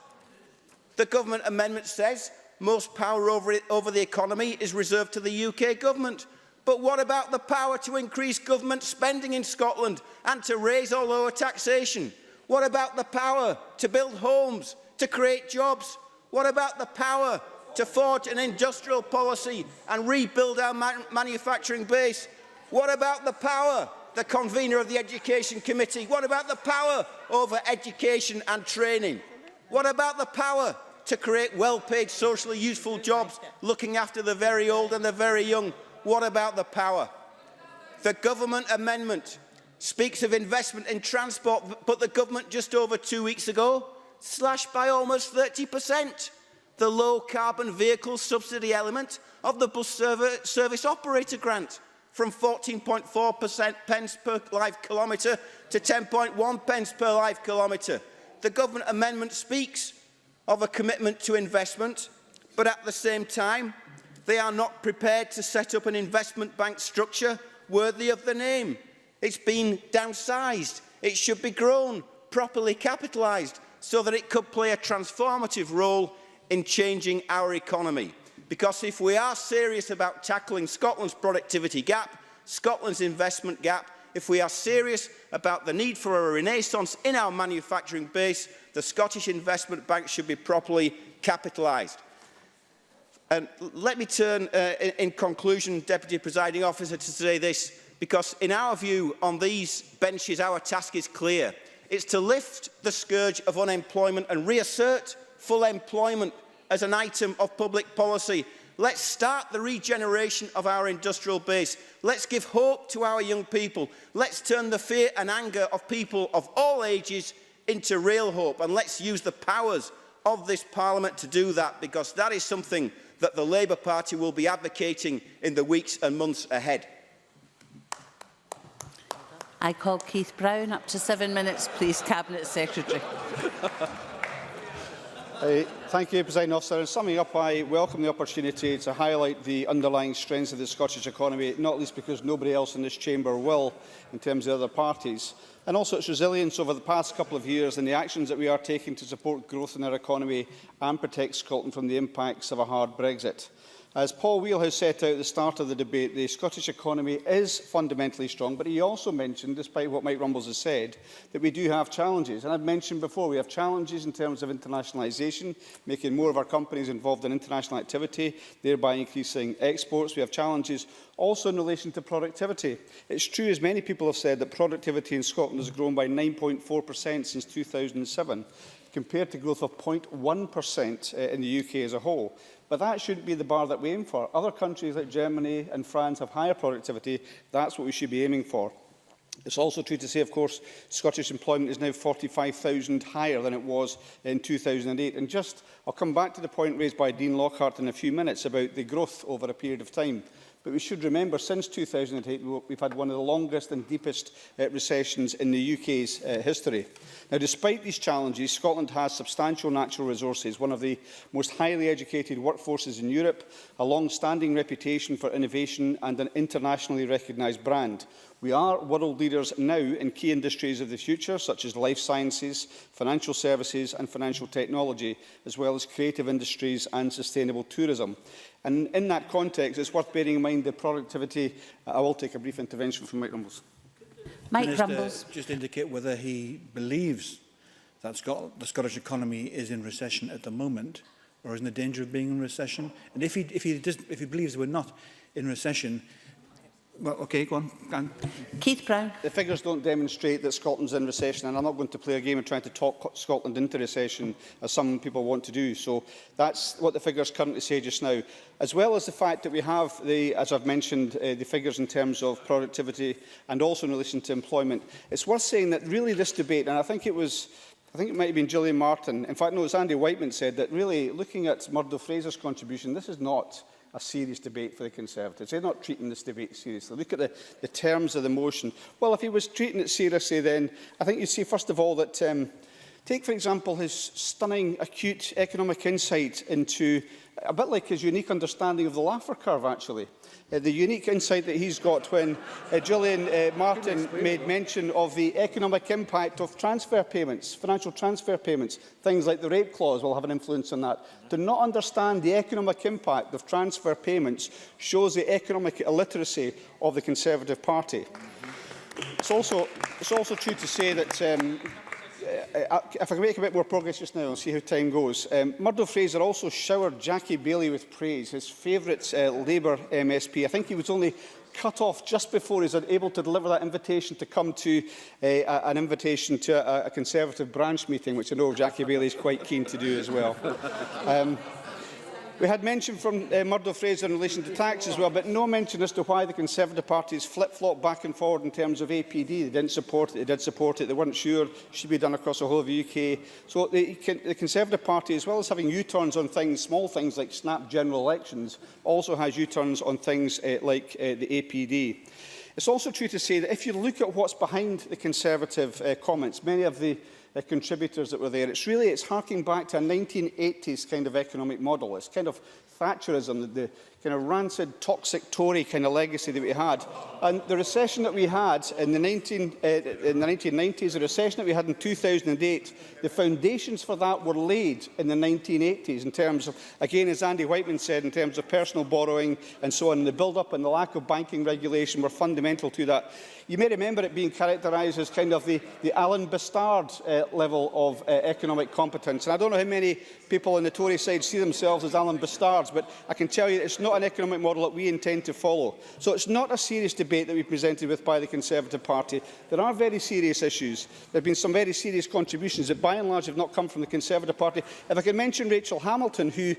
The government amendment says most power over the economy is reserved to the UK government. But what about the power to increase government spending in Scotland and to raise or lower taxation? What about the power to build homes, to create jobs? What about the power to forge an industrial policy and rebuild our manufacturing base? What about the power, the convener of the Education Committee? What about the power over education and training? What about the power to create well-paid, socially useful jobs looking after the very old and the very young? What about the power? The government amendment speaks of investment in transport, but the government just over 2 weeks ago slashed by almost 30% the low-carbon vehicle subsidy element of the bus service operator grant, from 14.4 pence per life kilometre to 10.1 pence per life kilometre. The government amendment speaks of a commitment to investment, but at the same time, they are not prepared to set up an investment bank structure worthy of the name. It's been downsized. It should be grown, properly capitalised, so that it could play a transformative role in changing our economy. Because if we are serious about tackling Scotland's productivity gap, Scotland's investment gap, if we are serious about the need for a renaissance in our manufacturing base, the Scottish Investment Bank should be properly capitalised. And let me turn, in conclusion, Deputy Presiding Officer, to say this, because in our view, on these benches, our task is clear. It's to lift the scourge of unemployment and reassert full employment as an item of public policy. Let's start the regeneration of our industrial base. Let's give hope to our young people. Let's turn the fear and anger of people of all ages into real hope. And let's use the powers of this Parliament to do that, because that is something that the Labour Party will be advocating in the weeks and months ahead. I call Keith Brown. Up to 7 minutes, please, Cabinet Secretary. Thank you, Presiding Officer. In summing up, I welcome the opportunity to highlight the underlying strengths of the Scottish economy, not least because nobody else in this chamber will, in terms of other parties, and also its resilience over the past couple of years and the actions that we are taking to support growth in our economy and protect Scotland from the impacts of a hard Brexit. As Paul Wheel has set out at the start of the debate, the Scottish economy is fundamentally strong, but he also mentioned, despite what Mike Rumbles has said, that we do have challenges. And I've mentioned before, we have challenges in terms of internationalisation, making more of our companies involved in international activity, thereby increasing exports. We have challenges also in relation to productivity. It's true, as many people have said, that productivity in Scotland has grown by 9.4% since 2007, compared to growth of 0.1% in the UK as a whole. But that shouldn't be the bar that we aim for. Other countries like Germany and France have higher productivity. That's what we should be aiming for. It's also true to say, of course, Scottish employment is now 45,000 higher than it was in 2008. And I'll come back to the point raised by Dean Lockhart in a few minutes about the growth over a period of time. But we should remember, since 2008, we've had one of the longest and deepest recessions in the UK's history. Now, despite these challenges, Scotland has substantial natural resources, one of the most highly educated workforces in Europe, a long-standing reputation for innovation and an internationally recognised brand. We are world leaders now in key industries of the future, such as life sciences, financial services and financial technology, as well as creative industries and sustainable tourism. And in that context, it's worth bearing in mind the productivity. I will take a brief intervention from Mike Rumbles. Mike Rumbles. Just indicate whether he believes that the Scottish economy is in recession at the moment, or is in the danger of being in recession. And if he believes we're not in recession, well, OK, go on. Keith Brown. The figures don't demonstrate that Scotland's in recession, and I'm not going to play a game of trying to talk Scotland into recession, as some people want to do. So that's what the figures currently say just now, as well as the fact that we have, as I've mentioned, the figures in terms of productivity and also in relation to employment. It's worth saying that really this debate, and I think it might have been Gillian Martin, in fact, no, it's Andy Whiteman said that really looking at Murdo Fraser's contribution, this is not a serious debate for the Conservatives. They're not treating this debate seriously. Look at the terms of the motion. Well, if he was treating it seriously, then I think you'd see, first of all, that take, for example, his stunning, acute economic insight into, a bit like his unique understanding of the Laffer curve, actually. The unique insight that he's got when Gillian Martin made mention of the economic impact of transfer payments, financial transfer payments. Things like the rape clause will have an influence on that. To not understand the economic impact of transfer payments shows the economic illiteracy of the Conservative Party. It's also true to say that if I can make a bit more progress just now, I'll see how time goes. Murdo Fraser also showered Jackie Baillie with praise, his favourite Labour MSP. I think he was only cut off just before he was able to deliver that invitation to come to an invitation to a Conservative branch meeting, which I know Jackie Baillie is quite keen to do as well. We had mention from Murdo Fraser in relation to tax as well, but no mention as to why the Conservative parties flip-flop back and forward in terms of APD. They didn't support it, they did support it, they weren't sure it should be done across the whole of the UK. So the Conservative Party, as well as having U-turns on things, small things like snap general elections, also has U-turns on things like the APD. It's also true to say that if you look at what's behind the Conservative comments, many of the contributors that were there, it's harking back to a 1980s kind of economic model. It's kind of Thatcherism, the kind of rancid, toxic Tory kind of legacy that we had. And the recession that we had in the 1990s, the recession that we had in 2008, the foundations for that were laid in the 1980s in terms of, again, as Andy Whiteman said, in terms of personal borrowing and so on. The build-up and the lack of banking regulation were fundamental to that. You may remember it being characterised as kind of the Alan Bastard level of economic competence. And I don't know how many people on the Tory side see themselves as Alan Bastards, but I can tell you it's not an economic model that we intend to follow. So it's not a serious debate that we presented with by the Conservative Party. There are very serious issues. There have been some very serious contributions that by and large have not come from the Conservative Party. If I can mention Rachel Hamilton, who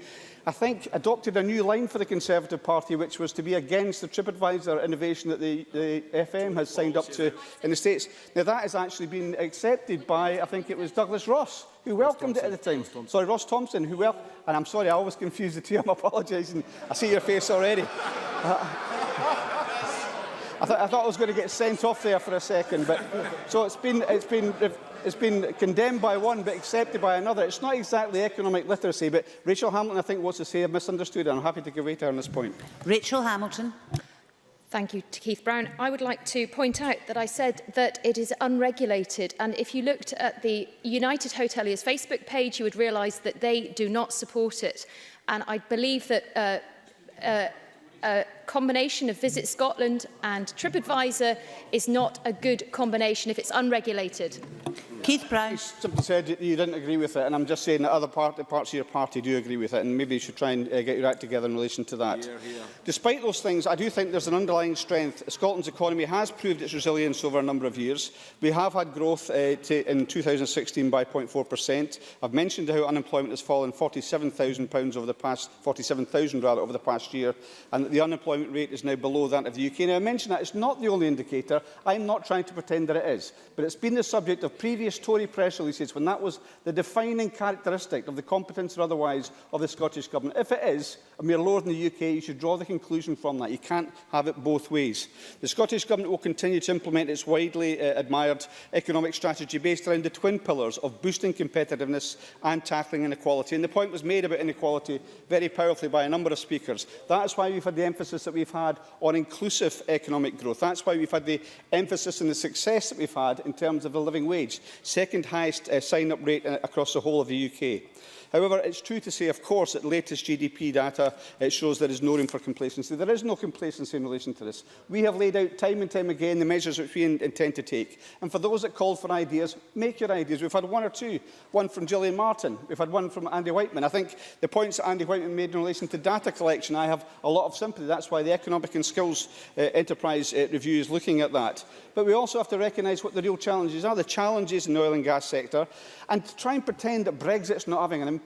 I think adopted a new line for the Conservative Party, which was to be against the TripAdvisor innovation that the FM has signed up to in the States. Now, that has actually been accepted by, I think it was Douglas Ross, who welcomed it at the time. Sorry, Ross Thompson, who welcomed it. And I'm sorry, I always confuse the two. I'm apologising. I see your face already. I thought I was going to get sent off there for a second. But so it's been condemned by one but accepted by another. It's not exactly economic literacy, but Rachel Hamilton, I think, wants to say I've misunderstood, and I'm happy to give way to her on this point. Rachel Hamilton. Thank you to Keith Brown. I would like to point out that I said that it is unregulated, and if you looked at the United Hoteliers Facebook page, you would realise that they do not support it. And I believe that a combination of Visit Scotland and TripAdvisor is not a good combination if it's unregulated. Keith Brown. You simply said you didn't agree with it, and I'm just saying that other parts of your party do agree with it, and maybe you should try and get your act together in relation to that. Despite those things, I do think there's an underlying strength. Scotland's economy has proved its resilience over a number of years. We have had growth in 2016 by 0.4%. I've mentioned how unemployment has fallen £47,000 over the past 47,000 rather over the past year, and that the unemployment rate is now below that of the UK. Now, I mention that it's not the only indicator. I'm not trying to pretend that it is, but it's been the subject of previous Tory press releases when that was the defining characteristic of the competence or otherwise of the Scottish Government. If it is, and we are lower than the UK, you should draw the conclusion from that. You can't have it both ways. The Scottish Government will continue to implement its widely admired economic strategy based around the twin pillars of boosting competitiveness and tackling inequality. And the point was made about inequality very powerfully by a number of speakers. That is why we've had the emphasis that we've had on inclusive economic growth. That's why we've had the emphasis and the success that we've had in terms of the living wage. Second highest sign-up rate across the whole of the UK. However, it's true to say, of course, that latest GDP data shows there is no room for complacency. There is no complacency in relation to this. We have laid out time and time again the measures which we intend to take. And for those that called for ideas, make your ideas. We've had one or two. One from Gillian Martin. We've had one from Andy Whiteman. I think the points that Andy Whiteman made in relation to data collection, I have a lot of sympathy. That's why the Economic and Skills Enterprise Review is looking at that. But we also have to recognise what the real challenges are, the challenges in the oil and gas sector, and to try and pretend that Brexit's not having an impact.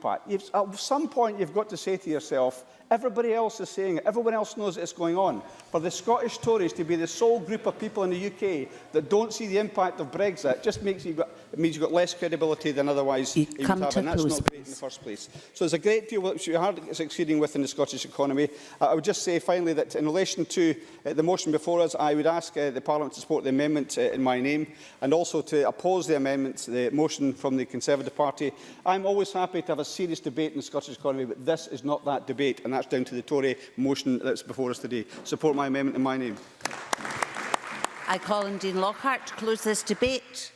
At some point, you've got to say to yourself, everybody else is saying it, everyone else knows it's going on. For the Scottish Tories to be the sole group of people in the UK that don't see the impact of Brexit just means you've got less credibility than otherwise you would have, and that's not great in the first place. So there's a great deal which we are succeeding with in the Scottish economy. I would just say finally that in relation to the motion before us, I would ask the Parliament to support the amendment in my name and also to oppose the amendment, the motion from the Conservative Party. I'm always happy to have a serious debate in the Scottish economy, but this is not that debate, and that's down to the Tory motion that's before us today. Support my amendment in my name. I call on Dean Lockhart to close this debate.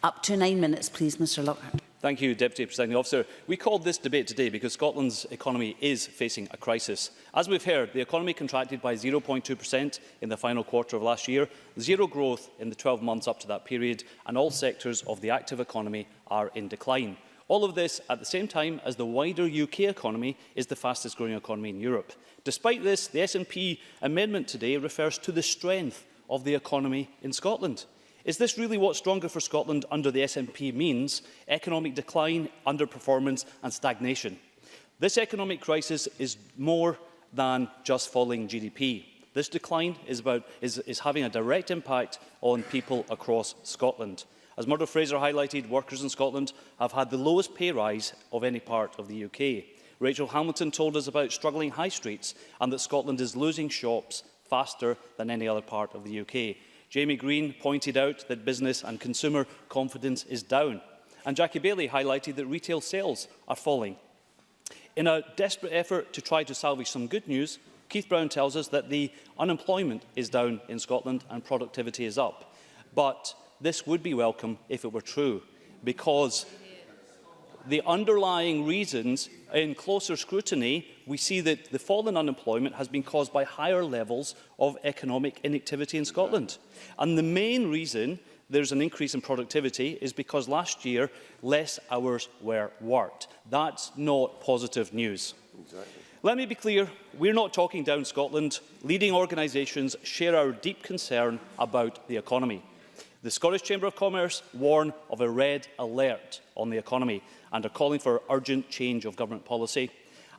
Up to 9 minutes, please, Mr Lockhart. Thank you, Deputy Presiding Officer. We called this debate today because Scotland's economy is facing a crisis. As we've heard, the economy contracted by 0.2% in the final quarter of last year, zero growth in the 12 months up to that period, and all sectors of the active economy are in decline. All of this at the same time as the wider UK economy is the fastest growing economy in Europe. Despite this, the SNP amendment today refers to the strength of the economy in Scotland. Is this really what stronger for Scotland under the SNP means? Economic decline, underperformance and stagnation. This economic crisis is more than just falling GDP. This decline is having a direct impact on people across Scotland. As Murdo Fraser highlighted, workers in Scotland have had the lowest pay rise of any part of the UK. Rachel Hamilton told us about struggling high streets and that Scotland is losing shops faster than any other part of the UK. Jamie Green pointed out that business and consumer confidence is down. And Jackie Baillie highlighted that retail sales are falling. In a desperate effort to try to salvage some good news, Keith Brown tells us that the unemployment is down in Scotland and productivity is up. But this would be welcome if it were true, because the underlying reasons, in closer scrutiny, we see that the fall in unemployment has been caused by higher levels of economic inactivity in Scotland. And the main reason there's an increase in productivity is because last year less hours were worked. That's not positive news. Exactly. Let me be clear, we're not talking down Scotland. Leading organisations share our deep concern about the economy. The Scottish Chamber of Commerce warn of a red alert on the economy and are calling for urgent change of government policy.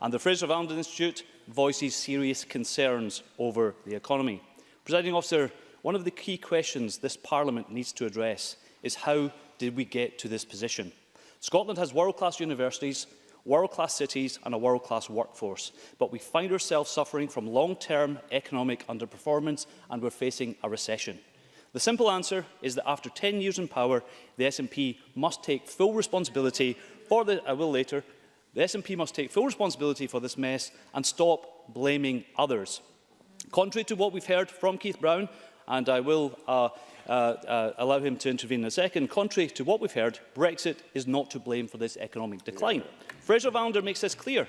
And the Fraser Valley Institute voices serious concerns over the economy. Presiding Officer, one of the key questions this Parliament needs to address is how did we get to this position? Scotland has world-class universities, world-class cities and a world-class workforce, but we find ourselves suffering from long-term economic underperformance and we're facing a recession. The simple answer is that after 10 years in power, the SNP must take full responsibility for the SNP must take full responsibility for this mess and stop blaming others. Contrary to what we've heard from Keith Brown, and I will allow him to intervene in a second, contrary to what we've heard, Brexit is not to blame for this economic decline. Fraser Vallender makes this clear.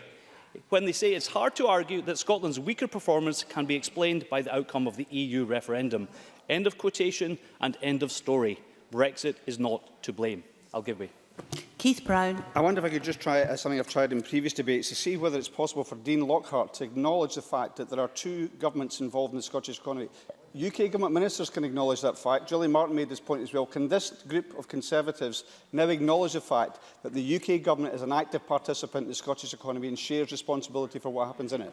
when they say it's hard to argue that Scotland's weaker performance can be explained by the outcome of the EU referendum. End of quotation and end of story. Brexit is not to blame. I'll give way. Keith Brown. I wonder if I could just try something I've tried in previous debates, to see whether it's possible for Dean Lockhart to acknowledge the fact that there are two governments involved in the Scottish economy. UK government ministers can acknowledge that fact. Gillian Martin made this point as well. Can this group of Conservatives now acknowledge the fact that the UK government is an active participant in the Scottish economy and shares responsibility for what happens in it?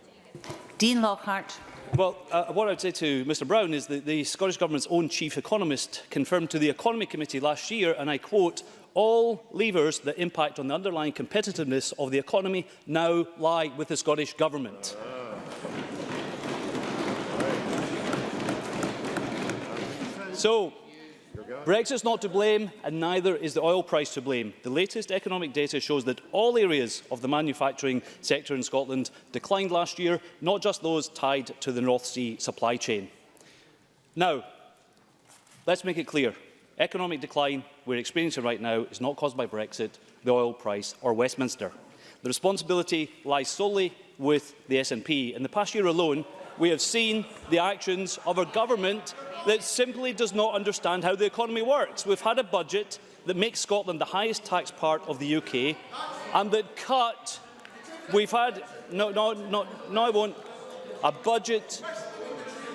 Dean Lockhart. Well, what I would say to Mr Brown is that the Scottish Government's own chief economist confirmed to the Economy Committee last year, and I quote, "All levers that impact on the underlying competitiveness of the economy now lie with the Scottish Government." So, Brexit's not to blame, and neither is the oil price to blame. The latest economic data shows that all areas of the manufacturing sector in Scotland declined last year, not just those tied to the North Sea supply chain. Now, let's make it clear. Economic decline we're experiencing right now is not caused by Brexit, the oil price or Westminster. The responsibility lies solely with the SNP. In the past year alone, we have seen the actions of a government that simply does not understand how the economy works. We've had a budget that makes Scotland the highest tax part of the UK, and that cut. We've had a budget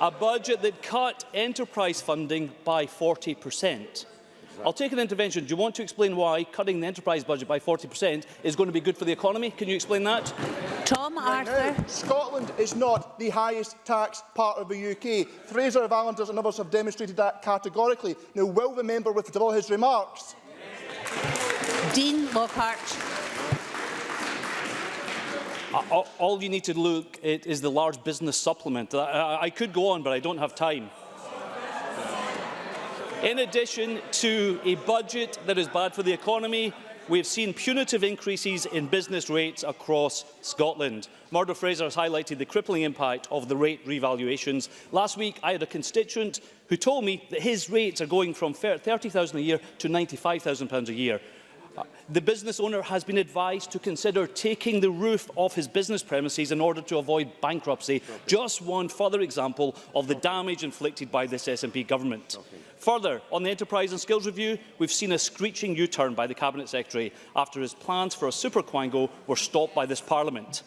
that cut enterprise funding by 40%. I'll take an intervention. Do you want to explain why cutting the enterprise budget by 40% is going to be good for the economy? Can you explain that? Tom Arthur. Scotland is not the highest tax part of the UK. Fraser, Valenters and others have demonstrated that categorically. Now, will the member withdraw his remarks? Dean Lockhart. All you need to look at is the large business supplement. I could go on, but I don't have time. In addition to a budget that is bad for the economy, we have seen punitive increases in business rates across Scotland. Murdo Fraser has highlighted the crippling impact of the rate revaluations. Last week, I had a constituent who told me that his rates are going from £30,000 a year to £95,000 a year. The business owner has been advised to consider taking the roof off his business premises in order to avoid bankruptcy. Just one further example of the damage inflicted by this SNP government. Further, on the Enterprise and Skills Review, we've seen a screeching U-turn by the Cabinet Secretary after his plans for a super quango were stopped by this Parliament.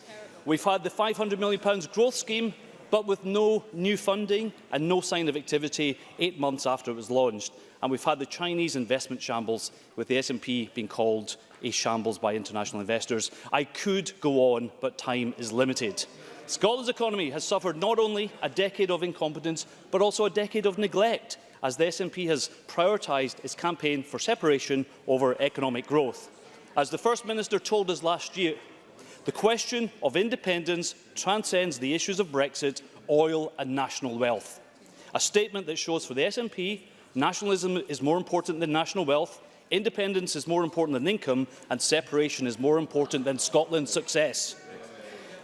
We've had the £500 million growth scheme, but with no new funding and no sign of activity 8 months after it was launched. And we've had the Chinese investment shambles, with the SNP being called a shambles by international investors. I could go on, but time is limited. Scotland's economy has suffered not only a decade of incompetence, but also a decade of neglect, as the SNP has prioritised its campaign for separation over economic growth. As the First Minister told us last year, the question of independence transcends the issues of Brexit, oil and national wealth. A statement that shows for the SNP, nationalism is more important than national wealth, independence is more important than income, and separation is more important than Scotland's success.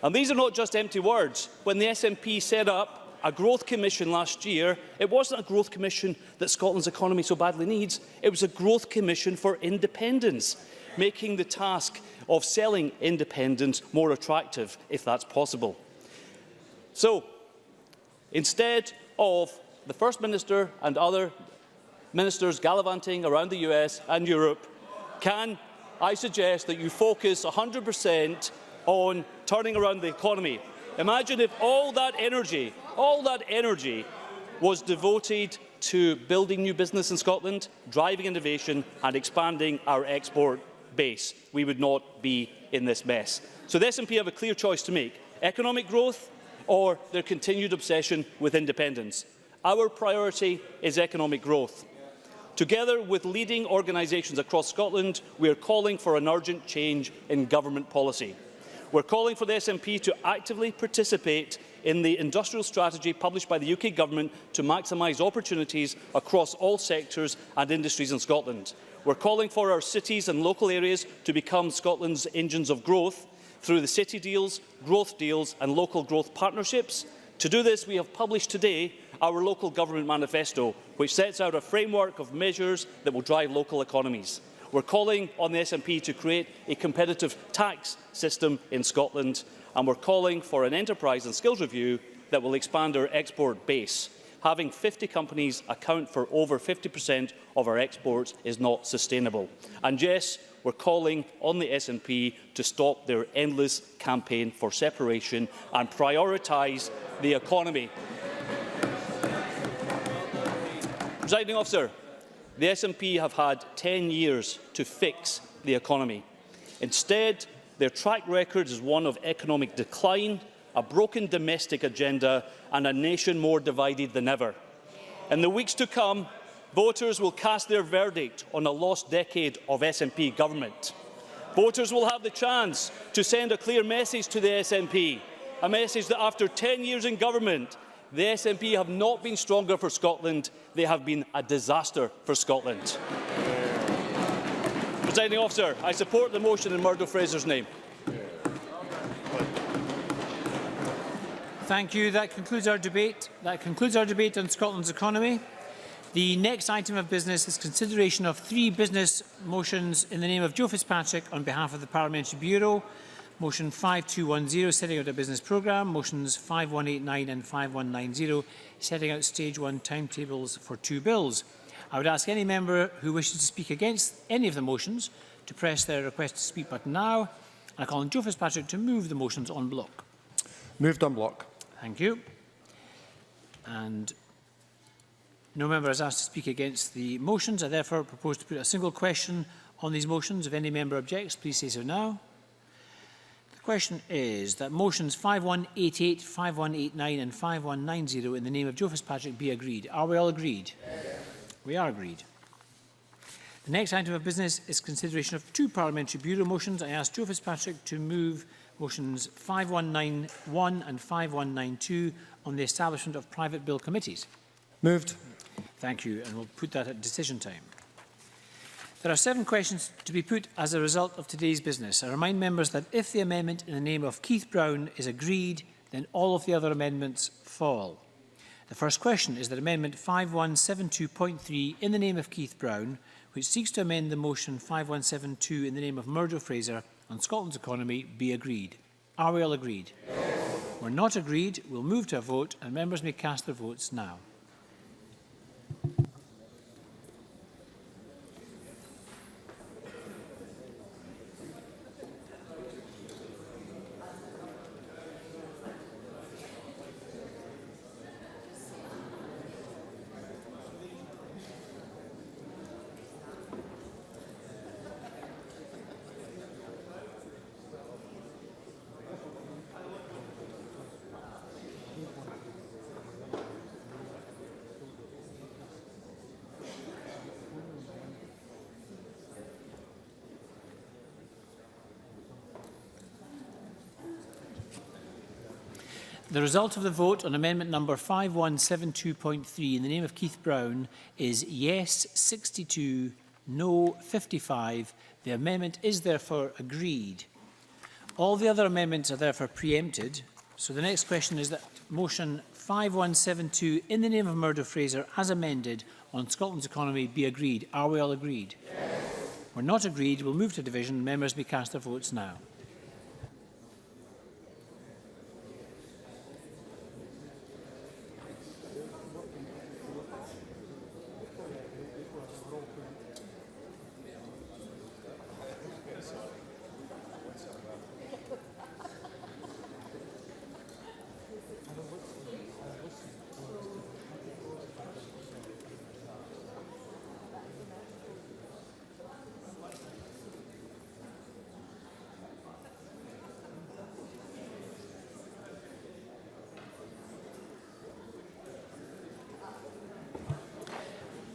And these are not just empty words. When the SNP set up a growth commission last year, it wasn't a growth commission that Scotland's economy so badly needs. It was a growth commission for independence, making the task of selling independence more attractive, if that's possible. So, instead of the First Minister and other ministers gallivanting around the US and Europe, can I suggest that you focus 100% on turning around the economy? Imagine if all that energy was devoted to building new business in Scotland, driving innovation and expanding our export base. We would not be in this mess. So the SNP have a clear choice to make: economic growth or their continued obsession with independence. Our priority is economic growth. Together with leading organisations across Scotland, we are calling for an urgent change in government policy. We're calling for the SNP to actively participate in the industrial strategy published by the UK Government to maximise opportunities across all sectors and industries in Scotland. We're calling for our cities and local areas to become Scotland's engines of growth through the city deals, growth deals and local growth partnerships. To do this, we have published today our local government manifesto, which sets out a framework of measures that will drive local economies. we're calling on the SNP to create a competitive tax system in Scotland, and we're calling for an enterprise and skills review that will expand our export base. Having 50 companies account for over 50% of our exports is not sustainable. And yes, we're calling on the SNP to stop their endless campaign for separation and prioritise the economy. Presiding Officer, the SNP have had 10 years to fix the economy. Instead, their track record is one of economic decline, a broken domestic agenda and a nation more divided than ever. In the weeks to come, voters will cast their verdict on a lost decade of SNP government. Voters will have the chance to send a clear message to the SNP, a message that after 10 years in government, the SNP have not been stronger for Scotland, they have been a disaster for Scotland. Presiding Officer, I support the motion in Murdo Fraser's name. Thank you. That concludes our debate. On Scotland's economy. The next item of business is consideration of 3 business motions in the name of Joe Fitzpatrick on behalf of the Parliamentary Bureau. Motion 5210, setting out a business programme. Motions 5189 and 5190, setting out Stage 1 timetables for 2 bills. I would ask any member who wishes to speak against any of the motions to press their request to speak button now. I call on Joe Fitzpatrick to move the motions en bloc. Moved en bloc. Thank you. And no member has asked to speak against the motions. I therefore propose to put a single question on these motions. If any member objects, please say so now. The question is that motions 5188, 5189 and 5190 in the name of Joe Fitzpatrick be agreed. Are we all agreed? Yes. We are agreed. The next item of business is consideration of 2 Parliamentary Bureau motions. I ask Joe Fitzpatrick to move motions 5191 and 5192 on the establishment of private bill committees. Moved. Thank you, and we'll put that at decision time. There are 7 questions to be put as a result of today's business. I remind members that if the amendment in the name of Keith Brown is agreed, then all of the other amendments fall. The first question is that Amendment 5172.3 in the name of Keith Brown, which seeks to amend the motion 5172 in the name of Murdo Fraser on Scotland's economy, be agreed. Are we all agreed? Yes. We're not agreed. We'll move to a vote, and members may cast their votes now. The result of the vote on amendment number 5172.3 in the name of Keith Brown is yes 62, no 55. The amendment is therefore agreed. All the other amendments are therefore preempted. So the next question is that motion 5172 in the name of Murdo Fraser as amended on Scotland's economy be agreed. Are we all agreed? Yes. We're not agreed. We'll move to division. Members may cast their votes now.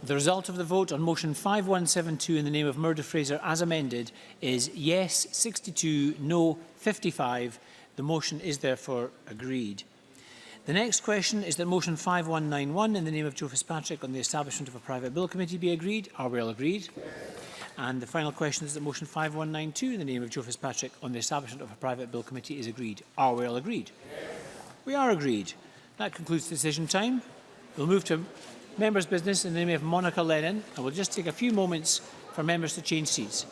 The result of the vote on motion 5172 in the name of Murdo Fraser as amended is yes 62, no 55. The motion is therefore agreed. The next question is that motion 5191 in the name of Joe Fitzpatrick on the establishment of a private bill committee be agreed. Are we all agreed? And the final question is that motion 5192 in the name of Joe Fitzpatrick on the establishment of a private bill committee is agreed. Are we all agreed? We are agreed. That concludes decision time. We'll move to members' business in the name of Monica Lennon, and we'll just take a few moments for members to change seats.